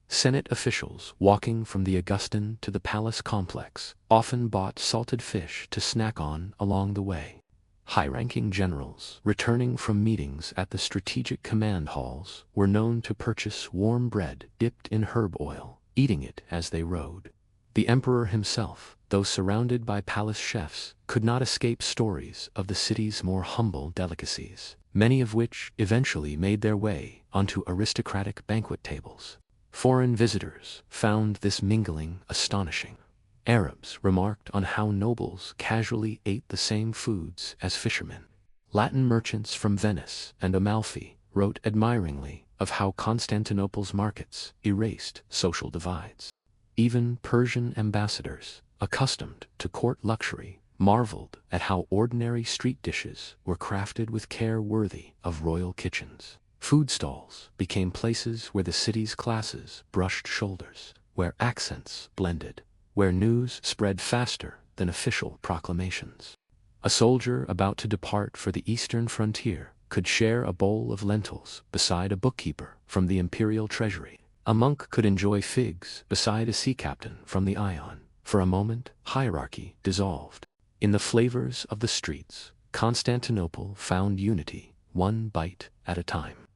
Senate officials walking from the Augustan to the palace complex often bought salted fish to snack on along the way. High-ranking generals returning from meetings at the strategic command halls were known to purchase warm bread dipped in herb oil, eating it as they rode. The emperor himself, though surrounded by palace chefs, could not escape stories of the city's more humble delicacies, many of which eventually made their way onto aristocratic banquet tables. Foreign visitors found this mingling astonishing. Arabs remarked on how nobles casually ate the same foods as fishermen. Latin merchants from Venice and Amalfi wrote admiringly of how Constantinople's markets erased social divides. Even Persian ambassadors, accustomed to court luxury, marveled at how ordinary street dishes were crafted with care worthy of royal kitchens. Food stalls became places where the city's classes brushed shoulders, where accents blended, where news spread faster than official proclamations. A soldier about to depart for the eastern frontier could share a bowl of lentils beside a bookkeeper from the imperial treasury. A monk could enjoy figs beside a sea captain from the Ion. For a moment, hierarchy dissolved. In the flavors of the streets, Constantinople found unity, one bite at a time.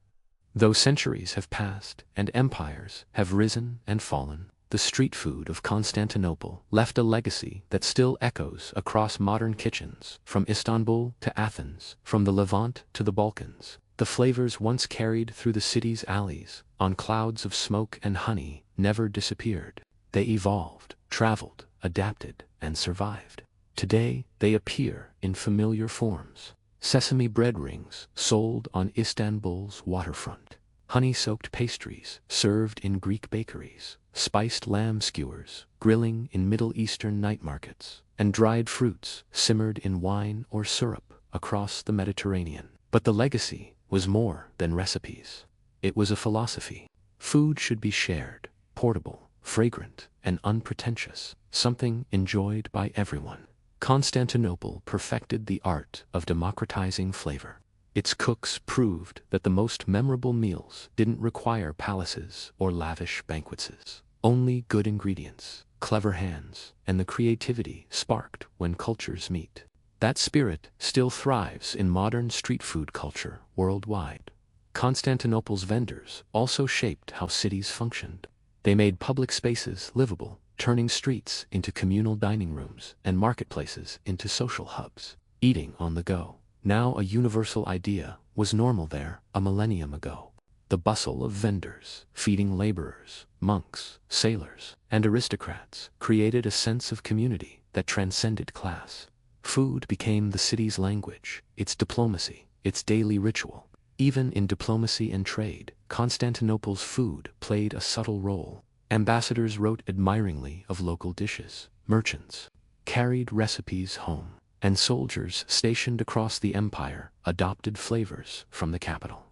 Though centuries have passed and empires have risen and fallen, the street food of Constantinople left a legacy that still echoes across modern kitchens, from Istanbul to Athens, from the Levant to the Balkans. The flavors once carried through the city's alleys, on clouds of smoke and honey, never disappeared. They evolved, traveled, adapted, and survived. Today, they appear in familiar forms. Sesame bread rings sold on Istanbul's waterfront. Honey-soaked pastries served in Greek bakeries. Spiced lamb skewers grilling in Middle Eastern night markets. And dried fruits simmered in wine or syrup across the Mediterranean. But the legacy was more than recipes. It was a philosophy. Food should be shared, portable, fragrant, and unpretentious, something enjoyed by everyone. Constantinople perfected the art of democratizing flavor. Its cooks proved that the most memorable meals didn't require palaces or lavish banquets. Only good ingredients, clever hands, and the creativity sparked when cultures meet. That spirit still thrives in modern street food culture worldwide. Constantinople's vendors also shaped how cities functioned. They made public spaces livable, turning streets into communal dining rooms and marketplaces into social hubs. Eating on the go, now a universal idea, was normal there a millennium ago. The bustle of vendors, feeding laborers, monks, sailors, and aristocrats, created a sense of community that transcended class. Food became the city's language, its diplomacy, its daily ritual. Even in diplomacy and trade, Constantinople's food played a subtle role. Ambassadors wrote admiringly of local dishes, merchants carried recipes home, and soldiers stationed across the empire adopted flavors from the capital.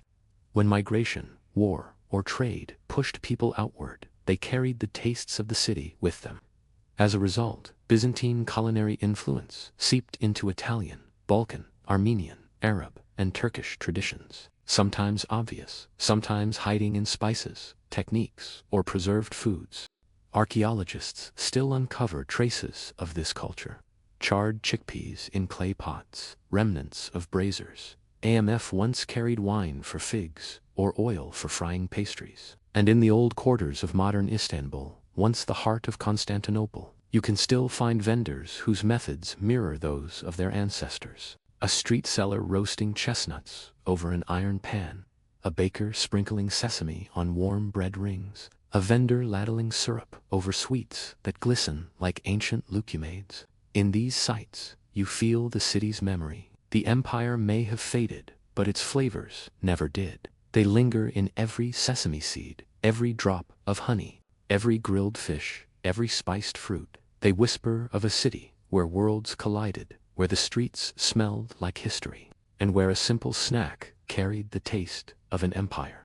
When migration, war, or trade pushed people outward, they carried the tastes of the city with them. As a result, Byzantine culinary influence seeped into Italian, Balkan, Armenian, Arab, and Turkish traditions, sometimes obvious, sometimes hiding in spices, techniques, or preserved foods. Archaeologists still uncover traces of this culture. Charred chickpeas in clay pots, remnants of braziers. AMF once carried wine for figs, or oil for frying pastries. And in the old quarters of modern Istanbul, once the heart of Constantinople, you can still find vendors whose methods mirror those of their ancestors. A street seller roasting chestnuts over an iron pan, a baker sprinkling sesame on warm bread rings, a vendor ladling syrup over sweets that glisten like ancient lucumades. In these sights, you feel the city's memory. The empire may have faded, but its flavors never did. They linger in every sesame seed, every drop of honey, every grilled fish, every spiced fruit. They whisper of a city where worlds collided, where the streets smelled like history, and where a simple snack carried the taste of an empire.